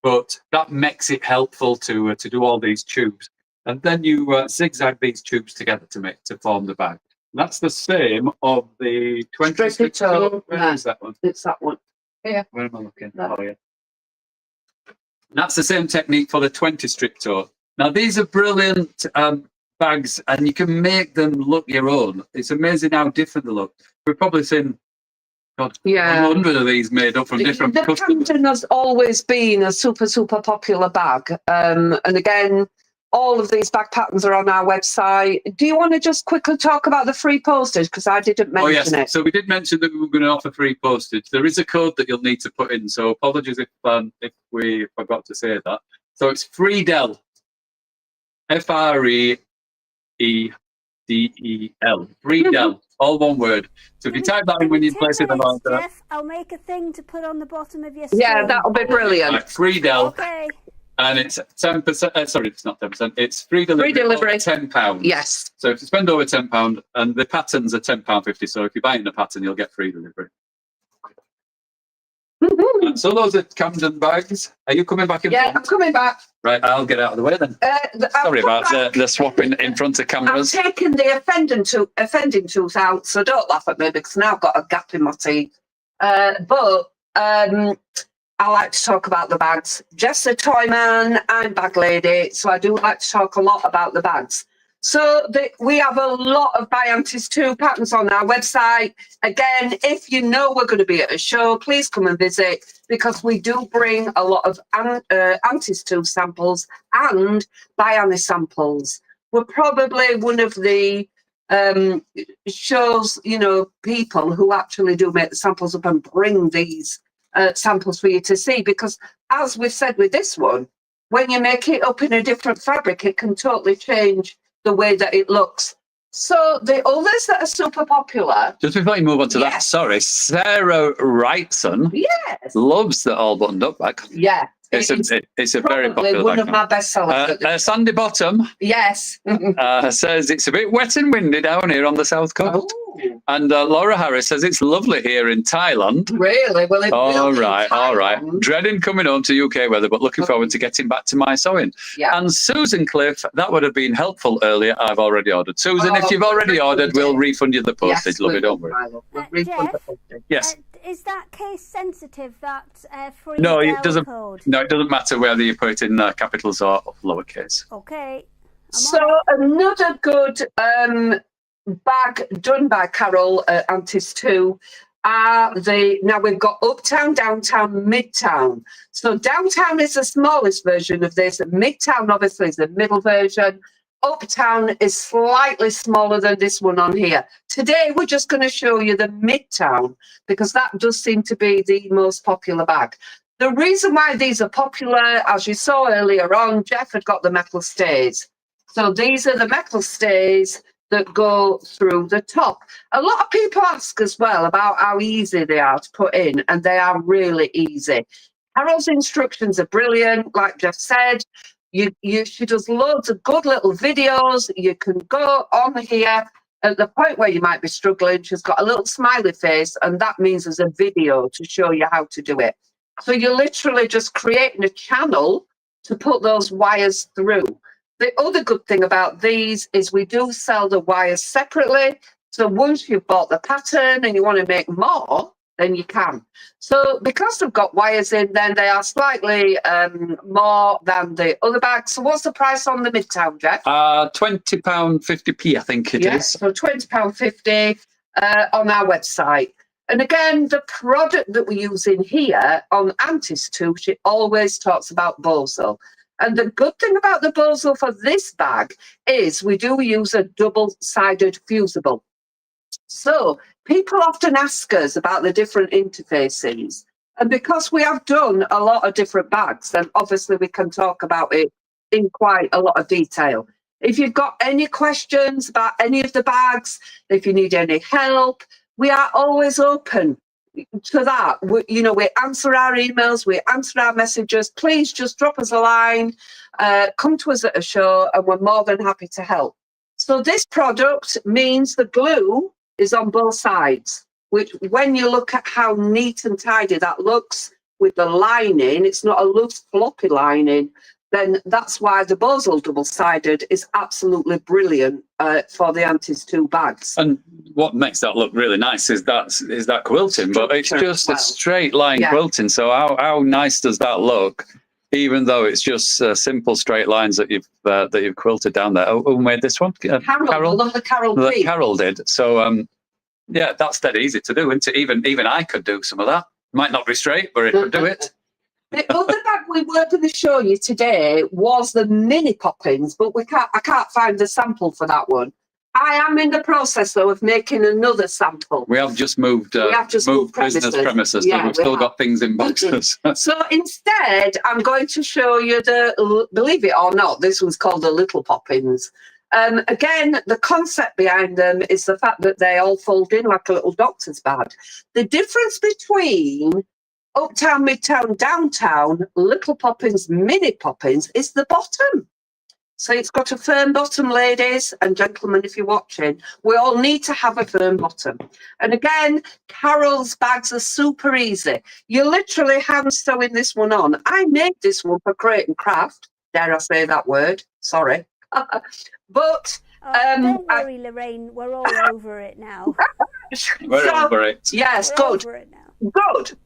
But that makes it helpful to do all these tubes, and then you zigzag these tubes together to form the bag. And that's the same of the 20 strip toe. Where is that one? It's that one. Here. Where am I looking? That. Oh yeah. And that's the same technique for the 20 strip toe. Now these are brilliant bags, and you can make them look your own. It's amazing how different they look. We've probably seen 100 of these made up from different customers. Camden has always been a super popular bag, and again, all of these bag patterns are on our website. Do you want to just quickly talk about the free postage, because I didn't mention it? So we did mention that we were going to offer free postage. There is a code that you'll need to put in, so apologies if we forgot to say that. So it's FREEDEL, FREEDEL, FREEDEL, all one word. So if you type that in when you place it on order, Jeff, I'll make a thing to put on the bottom of your screen. Yeah, that'll be brilliant. right, FREEDEL, Okay. and it's 10%. Sorry, it's not 10%. It's free delivery. Free delivery. Over £10. Yes. So if you spend over £10, and the patterns are £10.50. So if you're buying the pattern, you'll get free delivery. And so those are Camden bags. Are you coming back in? Yeah, front? I'm coming back. Right, I'll get out of the way then. Sorry about the swapping in front of cameras. I've taken the offending tooth out, so don't laugh at me because now I've got a gap in my teeth. But I like to talk about the bags. Jeff's a toy man, I'm bag lady, so I do like to talk a lot about the bags. So we have a lot of Biantis 2 patterns on our website. Again, if you know we're going to be at a show, please come and visit, because we do bring a lot of Antis 2 samples and Bianis samples. We're probably one of the shows, people who actually do make the samples up and bring these samples for you to see, because as we've said with this one, when you make it up in a different fabric, it can totally change the way that it looks. So the others that are super popular. Just before you move on to that, sorry, Sarah Wrightson loves the all buttoned up bag. Yeah. It's a very popular one bag. of my best sellers. Sandy Bottom Yes. says it's a bit wet and windy down here on the south coast. Oh. And Laura Harris says it's lovely here in Thailand. Really? Well, all right. Dreading coming home to UK weather, but looking forward to getting back to my sewing. Yeah. And Susan Cliff, that would have been helpful earlier. I've already ordered. Susan, if you've already ordered, we'll refund you the postage. Yes, Love it, don't worry. Jeff, Yes. is that case sensitive, that free No, it doesn't. code? No, it doesn't matter whether you put it in capitals or lowercase. Okay. So another good bag done by Carol at Antis 2 are now we've got Uptown, Downtown, Midtown. So Downtown is the smallest version of this. Midtown obviously is the middle version. Uptown is slightly smaller than this one on here. Today we're just going to show you the Midtown, because that does seem to be the most popular bag. The reason why these are popular, as you saw earlier on, Jeff had got the metal stays. So these are the metal stays that go through the top. A lot of people ask as well about how easy they are to put in, and they are really easy. Carol's instructions are brilliant, like Jeff said. She does loads of good little videos. You can go on here at the point where you might be struggling. She's got a little smiley face, and that means there's a video to show you how to do it. So you're literally just creating a channel to put those wires through. The other good thing about these is we do sell the wires separately. So once you've bought the pattern and you want to make more, then you can. So because they've got wires in, then they are slightly more than the other bags. So what's the price on the Midtown, Jeff? £20.50p, I think it is. So £20.50 on our website. And again, the product that we use in here on Antis 2, she always talks about Bozo. And the good thing about the Bozo for this bag is we do use a double-sided fusible. So people often ask us about the different interfaces. And because we have done a lot of different bags, then obviously we can talk about it in quite a lot of detail. If you've got any questions about any of the bags, if you need any help, we are always open to that. We answer our emails, we answer our messages. Please just drop us a line, come to us at a show, and we're more than happy to help. So this product means the glue is on both sides, which when you look at how neat and tidy that looks with the lining, it's not a loose floppy lining, then that's why the Bosal double-sided is absolutely brilliant for the Aunties 2 bags. And what makes that look really nice is that quilting, but it's just a straight line quilting. So how nice does that look? Even though it's just simple straight lines that you've quilted down there. Who made this one? Carol. I love the Carol. That Carol did. So yeah, that's dead easy to do, isn't it? Even I could do some of that. Might not be straight, but it could do it. The other bag we were going to show you today was the mini poppins, but I can't find the sample for that one. I am in the process, though, of making another sample. We have just moved business premises. Yeah, we've still got things in boxes. So instead, I'm going to show you believe it or not, this one's called the Little Poppins. Again, the concept behind them is the fact that they all fold in like a little doctor's bag. The difference between Uptown, Midtown, Downtown, Little Poppins, Mini Poppins is the bottom. So it's got a firm bottom, ladies and gentlemen, if you're watching. We all need to have a firm bottom. And again, Carol's bags are super easy. You're literally hand sewing this one on. I made this one for Crate and Craft. Dare I say that word? Sorry. But don't worry, Lorainne, we're all over it now. We're over it. Yes, we're good. Over it now. Good.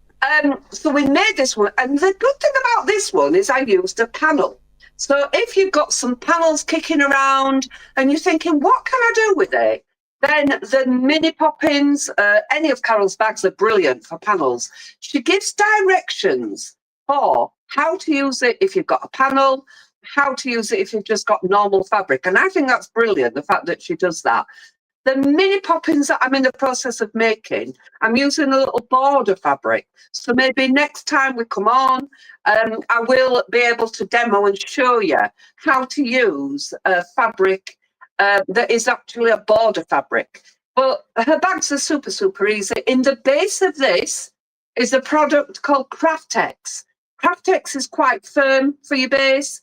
So we made this one, and the good thing about this one is I used a panel. So if you've got some panels kicking around and you're thinking, what can I do with it? Then the mini poppins, any of Carol's bags are brilliant for panels. She gives directions for how to use it if you've got a panel, how to use it if you've just got normal fabric. And I think that's brilliant, the fact that she does that. The mini poppins that I'm in the process of making, I'm using a little border fabric. So maybe next time we come on, I will be able to demo and show you how to use a fabric that is actually a border fabric. But her bags are super, super easy. In the base of this is a product called Craftex. Craftex is quite firm for your base.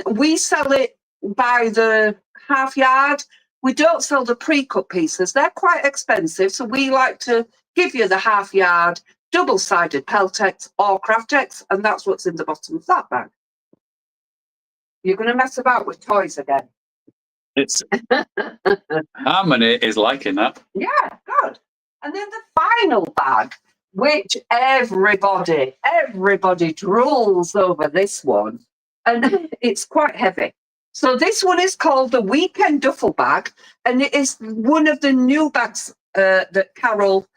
We sell it by the half yard. We don't sell the pre-cut pieces. They're quite expensive, so we like to give you the half yard, double-sided Peltex or Craftex, and that's what's in the bottom of that bag. You're going to mess about with toys again. It's Harmony is liking that. Yeah, good. And then the final bag, which everybody drools over this one, and it's quite heavy. So this one is called the Weekend Duffel Bag, and it is one of the new bags that Carol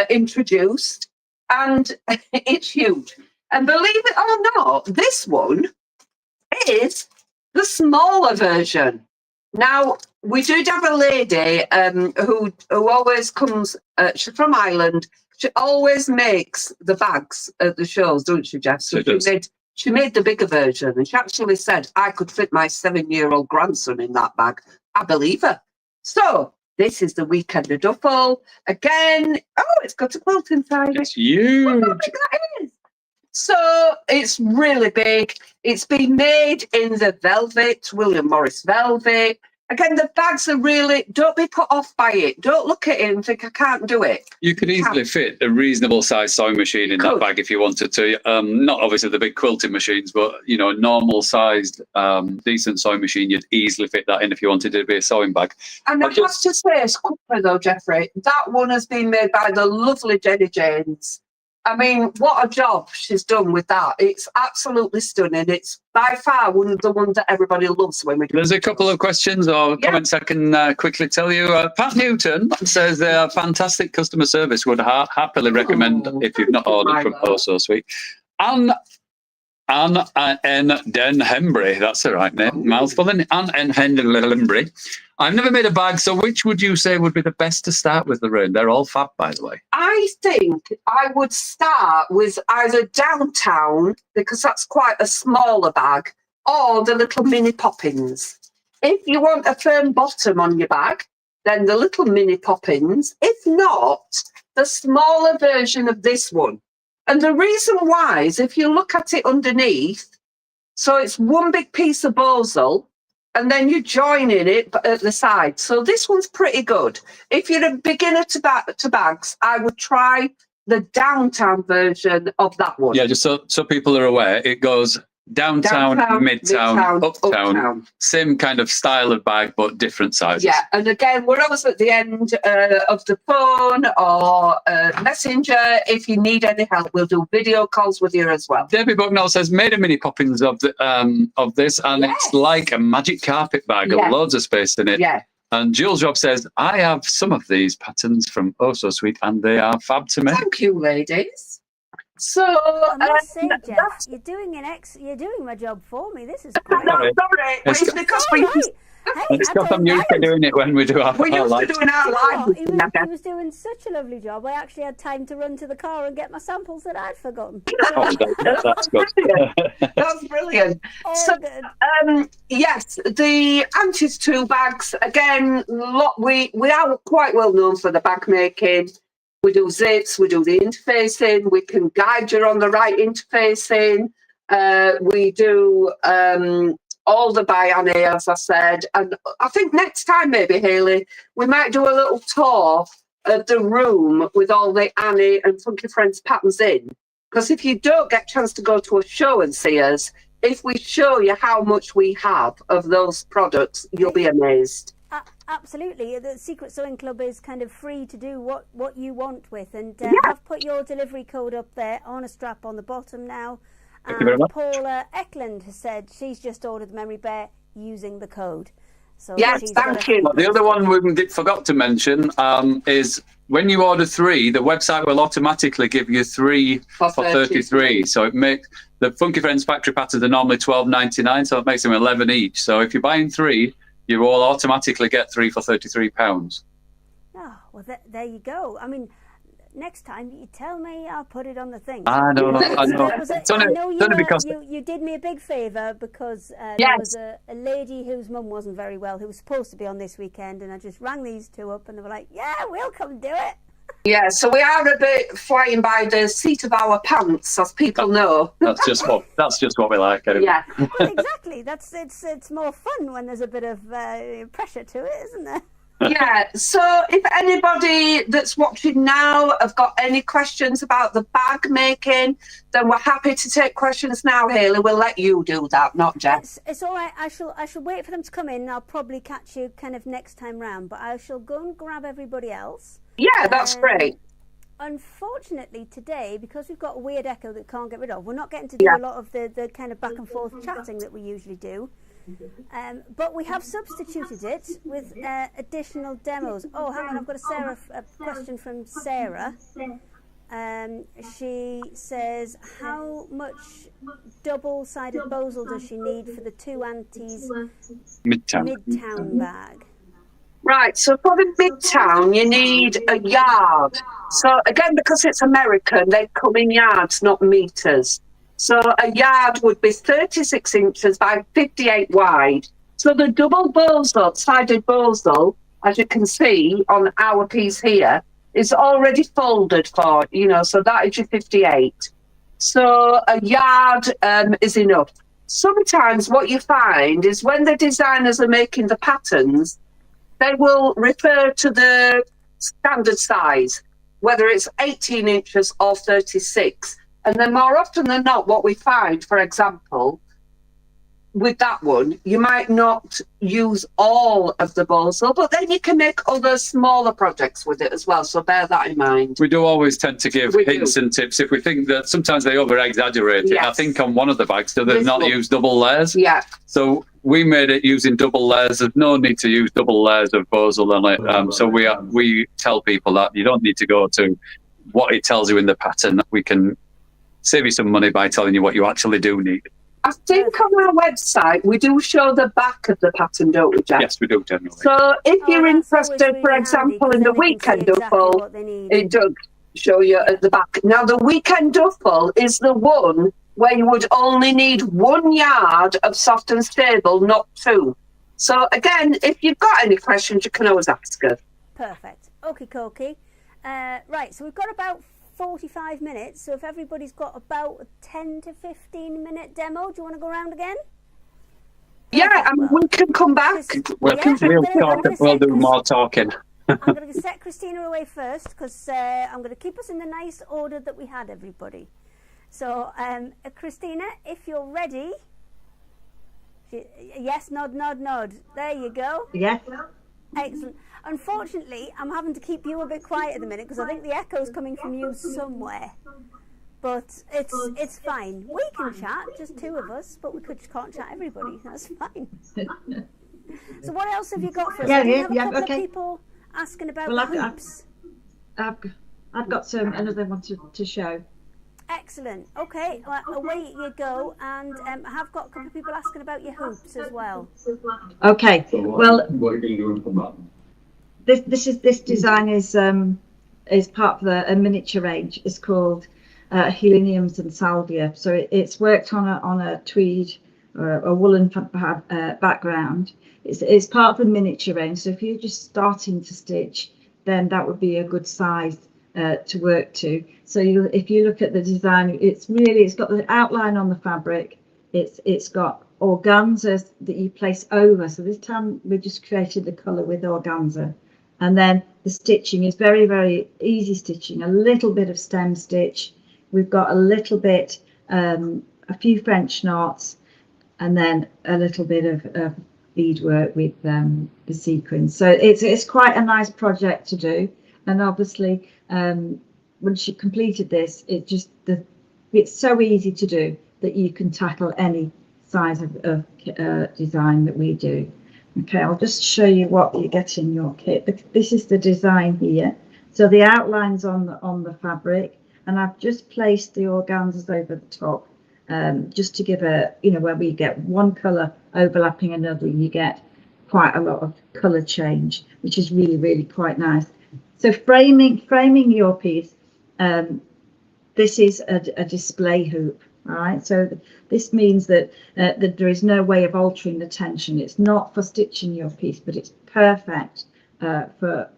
introduced, and it's huge. And believe it or not, this one is the smaller version. Now, we did have a lady who always comes, she's from Ireland, she always makes the bags at the shows, don't she, Jeff? So she made the bigger version, and she actually said, I could fit my 7-year-old grandson in that bag. I believe her. So this is the Weekend Duffel. Again, it's got a quilt inside it. It's huge. Look how big that is. So it's really big. It's been made in the velvet, William Morris velvet. Again, the bags are really, don't be put off by it. Don't look at it and think, I can't do it. You could easily fit a reasonable size sewing machine in that bag if you wanted to. Not obviously the big quilting machines, but, you know, a normal sized, decent sewing machine, you'd easily fit that in if you wanted it to be a sewing bag. And I have to say, quickly though, Jeffrey, that one has been made by the lovely Jenny Janes. I mean, what a job she's done with that. It's absolutely stunning. It's by far one of the ones that everybody loves when we do. There's a couple of questions or comments I can quickly tell you. Pat Newton says they are fantastic customer service. Would happily recommend if you've not ordered from Oh So Sweet. Anne N. Den Hembry, that's the right name. Mouthful. Anne N. Hembry. I've never made a bag, so which would you say would be the best to start with, Lorainne? They're all fab, by the way. I think I would start with either Downtown, because that's quite a smaller bag, or the little mini poppins. If you want a firm bottom on your bag, then the little mini poppins. If not, the smaller version of this one. And the reason why is if you look at it underneath, so it's one big piece of bosal, and then you join in it at the side. So this one's pretty good. If you're a beginner to bags, I would try the downtown version of that one. Yeah, just so people are aware, it goes downtown, midtown, uptown, same kind of style of bag, but different sizes. Yeah, and again, we're always at the end of the phone or messenger. If you need any help, we'll do video calls with you as well. Debbie Bucknell says, made a mini poppins of this, and it's like a magic carpet bag, loads of space in it. Yeah. And Jules Job says, I have some of these patterns from Oh So Sweet, and they are fab to make. Thank you, ladies. So I must say, Jeff, you're doing my job for me. This is great. Sorry. It's because I'm used to doing it when we do our live. Doing our live. He was doing such a lovely job. I actually had time to run to the car and get my samples that I'd forgotten. Oh, that's good. That's brilliant. Good. Yes, the Aunties 2 bags, again, we are quite well known for the bag making. We do zips, we do the interfacing, we can guide you on the right interfacing. We do all the Bayani, as I said. And I think next time, maybe, Hayley, we might do a little tour of the room with all the Annie and Funky Friends patterns in. Because if you don't get a chance to go to a show and see us, if we show you how much we have of those products, you'll be amazed. Absolutely. The Secret Sewing Club is kind of free to do what you want with. And I've put your delivery code up there on a strap on the bottom now. Thank you very much. Paula Eklund has said she's just ordered the Memory Bear using the code. So yes, thank you. The other one we forgot to mention is when you order 3, the website will automatically give you 3 for 33. So it makes the Funky Friends factory patterns are normally $12.99, so it makes them 11 each. So if you're buying 3, you will automatically get 3 for £33. Oh, well, there you go. I mean, next time you tell me, I'll put it on the thing. I know. You did me a big favour because there was a lady whose mum wasn't very well who was supposed to be on this weekend, and I just rang these 2 up and they were like, yeah, we'll come do it. Yeah, so we are a bit flying by the seat of our pants, as people know. That's just what we like. Anyway. Yeah, well, exactly. It's more fun when there's a bit of pressure to it, isn't there? Yeah, so if anybody that's watching now have got any questions about the bag making, then we're happy to take questions now, Hayley. We'll let you do that, not Jeff. It's all right. I shall wait for them to come in. I'll probably catch you kind of next time round, but I shall go and grab everybody else. Yeah, that's great. Unfortunately today, because we've got a weird echo that we can't get rid of, we're not getting to do a lot of the kind of back and forth chatting that we usually do. But we have substituted it with additional demos. Oh, hang on, I've got a question from Sarah. She says, how much double-sided bosal does she need for the 2 Aunties Midtown bag? Right, so for the Midtown, you need a yard. So again, because it's American, they come in yards, not meters. So a yard would be 36 inches by 58 wide. So the double sided bosal, as you can see on our piece here, is already folded for, so that is your 58. So a yard is enough. Sometimes what you find is when the designers are making the patterns, they will refer to the standard size, whether it's 18 inches or 36. And then more often than not, what we find, for example, with that one, you might not use all of the bosal, but then you can make other smaller projects with it as well. So bear that in mind. We do always tend to give hints and tips if we think that sometimes they over-exaggerate it. I think on one of the bags, so they've not used double layers. Yeah. So we made it using double layers. There's no need to use double layers of bosal on it. So we tell people that you don't need to go to what it tells you in the pattern. We can save you some money by telling you what you actually do need. I think on our website, we do show the back of the pattern, don't we, Jeff? Yes, we do, generally. So if you're interested, for example, in the weekend duffel, it does show you at the back. Now, the weekend duffel is the one where you would only need 1 yard of soft and stable, not 2. So again, if you've got any questions, you can always ask us. Perfect. Okie dokie. Right, so we've got about 45 minutes. So if everybody's got about a 10 to 15 minute demo, do you want to go around again? Yeah, and we can come back. We'll do more talking. I'm going to set Christina away first because I'm going to keep us in the nice order that we had, everybody. So, Christina, if you're ready. Yes, nod, nod, nod. There you go. Yes. Excellent. Unfortunately, I'm having to keep you a bit quiet at the minute because I think the echo's coming from you somewhere. But it's fine. We can chat, just 2 of us, but we can't chat everybody. That's fine. So what else have you got for us? Yeah, Do you have a couple okay. of people asking about hoops? I've got another one to show. Excellent. Okay, well, away you go. And I have got a couple of people asking about your hoops as well. Okay. Well, what are you doing for mum? this design is part of a miniature range. It's called Heleniums and Salvia. So it's worked on a tweed or a woolen background. It's part of a miniature range. So if you're just starting to stitch, then that would be a good size to work to. So if you look at the design, it's got the outline on the fabric. It's got organza that you place over. So this time we just created the colour with organza, and then the stitching is very, very easy stitching. A little bit of stem stitch. We've got a little bit, a few French knots, and then a little bit of beadwork with the sequins. So it's quite a nice project to do. And obviously, once you completed this, it's so easy to do that you can tackle any size of design that we do. Okay, I'll just show you what you get in your kit. This is the design here. So the outline's on the fabric, and I've just placed the organzas over the top, just to give where we get one colour overlapping another, you get quite a lot of colour change, which is really, really quite nice. So framing your piece, this is a display hoop. All right, so this means that there is no way of altering the tension. It's not for stitching your piece, but it's perfect for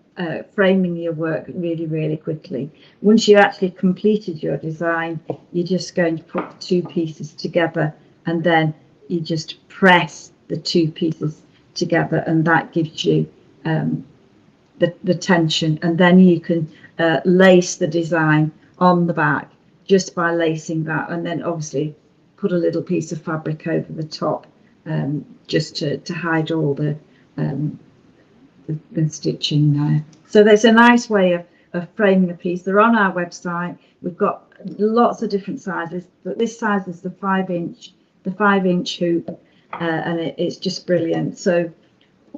framing your work really, really quickly. Once you actually completed your design, you're just going to put the 2 pieces together, and then you just press the 2 pieces together, and that gives you the tension, and then you can lace the design on the back just by lacing that, and then obviously put a little piece of fabric over the top, just to hide all the stitching there. So there's a nice way of framing the piece. They're on our website. We've got lots of different sizes, but this size is the 5-inch hoop, and it's just brilliant. So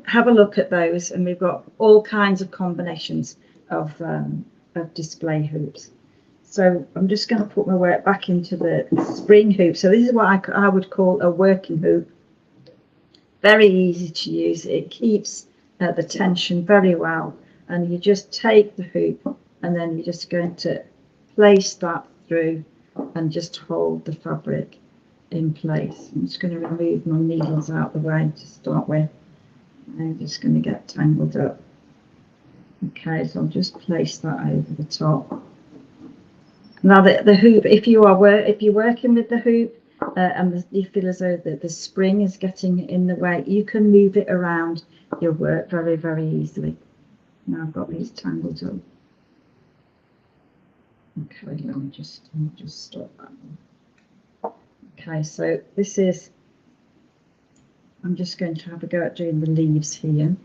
have a look at those, and we've got all kinds of combinations of display hoops. So I'm just going to put my work back into the spring hoop. So this is what I would call a working hoop. Very easy to use. It keeps the tension very well, and you just take the hoop, and then you're just going to place that through and just hold the fabric in place. I'm just going to remove my needles out of the way to start with. I'm just going to get tangled up. Okay, so I'll just place that over the top. Now the hoop, if you're working with the hoop and you feel as though the spring is getting in the way, you can move it around your work very, very easily. Now I've got these tangled up. Okay, let me just stop that one. Okay, so this is, I'm just going to have a go at doing the leaves here.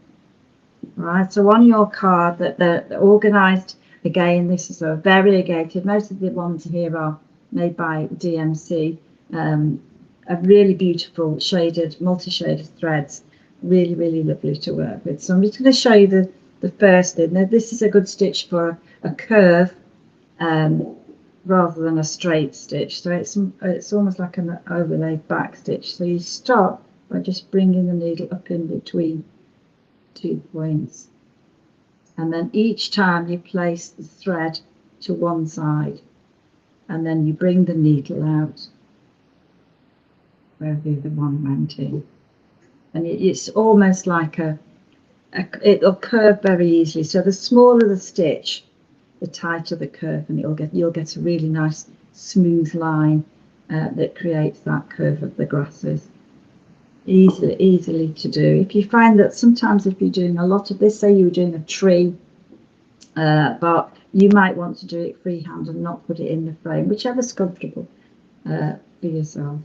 Right, so on your card, that they're organised. Again, this is a variegated. Most of the ones here are made by DMC. A really beautiful shaded, multi-shaded threads. Really, really lovely to work with. So I'm just going to show you the first thing. Now, this is a good stitch for a curve rather than a straight stitch. So it's almost like an overlaid back stitch. So you start by just bringing the needle up in between 2 points, and then each time you place the thread to one side, and then you bring the needle out where the other one went in. And it's almost like it'll curve very easily. So the smaller the stitch, the tighter the curve, and you'll get a really nice smooth line that creates that curve of the grasses. Easily to do. If you find that sometimes if you're doing a lot of this, say you were doing a tree, but you might want to do it freehand and not put it in the frame, whichever's comfortable for yourself.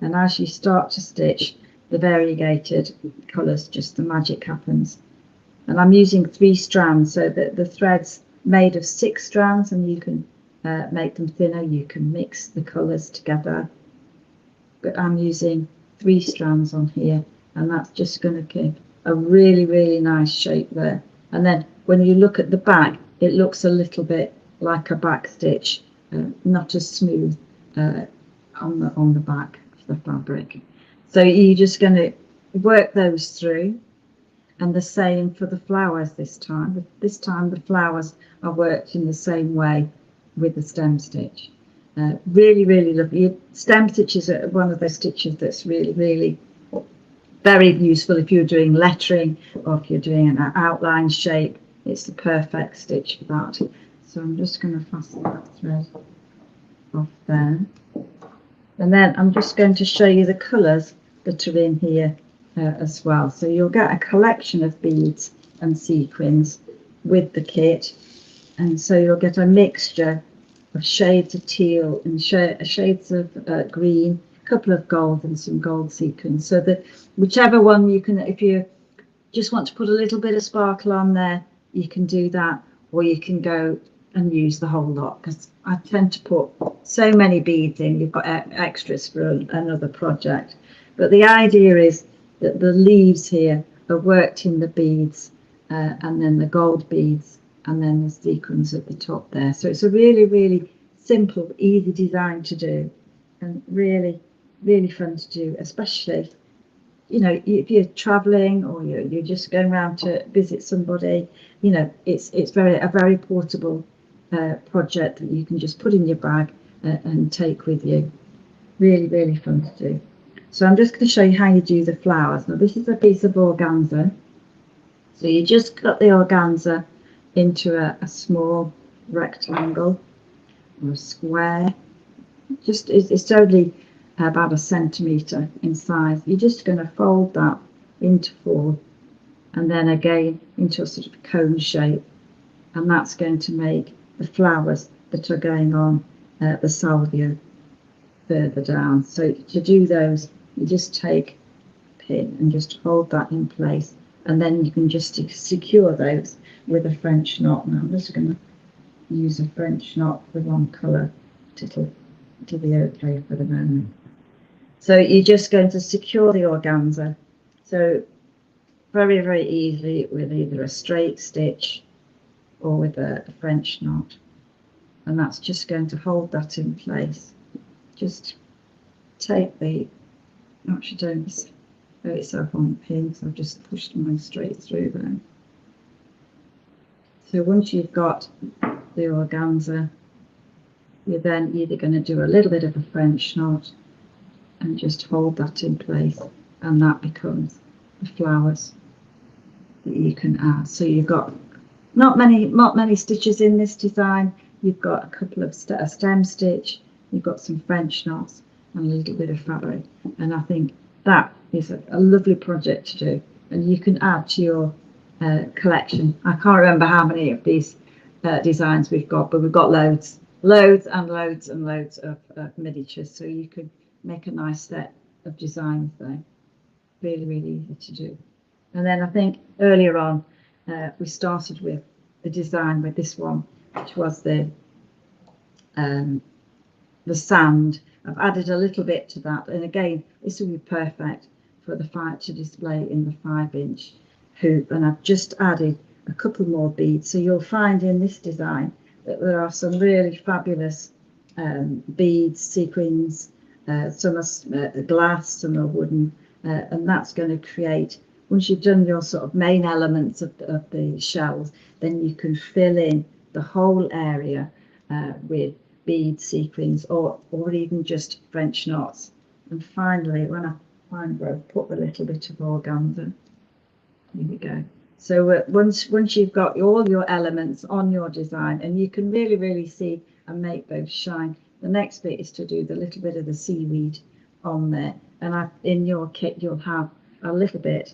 And as you start to stitch the variegated colours, just the magic happens. And I'm using 3 strands, so that the thread's made of 6 strands, and you can make them thinner, you can mix the colours together. But I'm using 3 strands on here, and that's just going to give a really nice shape there. And then when you look at the back, it looks a little bit like a back stitch, not as smooth on the back of the fabric. So you're just going to work those through, and the same for the flowers this time. This time the flowers are worked in the same way with the stem stitch. Really lovely. Stem stitches are one of those stitches that's really very useful if you're doing lettering or if you're doing an outline shape. It's the perfect stitch for that. So I'm just going to fasten that thread off there. And then I'm just going to show you the colours that are in here as well. So you'll get a collection of beads and sequins with the kit. And so you'll get a mixture of shades of teal and shades of green, a couple of gold and some gold sequins. So that whichever one you can, if you just want to put a little bit of sparkle on there, you can do that, or you can go and use the whole lot, because I tend to put so many beads in, you've got extras for another project. But the idea is that the leaves here are worked in the beads, and then the gold beads, and then the sequins at the top there. So it's a really simple, easy design to do, and really fun to do, especially, you know, if you're traveling or you're just going around to visit somebody. You know, it's a very portable project that you can just put in your bag and take with you. Really fun to do. So I'm just going to show you how you do the flowers. Now this is a piece of organza. So you just cut the organza into a small rectangle or a square. Just it's only about 1 centimetre in size. You're just going to fold that into 4, and then again into a sort of cone shape, and that's going to make the flowers that are going on the salvia further down. So to do those, you just take a pin and just hold that in place, and then you can just secure those with a French knot. Now I'm just going to use a French knot for one colour. It'll be okay for the moment. So you're just going to secure the organza. So very easily with either a straight stitch or with a French knot, and that's just going to hold that in place. Just take the, actually don't throw itself on the pin, so I've just pushed mine straight through there. So once you've got the organza, you're then either going to do a little bit of a French knot and just hold that in place, and that becomes the flowers that you can add. So you've got not many stitches in this design. You've got a couple of a stem stitch, you've got some French knots and a little bit of fabric, and I think that is a lovely project to do, and you can add to your collection. I can't remember how many of these designs we've got, but we've got loads of miniatures, so you could make a nice set of designs there. Really easy to do. And then I think earlier on we started with the design with this one, which was the sand. I've added a little bit to that, and again this will be perfect for the to display in the 5-inch hoop, and I've just added a couple more beads. So you'll find in this design that there are some really fabulous beads, sequins, some are glass, some are wooden, and that's going to create, once you've done your sort of main elements of the shells, then you can fill in the whole area with beads, sequins, or even just French knots. And finally, when I find where I've put the little bit of organza, here we go. So once you've got all your elements on your design, and you can really see and make those shine, the next bit is to do the little bit of the seaweed on there. And in your kit, you'll have a little bit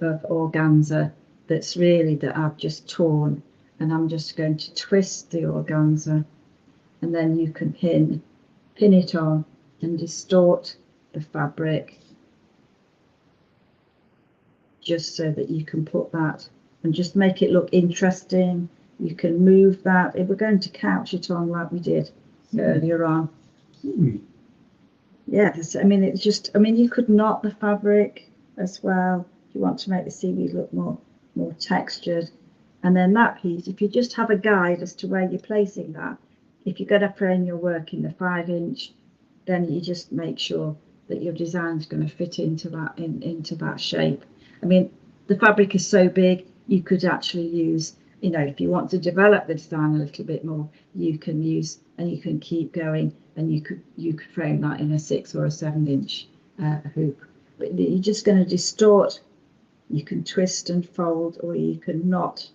of organza that I've just torn, and I'm just going to twist the organza, and then you can pin it on and distort the fabric just so that you can put that and just make it look interesting. You can move that if we're going to couch it on like we did earlier on. Yes, I mean, it's just, I mean, you could knot the fabric as well if you want to make the seaweed look more textured. And then that piece, if you just have a guide as to where you're placing that, if you're going to frame your work in the 5-inch, then you just make sure that your design is going to fit into that shape. I mean, the fabric is so big, you could actually use, you know, if you want to develop the design a little bit more, you can use, and you can keep going, and you could frame that in a 6 or a 7-inch hoop. But you're just going to distort. You can twist and fold, or you can knot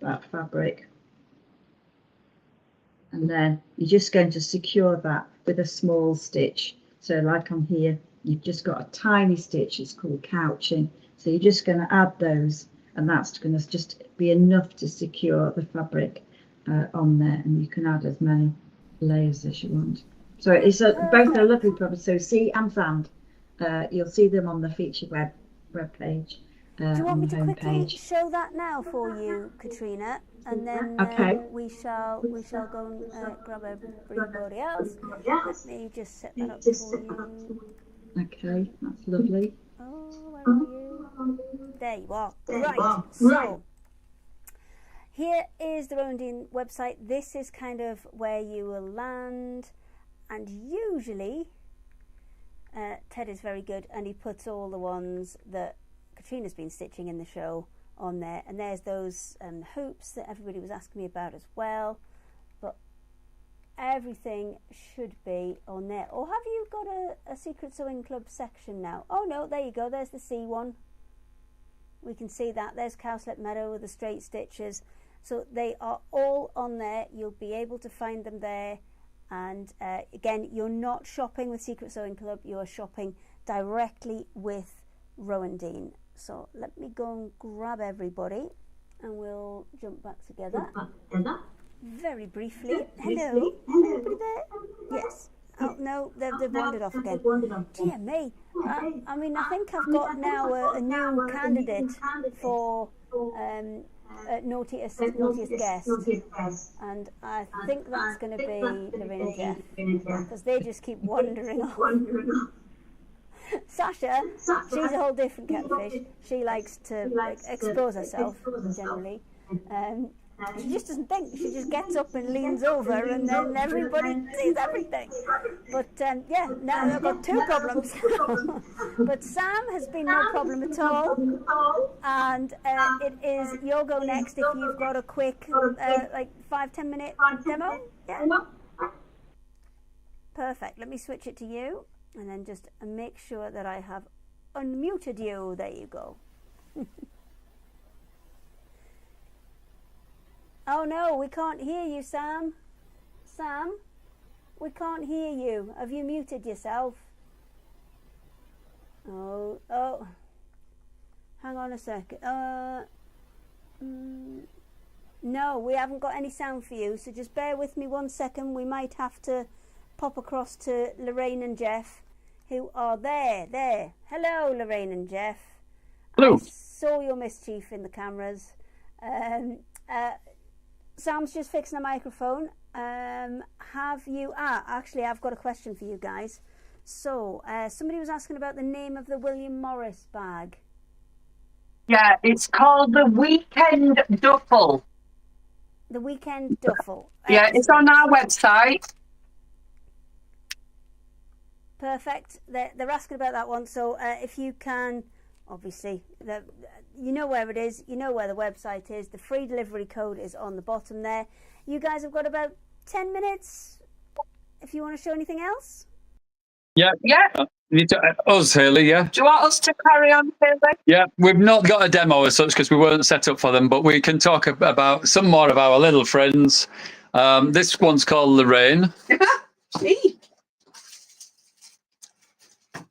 that fabric. And then you're just going to secure that with a small stitch. So like on here, you've just got a tiny stitch, it's called couching. So you're just going to add those, and that's going to just be enough to secure the fabric on there, and you can add as many layers as you want. So it's both a lovely product. So Sea and Sand, you'll see them on the featured web page. Do you want me to quickly page. show that now for you, Katrina? And then we shall go and grab everybody else. Let me just set that up for you. Okay, that's lovely. Oh, where are you? There you are. Right, so here is the Rowandean website. This is kind of where you will land, and usually Ted is very good, and he puts all the ones that Katrina's been stitching in the show on there, and there's those hoops that everybody was asking me about as well, but everything should be on there. Or have you got a Secret Sewing Club section now? Oh no, there you go, there's the C one. We can see that. There's Cowslip Meadow with the straight stitches. So they are all on there. You'll be able to find them there. And again, you're not shopping with Secret Sewing Club, you're shopping directly with Rowandean. So let me go and grab everybody and we'll jump back together. Very briefly. Hello. Anybody there? Yes. Oh no, they've wandered off again. Dear me. I mean, I think I've got now a new candidate for naughtiest guest, and I think that's going to be Lorainne and Jeff, because they just keep wandering off. Sasha, she's a whole different catfish. She likes to expose herself generally. She just doesn't think. She just gets up and leans over, and then everybody sees everything. But yeah, now I've got two problems. But Sam has been no problem at all, and it is your go next if you've got a quick like 5-10 minute demo. Yeah. Perfect. Let me switch it to you, and then just make sure that I have unmuted you. There you go. Oh no, we can't hear you, Sam. Sam, we can't hear you. Have you muted yourself? Oh, hang on a second. No, we haven't got any sound for you, so just bear with me 1 second. We might have to pop across to Lorainne and Jeff, who are there. Hello, Lorainne and Jeff. Hello. I saw your mischief in the cameras. Sam's just fixing a microphone. Have you... actually, I've got a question for you guys. So, somebody was asking about the name of the William Morris bag. Yeah, it's called the Weekend Duffel. The Weekend Duffel. Yeah, it's on our website. Perfect. They're asking about that one. So, if you can... Obviously, you know where it is, you know where the website is, the free delivery code is on the bottom there. You guys have got about 10 minutes if you want to show anything else. Yeah. Us, Hayley, yeah? Do you want us to carry on, Hayley? Yeah, we've not got a demo as such because we weren't set up for them, but we can talk about some more of our little friends. This one's called Lorainne.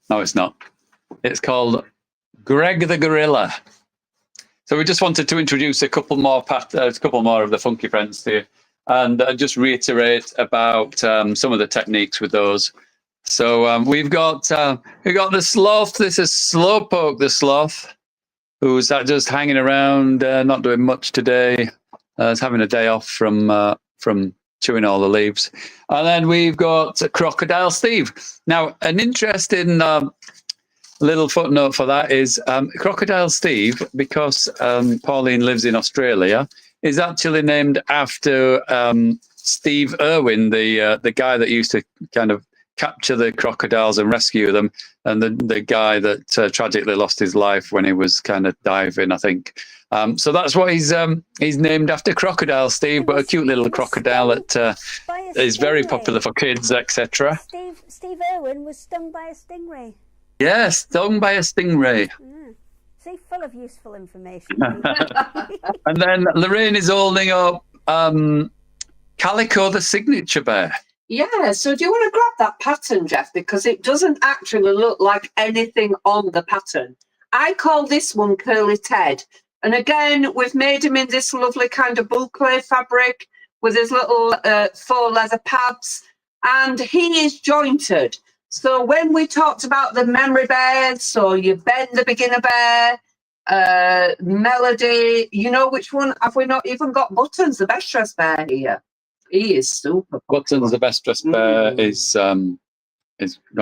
No, it's not. It's called Greg the Gorilla. So we just wanted to introduce a couple more of the funky friends to you, and just reiterate about some of the techniques with those. So we've got the sloth. This is Slowpoke the sloth, who's just hanging around, not doing much today. Is having a day off from chewing all the leaves. And then we've got Crocodile Steve. Now, an interesting little footnote for that is Crocodile Steve, because Pauline lives in Australia, is actually named after Steve Irwin, the guy that used to kind of capture the crocodiles and rescue them, and the guy that tragically lost his life when he was kind of diving, I think. So that's what he's named after, Crocodile Steve, but a cute little crocodile that is very popular for kids, etc. Steve Irwin was stung by a stingray. Yes, stung by a stingray. See, full of useful information. And then Lorainne is holding up Calico the signature bear. Yeah, so do you want to grab that pattern, Jeff? Because it doesn't actually look like anything on the pattern. I call this one Curly Ted. And again, we've made him in this lovely kind of boucle fabric with his little faux leather pads. And he is jointed. So when we talked about the memory bears, so you bend the beginner bear, Melody, you know which one? Have we not even got Buttons, the best dressed bear here? He is super. Buttons, the best dressed bear, is gone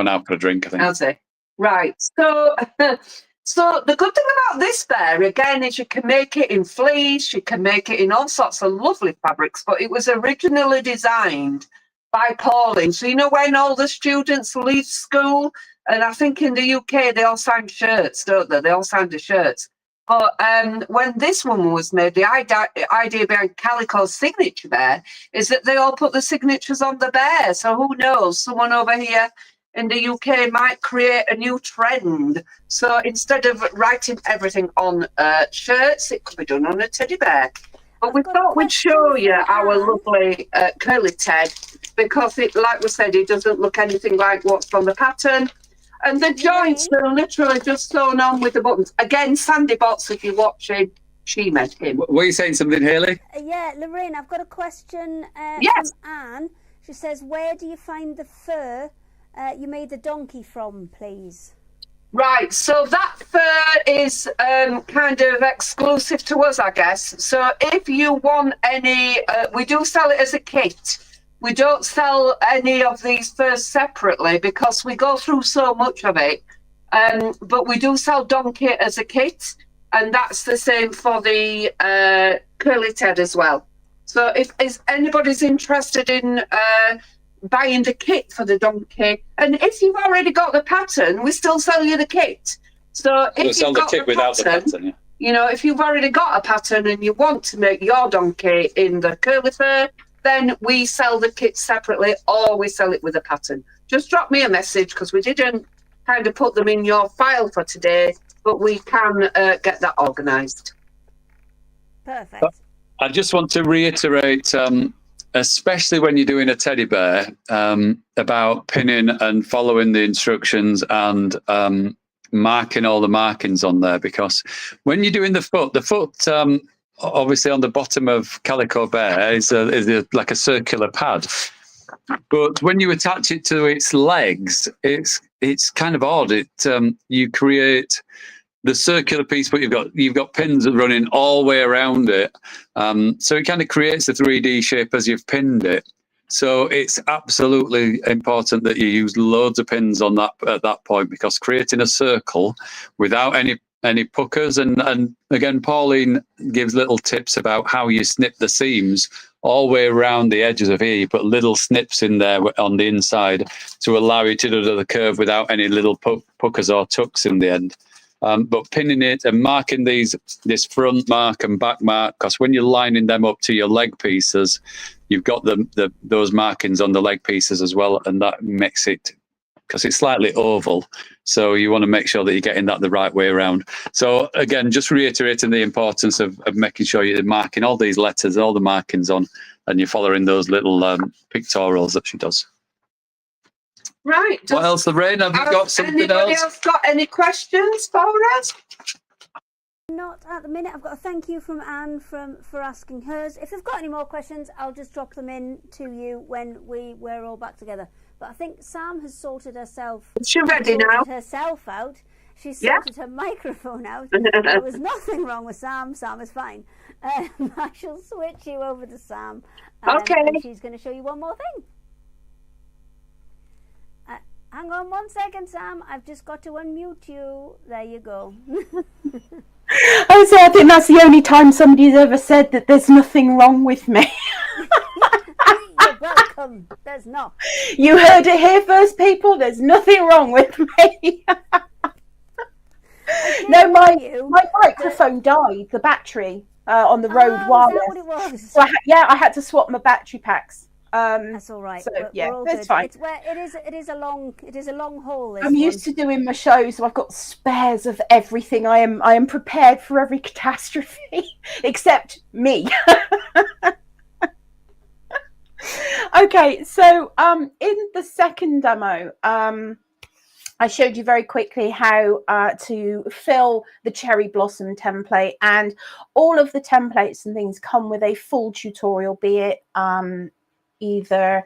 out for a drink, I think. Has he? Right. So, so the good thing about this bear, again, is you can make it in fleece, you can make it in all sorts of lovely fabrics, but it was originally designed by Pauline. So, you know, when all the students leave school, and I think in the UK, they all sign shirts, don't they? They all sign the shirts. But when this one was made, the idea behind Calico's signature bear is that they all put the signatures on the bear. So who knows? Someone over here in the UK might create a new trend. So instead of writing everything on shirts, it could be done on a teddy bear. But we thought we'd show you our lovely Curly Ted, because it, like we said, it doesn't look anything like what's on the pattern. And the joints are literally just sewn on with the buttons. Again, Sandy Bots, if you're watching, she made him. Were you saying something, Hayley? Yeah, Lorainne, I've got a question Yes. from Anne. She says, where do you find the fur you made the donkey from, please? Right, so that fur is kind of exclusive to us, I guess. So if you want any, we do sell it as a kit. We don't sell any of these furs separately because we go through so much of it. But we do sell donkey as a kit, and that's the same for the Curly Ted as well. So if anybody's interested in buying the kit for the donkey, and if you've already got the pattern, we still sell you the kit. So if you've got the pattern, yeah. You know, if you've already got a pattern and you want to make your donkey in the curly fur, then we sell the kit separately, or we sell it with a pattern. Just drop me a message, because we didn't kind of put them in your file for today, but we can get that organised. Perfect. I just want to reiterate, especially when you're doing a teddy bear, about pinning and following the instructions and marking all the markings on there, because when you're doing the foot obviously on the bottom of Calico Bear is like a circular pad, but when you attach it to its legs, it's kind of odd. You create the circular piece, but you've got pins running all the way around it, so it kind of creates a 3D shape as you've pinned it. So it's absolutely important that you use loads of pins on that at that point, because creating a circle without any puckers, and again, Pauline gives little tips about how you snip the seams all the way around the edges of here. You put little snips in there on the inside to allow you to do the curve without any little puckers or tucks in the end. But pinning it and marking this front mark and back mark, because when you're lining them up to your leg pieces, you've got those markings on the leg pieces as well, and that makes it because it's slightly oval. So you want to make sure that you're getting that the right way around. So again, just reiterating the importance of making sure you're marking all these letters, all the markings on, and you're following those little pictorials that she does. Right. What else, Lorainne? Have you got something anybody else? Got any questions for us? Not at the minute. I've got a thank you from Anne for asking hers. If you've got any more questions, I'll just drop them in to you when we're all back together. But I think Sam has sorted herself. She's ready now. Herself out. She's sorted her microphone out. There was nothing wrong with Sam. Sam is fine. I shall switch you over to Sam. Okay. And she's going to show you one more thing. Hang on 1 second, Sam. I've just got to unmute you. There you go. I think that's the only time somebody's ever said that there's nothing wrong with me. You're welcome. There's not. You heard it here first, people. There's nothing wrong with me. No, my microphone died. The battery on the Rode wireless. Is that what it was? So I had to swap my battery packs. That's all right. So, we're all that's good. fine. It is a long haul. I'm used to doing my shows, so I've got spares of everything. I am prepared for every catastrophe except me. Okay, so in the second demo, I showed you very quickly how to fill the cherry blossom template, and all of the templates and things come with a full tutorial, be it either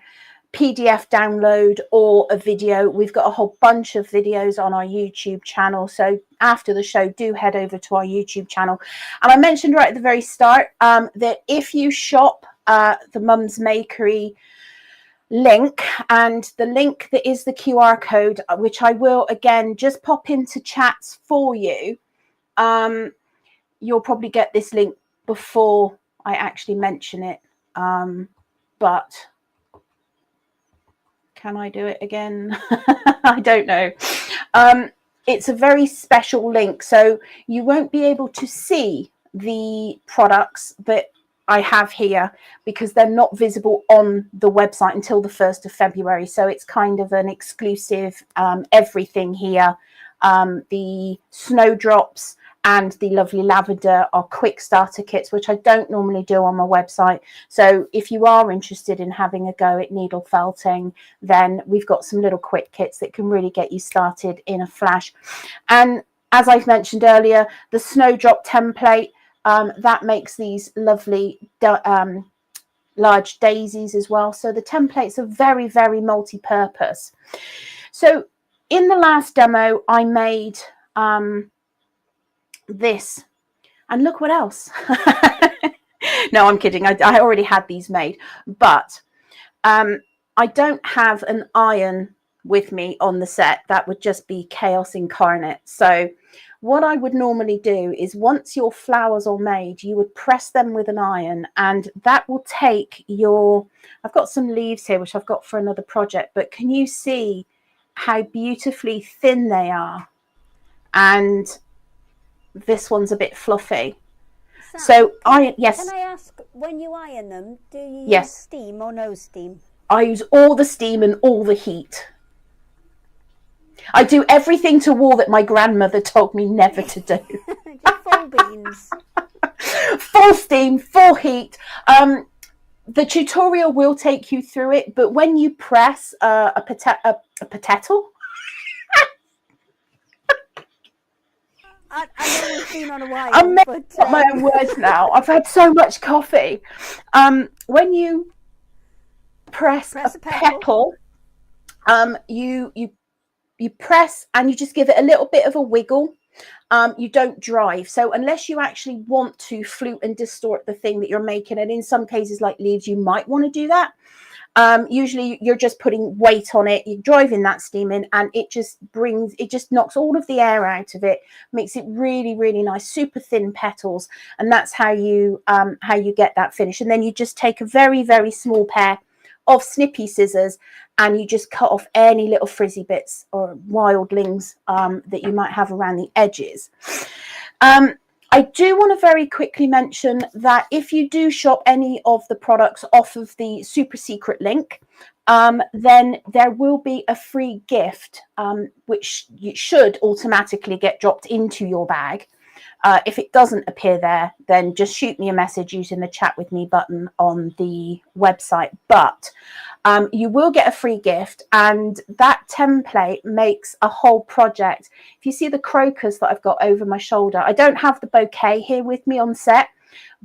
PDF download or a video. We've got a whole bunch of videos on our YouTube channel, so after the show do head over to our YouTube channel. And I mentioned right at the very start that if you shop the Mum's Makery link, and the link that is the QR code, which I will again just pop into chats for you, you'll probably get this link before I actually mention it. But can I do it again? I don't know. It's a very special link, so you won't be able to see the products that I have here because they're not visible on the website until the 1st of February. So it's kind of an exclusive everything here. The snowdrops and the lovely lavender are quick starter kits, which I don't normally do on my website. So if you are interested in having a go at needle felting, then we've got some little quick kits that can really get you started in a flash. And as I've mentioned earlier, the snowdrop template, that makes these lovely large daisies as well. So the templates are very, very multi-purpose. So in the last demo, I made this, and look what else. No, I'm kidding. I already had these made, but I don't have an iron with me on the set. That would just be chaos incarnate. So what I would normally do is, once your flowers are made, you would press them with an iron, and that will take your, I've got some leaves here which I've got for another project, but can you see how beautifully thin they are? And this one's a bit fluffy. So yes. Can I ask, when you iron them, do you use steam or no steam? I use all the steam and all the heat. I do everything to wool that my grandmother told me never to do. Just full beans. Full steam, full heat. The tutorial will take you through it, but when you press a potato. I know we've been on a while. I'm making up my own words now. I've had so much coffee. When you press a petal, you press and you just give it a little bit of a wiggle. You don't drive. So unless you actually want to flute and distort the thing that you're making, and in some cases like leaves, you might want to do that. Usually you're just putting weight on it, you're driving that steam in, and it just knocks all of the air out of it, makes it really, really nice, super thin petals, and that's how you get that finish. And then you just take a very, very small pair of snippy scissors and you just cut off any little frizzy bits or wildlings that you might have around the edges. I do want to very quickly mention that if you do shop any of the products off of the super secret link, then there will be a free gift, which you should automatically get dropped into your bag. If it doesn't appear there, then just shoot me a message using the chat with me button on the website. But you will get a free gift, and that template makes a whole project. If you see the crocus that I've got over my shoulder, I don't have the bouquet here with me on set,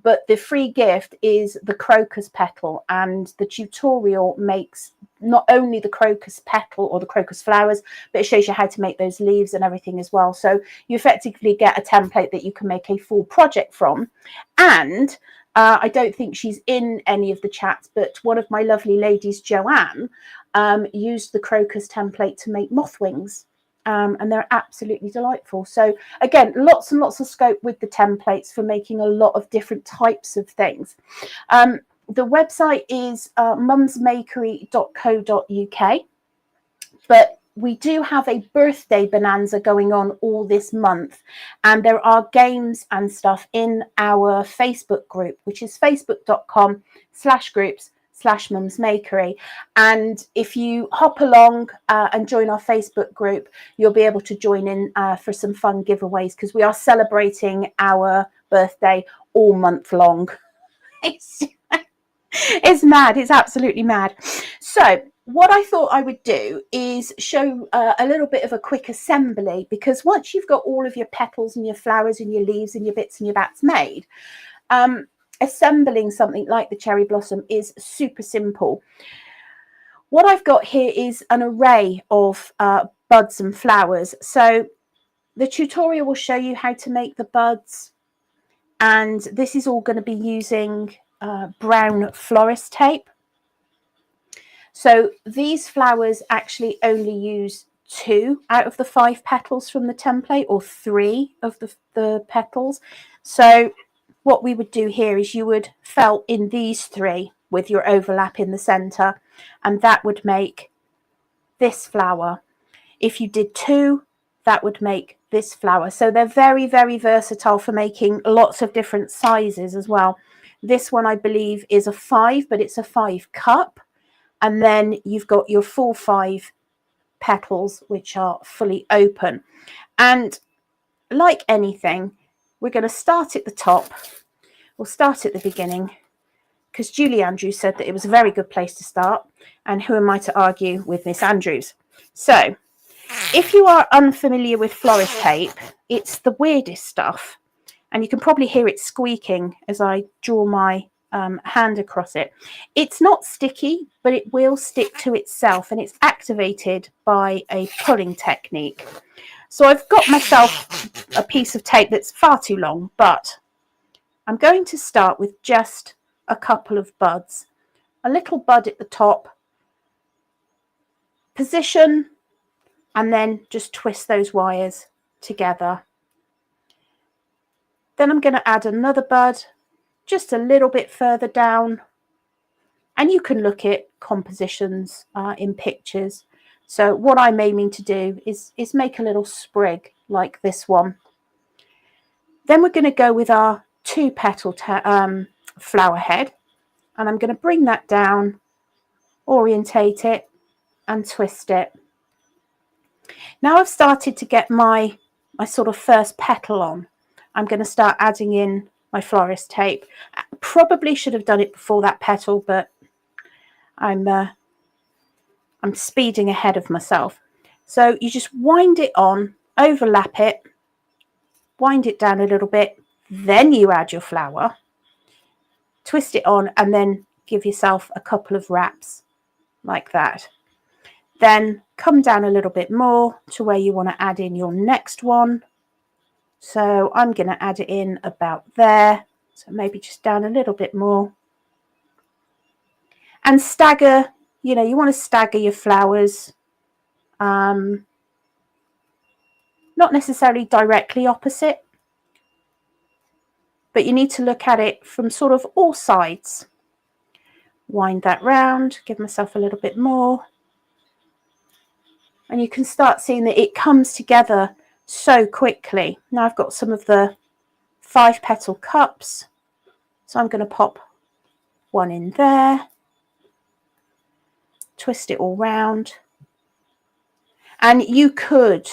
but the free gift is the crocus petal, and the tutorial makes not only the crocus petal or the crocus flowers, but it shows you how to make those leaves and everything as well. So you effectively get a template that you can make a full project from. And I don't think she's in any of the chats, but one of my lovely ladies, Joanne, used the crocus template to make moth wings. And they're absolutely delightful. So again, lots and lots of scope with the templates for making a lot of different types of things. The website is mumsmakery.co.uk, but we do have a birthday bonanza going on all this month, and there are games and stuff in our Facebook group, which is facebook.com/groups/mumsmakery. And if you hop along and join our Facebook group, you'll be able to join in for some fun giveaways, because we are celebrating our birthday all month long. It's mad. It's absolutely mad. So what I thought I would do is show a little bit of a quick assembly, because once you've got all of your petals and your flowers and your leaves and your bits and your bats made, assembling something like the cherry blossom is super simple. What I've got here is an array of buds and flowers. So the tutorial will show you how to make the buds, and this is all going to be using brown florist tape. So these flowers actually only use 2 out of the 5 petals from the template, or 3 of the petals. So what we would do here is you would felt in these 3 with your overlap in the center, and that would make this flower. If you did 2, that would make this flower. So they're very, very versatile for making lots of different sizes as well. This one, I believe, is a 5, but it's a 5 cup. And then you've got your full 5 petals, which are fully open. And like anything, we're going to start at the top. We'll start at the beginning, because Julie Andrews said that it was a very good place to start. And who am I to argue with Miss Andrews? So if you are unfamiliar with florist tape, it's the weirdest stuff. And you can probably hear it squeaking as I draw my hand across it. It's not sticky, but it will stick to itself, and it's activated by a pulling technique. So I've got myself a piece of tape that's far too long, but I'm going to start with just a couple of buds. A little bud at the top, position, and then just twist those wires together. Then I'm going to add another bud just a little bit further down, and you can look at compositions in pictures. So what I'm aiming to do is make a little sprig like this one. Then we're going to go with our 2 petal flower head, and I'm going to bring that down, orientate it, and twist it. Now I've started to get my sort of first petal on. I'm going to start adding in my florist tape. I probably should have done it before that petal, but I'm speeding ahead of myself. So you just wind it on, overlap it, wind it down a little bit, then you add your flower, twist it on, and then give yourself a couple of wraps like that. Then come down a little bit more to where you want to add in your next one. So I'm going to add it in about there. So maybe just down a little bit more. And stagger, you know, you want to stagger your flowers. Not necessarily directly opposite, but you need to look at it from sort of all sides. Wind that round, give myself a little bit more. And you can start seeing that it comes together so quickly. Now I've got some of the 5 petal cups, so I'm going to pop one in there. twist it all round. And you could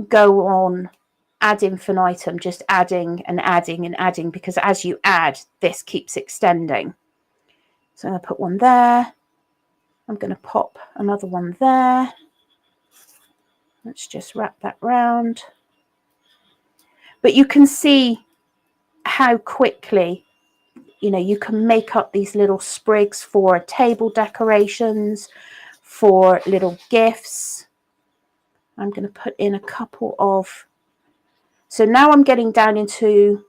go on ad infinitum, just adding and adding and adding, because as you add, this keeps extending. So I'm going to put one there. I'm going to pop another one there. Let's just wrap that round. But you can see how quickly, you know, you can make up these little sprigs for table decorations, for little gifts. I'm going to put in a couple of, so now I'm getting down into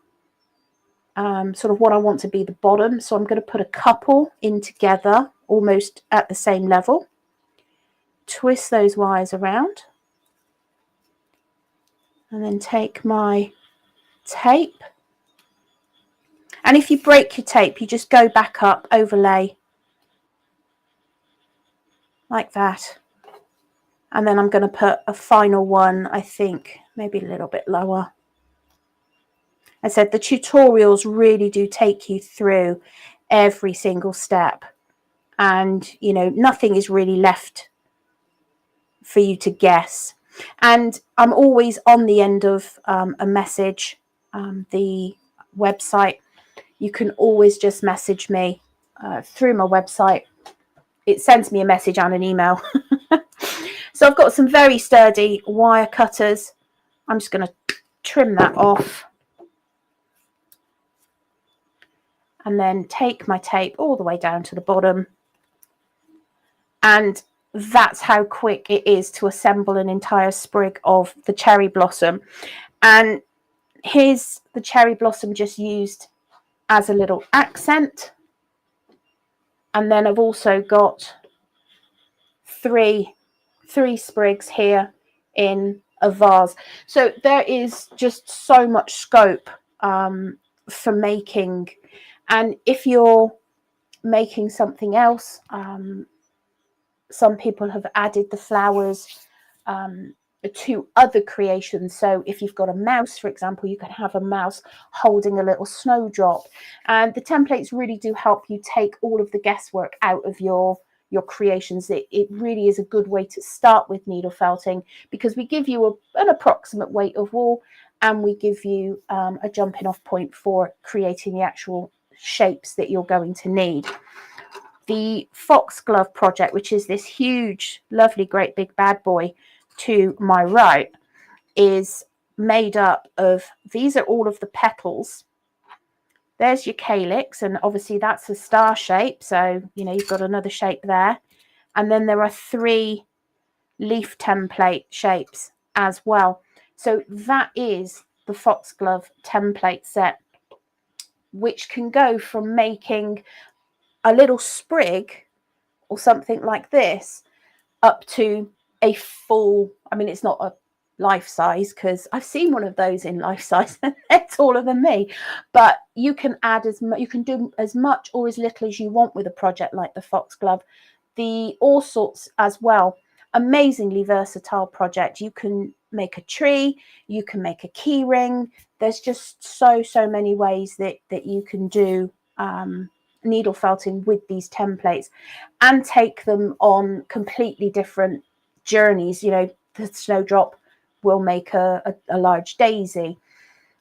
sort of what I want to be the bottom. So I'm going to put a couple in together, almost at the same level. Twist those wires around. And then take my tape. And if you break your tape, you just go back up, overlay, like that. And then I'm going to put a final one, I think, maybe a little bit lower. I said the tutorials really do take you through every single step. And, you know, nothing is really left for you to guess. And I'm always on the end of a message, the website. You can always just message me through my website. It sends me a message and an email. So I've got some very sturdy wire cutters. I'm just going to trim that off. And then take my tape all the way down to the bottom. And that's how quick it is to assemble an entire sprig of the cherry blossom. And here's the cherry blossom just used as a little accent. And then I've also got three sprigs here in a vase. So there is just so much scope for making. And if you're making something else, some people have added the flowers to other creations. So if you've got a mouse, for example, you can have a mouse holding a little snowdrop. And the templates really do help you take all of the guesswork out of your creations. It really is a good way to start with needle felting, because we give you an approximate weight of wool, and we give you a jumping off point for creating the actual shapes that you're going to need. The foxglove project, which is this huge, lovely, great big bad boy to my right, is made up of, these are all of the petals. There's your calyx, and obviously that's a star shape. So, you know, you've got another shape there. And then there are 3 leaf template shapes as well. So that is the foxglove template set, which can go from making a little sprig or something like this up to a full, I mean, it's not a life size, because I've seen one of those in life size and they're taller than me, but you can add as much, you can do as much or as little as you want with a project like the foxglove. The all sorts as well, amazingly versatile project. You can make a tree, you can make a key ring. There's just so many ways that you can do needle felting with these templates and take them on completely different journeys. You know, the snowdrop will make a large daisy.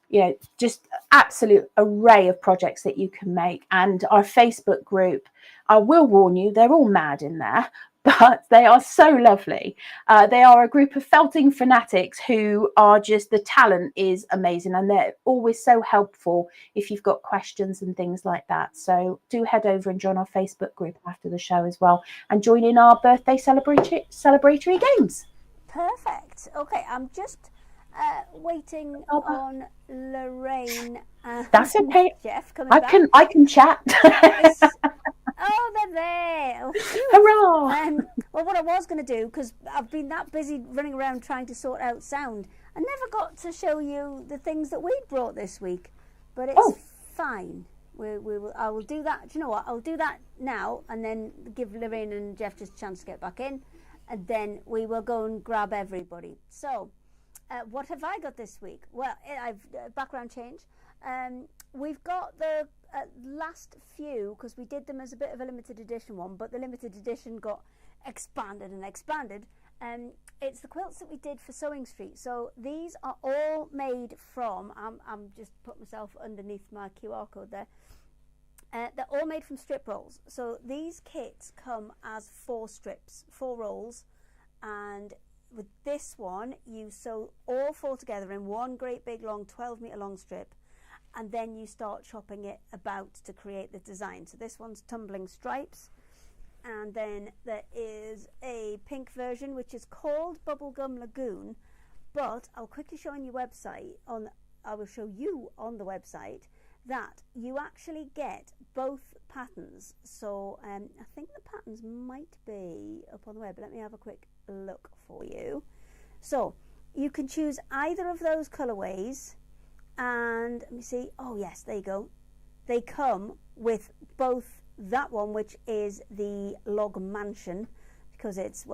You know, just absolute array of projects that you can make. And our Facebook group, I will warn you, they're all mad in there, but they are so lovely. They are a group of felting fanatics who are just, the talent is amazing, and they're always so helpful if you've got questions and things like that. So do head over and join our Facebook group after the show as well, and join in our birthday celebratory games. Perfect. Okay, I'm just waiting on Lorainne and That's okay. Jeff coming back. I can chat. Oh, they're there. Oh, hurrah! Well, what I was going to do, because I've been that busy running around trying to sort out sound, I never got to show you the things that we brought this week, but it's fine. I will do that. Do you know what? I'll do that now, and then give Lorainne and Jeff just a chance to get back in, and then we will go and grab everybody. So, what have I got this week? Well, I've background change. We've got the last few, because we did them as a bit of a limited edition one, but the limited edition got expanded and expanded. It's the quilts that we did for Sewing Street. So these are all made from, I'm just put myself underneath my QR code there. They're all made from strip rolls. So these kits come as 4 strips, 4 rolls, and with this one you sew all 4 together in one great big long 12-meter long strip, and then you start chopping it about to create the design. So this one's tumbling stripes, and then there is a pink version which is called Bubblegum Lagoon, but I'll quickly show on your website, I will show you on the website that you actually get both patterns. So I think the patterns might be up on the web, but let me have a quick look for you. So you can choose either of those colorways, and let me see, oh yes, there you go. They come with both that one, which is the log mansion, because it's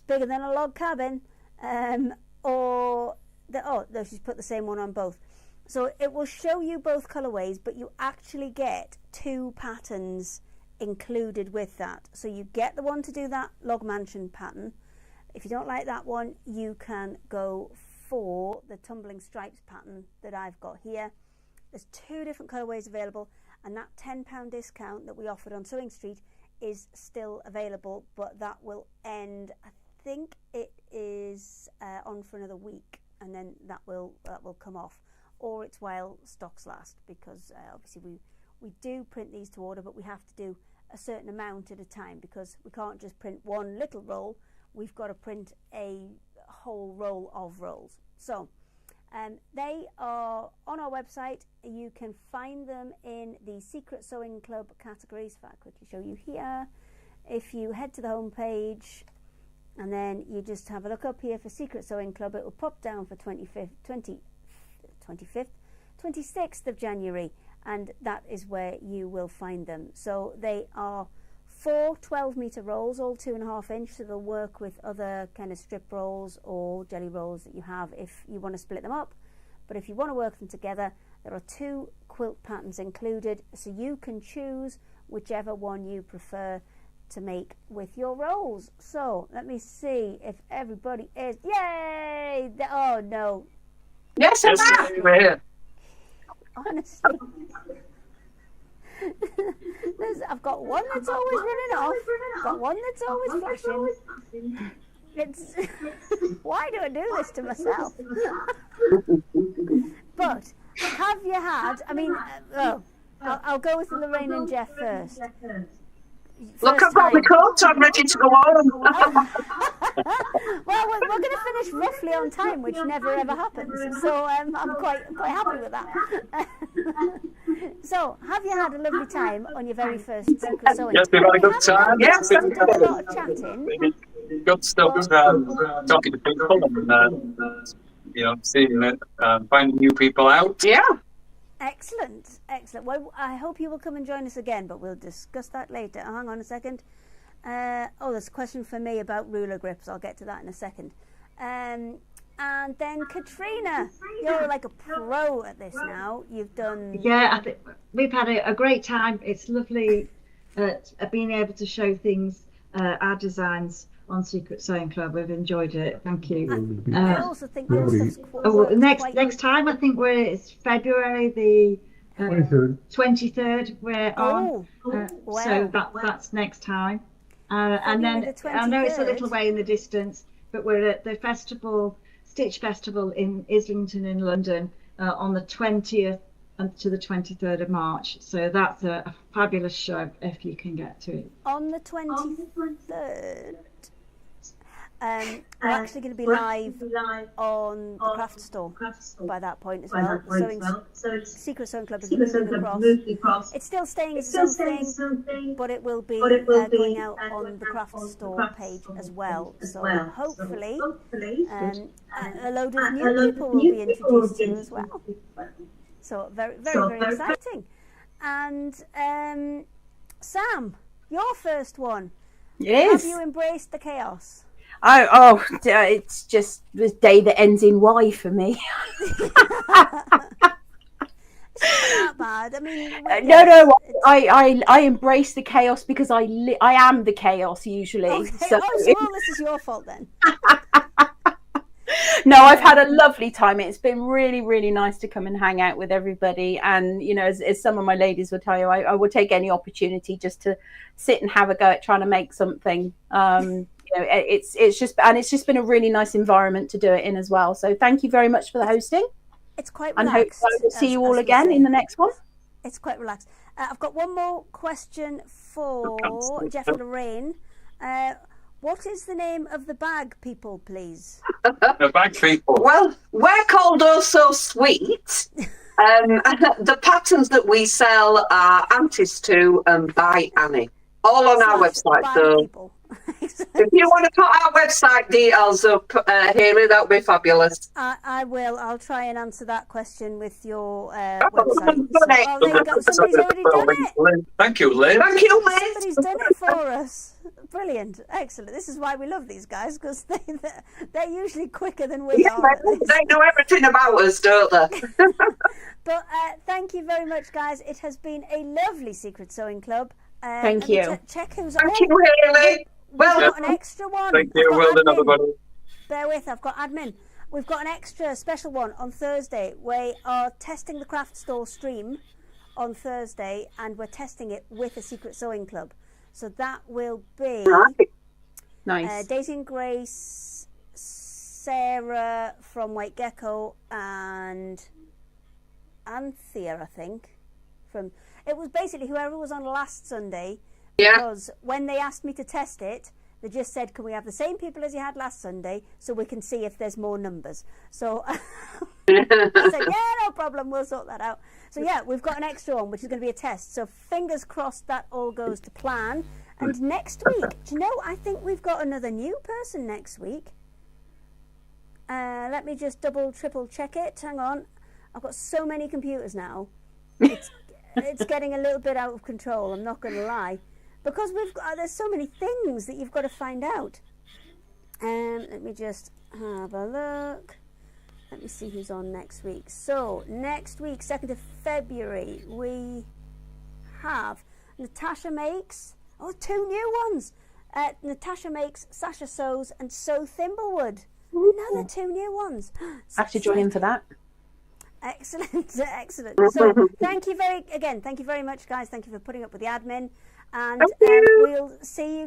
bigger than a log cabin, or no, she's put the same one on both. So it will show you both colorways, but you actually get 2 patterns included with that. So you get the one to do that log mansion pattern. If you don't like that one, you can go for the tumbling stripes pattern that I've got here. There's 2 different colorways available, and that £10 discount that we offered on Sewing Street is still available, but that will end, I think it is on for another week, and then that will come off, or it's while stocks last, because obviously we do print these to order, but we have to do a certain amount at a time, because we can't just print one little roll, we've got to print a whole roll of rolls. So they are on our website. You can find them in the Secret Sewing Club categories. If I quickly show you here, if you head to the home page and then you just have a look up here for Secret Sewing Club, it will pop down for 26th of January, and that is where you will find them. So they are 4 12-meter rolls, all 2.5 inch, so they'll work with other kind of strip rolls or jelly rolls that you have if you want to split them up. But if you want to work them together, there are 2 quilt patterns included, so you can choose whichever one you prefer to make with your rolls. So let me see if everybody is, yay! Oh no. Yes, we're here. Honestly. I've got one that's always running off, got one that's always flashing. It's why do I do this to myself? But have you had, I mean, I'll go with Lorainne and Jeff first. Look, I've got the coat on, ready to go on. Well, we're going to finish roughly on time, which never ever happens. So I'm quite happy with that. So, have you had a lovely time on your very first Secret Sewing? Yes, we've had a good time. Yes, Done a lot of chatting. Good stuff, talking to people and seeing it, finding new people out. Yeah. Excellent, excellent. Well, I hope you will come and join us again, but we'll discuss that later. Hang on a second. There's a question for me about ruler grips. I'll get to that in a second. And then Katrina, you're like a pro at this now. You've done... Yeah, I think we've had a great time. It's lovely being able to show things, our designs on Secret Sewing Club. We've enjoyed it. Thank you. I also think your stuff's next time, I think it's February the 23rd. We're on. Wow. So that's next time. And then I know it's a little way in the distance, but we're at the festival, Stitch Festival in Islington in London on the 20th to the 23rd of March. So that's a fabulous show if you can get to it. On the 23rd. We're actually going to be live on the craft store by that point as well. Secret Sewing Club is moving across. It's still staying as its own thing, but it will be going out on the craft store page as well. So hopefully a load of new people will be introduced to you as well. So very, very, very exciting. And Sam, your first one. Yes. Have you embraced the chaos? It's just the day that ends in Y for me. It's not that bad. I mean, No. I embrace the chaos because I am the chaos usually. Okay. So All this is your fault then. No, I've had a lovely time. It's been really, really nice to come and hang out with everybody. And, you know, as some of my ladies will tell you, I will take any opportunity just to sit and have a go at trying to make something. You know, it's just been a really nice environment to do it in as well. So thank you very much for the hosting. It's quite And relaxed. hope I will see you all again in the next one. It's quite relaxed. I've got one more question for Jeff and Lorainne. What is the name of the bag, people, please? The bag people. Well, we're called Oh So Sweet. The patterns that we sell are Auntie's to and by Annie. All on our website. So if you want to put our website details up, Hayley, that would be fabulous. I will. I'll try and answer that question with your website. There you go. Somebody's already done it. Thank you, Lynn. Thank you, Liz. Somebody's done it for us. Brilliant. Excellent. This is why we love these guys, because they're usually quicker than we are. They know everything about us, don't they? But thank you very much, guys. It has been a lovely Secret Sewing Club. Thank you. Check who's Thank you, Hayley. We've got an extra one. Thank you. Well done, everybody. Bear with, I've got admin. We've got an extra special one on Thursday. We are testing the craft store stream on Thursday, and we're testing it with a Secret Sewing Club. So that will be Nice. Daisy and Grace, Sarah from White Gecko, and Anthea, I think. It was basically whoever was on last Sunday. Yeah. Because when they asked me to test it, they just said, can we have the same people as you had last Sunday so we can see if there's more numbers? So I said, yeah, no problem, we'll sort that out. So yeah, we've got an extra one, which is going to be a test. So fingers crossed that all goes to plan. And next week, do you know, I think we've got another new person next week. Let me just triple check it. Hang on. I've got so many computers now. It's getting a little bit out of control, I'm not going to lie. Because there's so many things that you've got to find out. Let me just have a look. Let me see who's on next week. So next week, 2nd of February, we have Natasha Makes. Oh, 2 new ones. Natasha Makes, Sasha Sews, and Sew Thimblewood. Another 2 new ones. I have to join in for that. Excellent, excellent. So thank you very much, guys. Thank you for putting up with the admin. And we'll see you